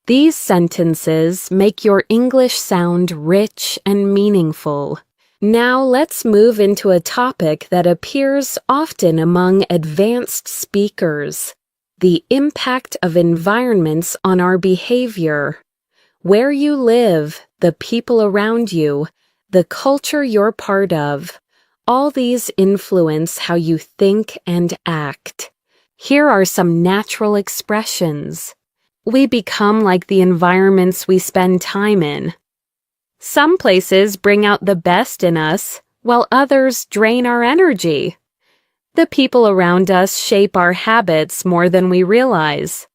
These sentences make your English sound rich and meaningful. Now let's move into a topic that appears often among advanced speakers: the impact of environments on our behavior. Where you live, the people around you, the culture you're part of, all these influence how you think and act. Here are some natural expressions. We become like the environments we spend time in. Some places bring out the best in us, while others drain our energy. The people around us shape our habits more than we realize.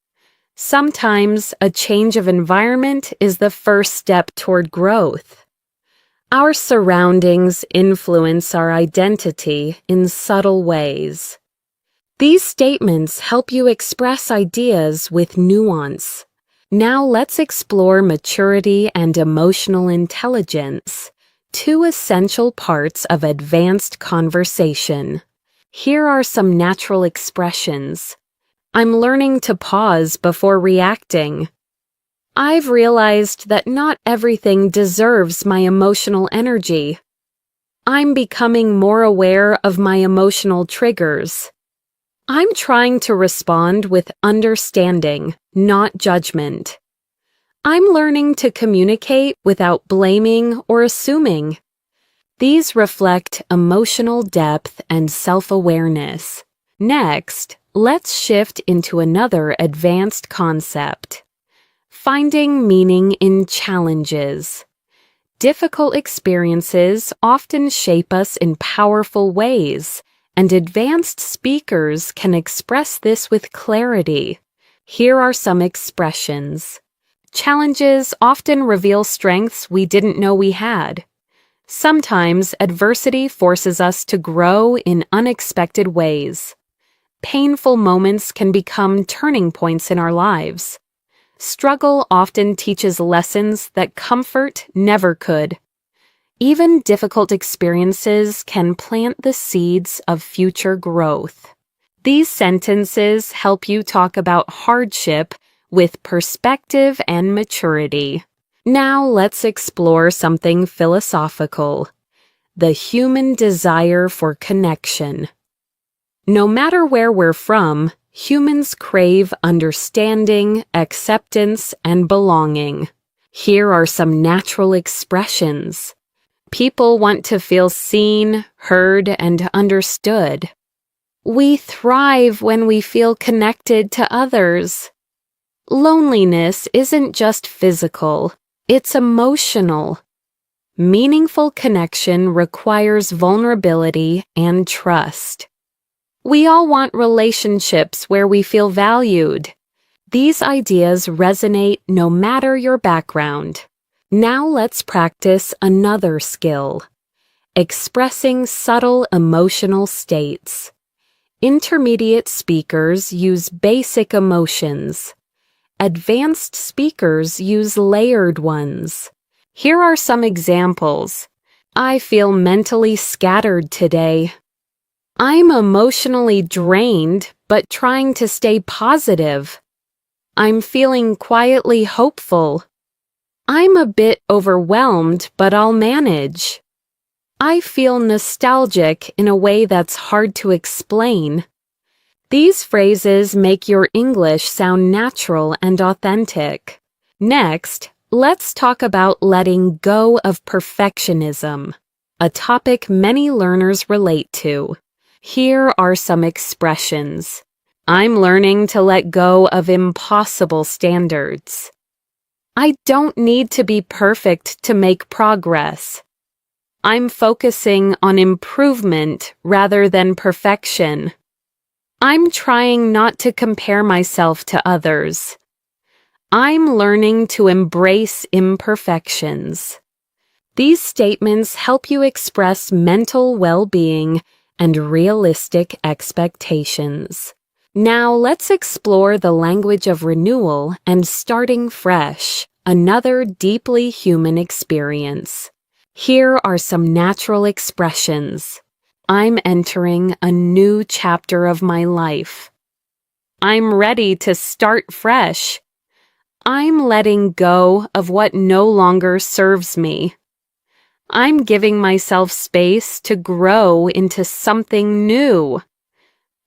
Sometimes a change of environment is the first step toward growth. Our surroundings influence our identity in subtle ways. These statements help you express ideas with nuance. Now let's explore maturity and emotional intelligence, two essential parts of advanced conversation. Here are some natural expressions. I'm learning to pause before reacting. I've realized that not everything deserves my emotional energy. I'm becoming more aware of my emotional triggers. I'm trying to respond with understanding, not judgment. I'm learning to communicate without blaming or assuming. These reflect emotional depth and self-awareness. Next, let's shift into another advanced concept: finding meaning in challenges. Difficult experiences often shape us in powerful ways, and advanced speakers can express this with clarity. Here are some expressions. Challenges often reveal strengths we didn't know we had. Sometimes adversity forces us to grow in unexpected ways. Painful moments can become turning points in our lives. Struggle often teaches lessons that comfort never could. Even difficult experiences can plant the seeds of future growth. These sentences help you talk about hardship with perspective and maturity. Now let's explore something philosophical: the human desire for connection. No matter where we're from, humans crave understanding, acceptance, and belonging. Here are some natural expressions. People want to feel seen, heard, and understood. We thrive when we feel connected to others. Loneliness isn't just physical, it's emotional. Meaningful connection requires vulnerability and trust. We all want relationships where we feel valued. These ideas resonate no matter your background. Now let's practice another skill: expressing subtle emotional states. Intermediate speakers use basic emotions. Advanced speakers use layered ones. Here are some examples. I feel mentally scattered today. I'm emotionally drained, but trying to stay positive. I'm feeling quietly hopeful. I'm a bit overwhelmed, but I'll manage. I feel nostalgic in a way that's hard to explain. These phrases make your English sound natural and authentic. Next, let's talk about letting go of perfectionism, a topic many learners relate to. Here are some expressions. I'm learning to let go of impossible standards. I don't need to be perfect to make progress. I'm focusing on improvement rather than perfection. I'm trying not to compare myself to others. I'm learning to embrace imperfections. These statements help you express mental well-being and realistic expectations. Now let's explore the language of renewal and starting fresh, another deeply human experience. Here are some natural expressions. I'm entering a new chapter of my life. I'm ready to start fresh. I'm letting go of what no longer serves me. I'm giving myself space to grow into something new.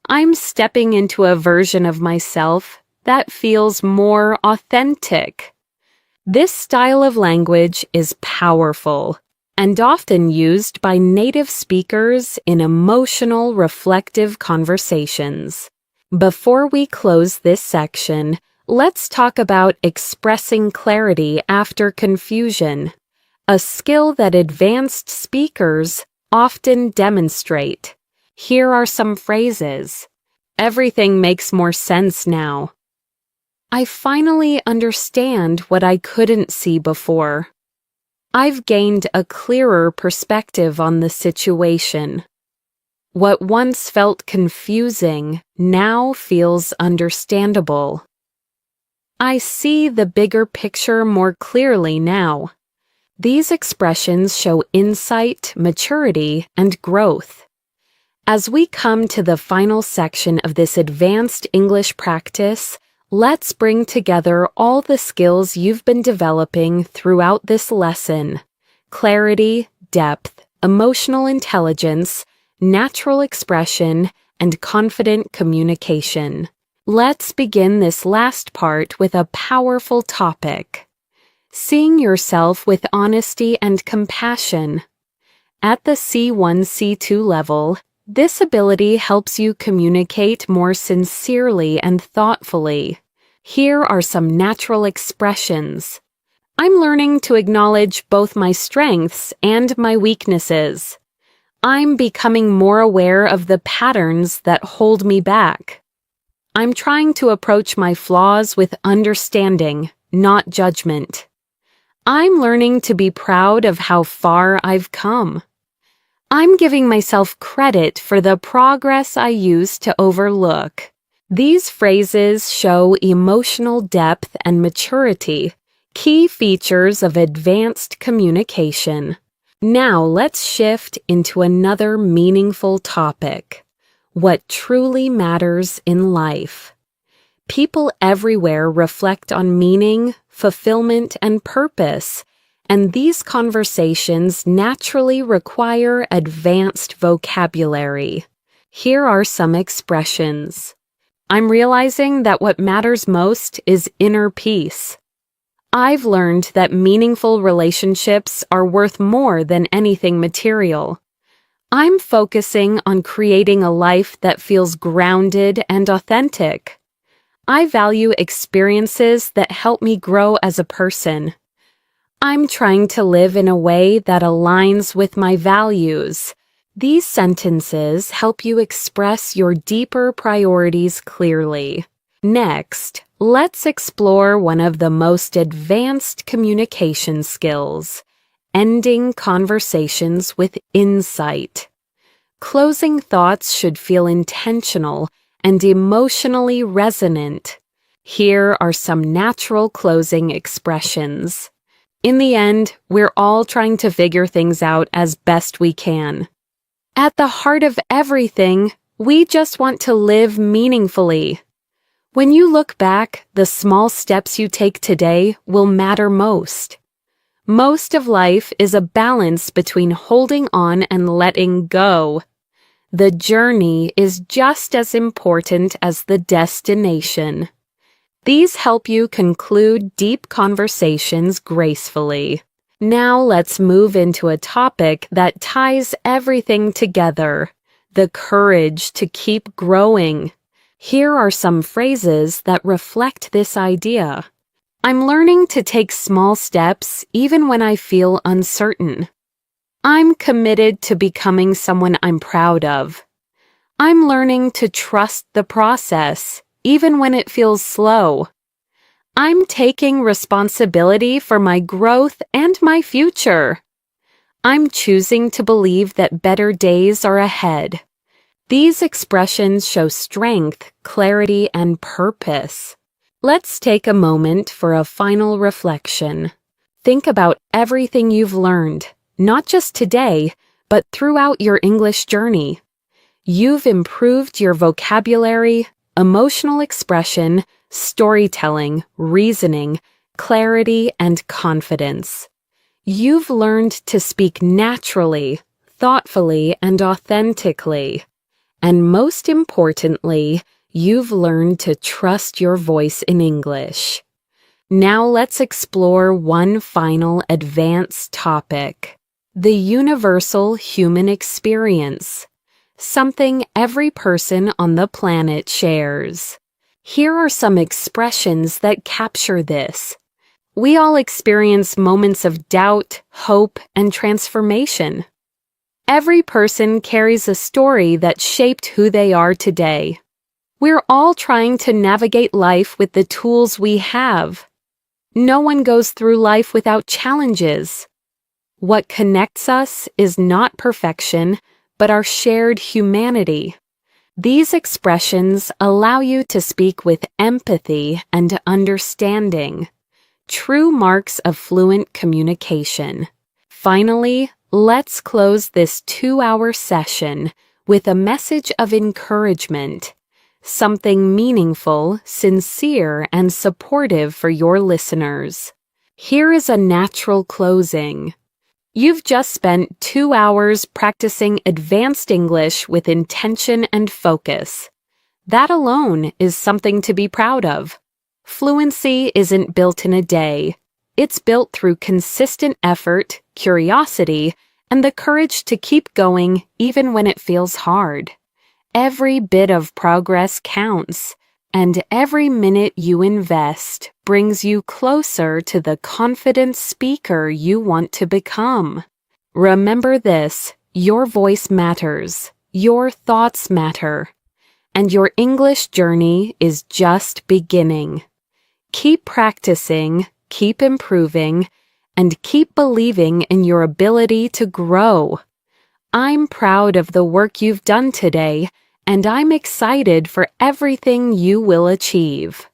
I'm stepping into a version of myself that feels more authentic. This style of language is powerful and often used by native speakers in emotional, reflective conversations. Before we close this section, let's talk about expressing clarity after confusion, a skill that advanced speakers often demonstrate. Here are some phrases. Everything makes more sense now. I finally understand what I couldn't see before. I've gained a clearer perspective on the situation. What once felt confusing now feels understandable. I see the bigger picture more clearly now. These expressions show insight, maturity, and growth. As we come to the final section of this advanced English practice, let's bring together all the skills you've been developing throughout this lesson: clarity, depth, emotional intelligence, natural expression, and confident communication. Let's begin this last part with a powerful topic: seeing yourself with honesty and compassion. At the C1, C2 level, this ability helps you communicate more sincerely and thoughtfully. Here are some natural expressions. I'm learning to acknowledge both my strengths and my weaknesses. I'm becoming more aware of the patterns that hold me back. I'm trying to approach my flaws with understanding, not judgment. I'm learning to be proud of how far I've come. I'm giving myself credit for the progress I used to overlook. These phrases show emotional depth and maturity, key features of advanced communication. Now let's shift into another meaningful topic: what truly matters in life. People everywhere reflect on meaning, fulfillment, and purpose, and these conversations naturally require advanced vocabulary. Here are some expressions. I'm realizing that what matters most is inner peace. I've learned that meaningful relationships are worth more than anything material. I'm focusing on creating a life that feels grounded and authentic. I value experiences that help me grow as a person. I'm trying to live in a way that aligns with my values. These sentences help you express your deeper priorities clearly. Next, let's explore one of the most advanced communication skills: ending conversations with insight. Closing thoughts should feel intentional and emotionally resonant. Here are some natural closing expressions. In the end, we're all trying to figure things out as best we can. At the heart of everything, we just want to live meaningfully. When you look back, the small steps you take today will matter most. Most of life is a balance between holding on and letting go. The journey is just as important as the destination. These help you conclude deep conversations gracefully. Now let's move into a topic that ties everything together: the courage to keep growing. Here are some phrases that reflect this idea. I'm learning to take small steps even when I feel uncertain. I'm committed to becoming someone I'm proud of. I'm learning to trust the process, even when it feels slow. I'm taking responsibility for my growth and my future. I'm choosing to believe that better days are ahead. These expressions show strength, clarity, and purpose. Let's take a moment for a final reflection. Think about everything you've learned, not just today, but throughout your English journey. You've improved your vocabulary, emotional expression, storytelling, reasoning, clarity, and confidence. You've learned to speak naturally, thoughtfully, and authentically. And most importantly, you've learned to trust your voice in English. Now let's explore one final advanced topic: the universal human experience. Something every person on the planet shares. Here are some expressions that capture this. We all experience moments of doubt, hope, and transformation. Every person carries a story that shaped who they are today. We're all trying to navigate life with the tools we have. No one goes through life without challenges. What connects us is not perfection, but our shared humanity. These expressions allow you to speak with empathy and understanding, true marks of fluent communication. Finally, let's close this 2-hour session with a message of encouragement, something meaningful, sincere, and supportive for your listeners. Here is a natural closing. You've just spent 2 hours practicing advanced English with intention and focus. That alone is something to be proud of. Fluency isn't built in a day. It's built through consistent effort, curiosity, and the courage to keep going even when it feels hard. Every bit of progress counts, and every minute you invest brings you closer to the confident speaker you want to become. Remember this: your voice matters, your thoughts matter, and your English journey is just beginning. Keep practicing, keep improving, and keep believing in your ability to grow. I'm proud of the work you've done today, and I'm excited for everything you will achieve.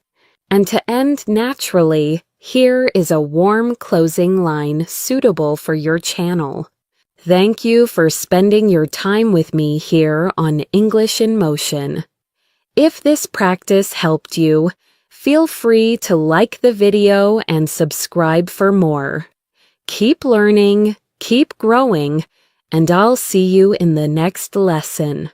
And to end naturally, here is a warm closing line suitable for your channel. Thank you for spending your time with me here on English in Motion. If this practice helped you, feel free to like the video and subscribe for more. Keep learning, keep growing, and I'll see you in the next lesson.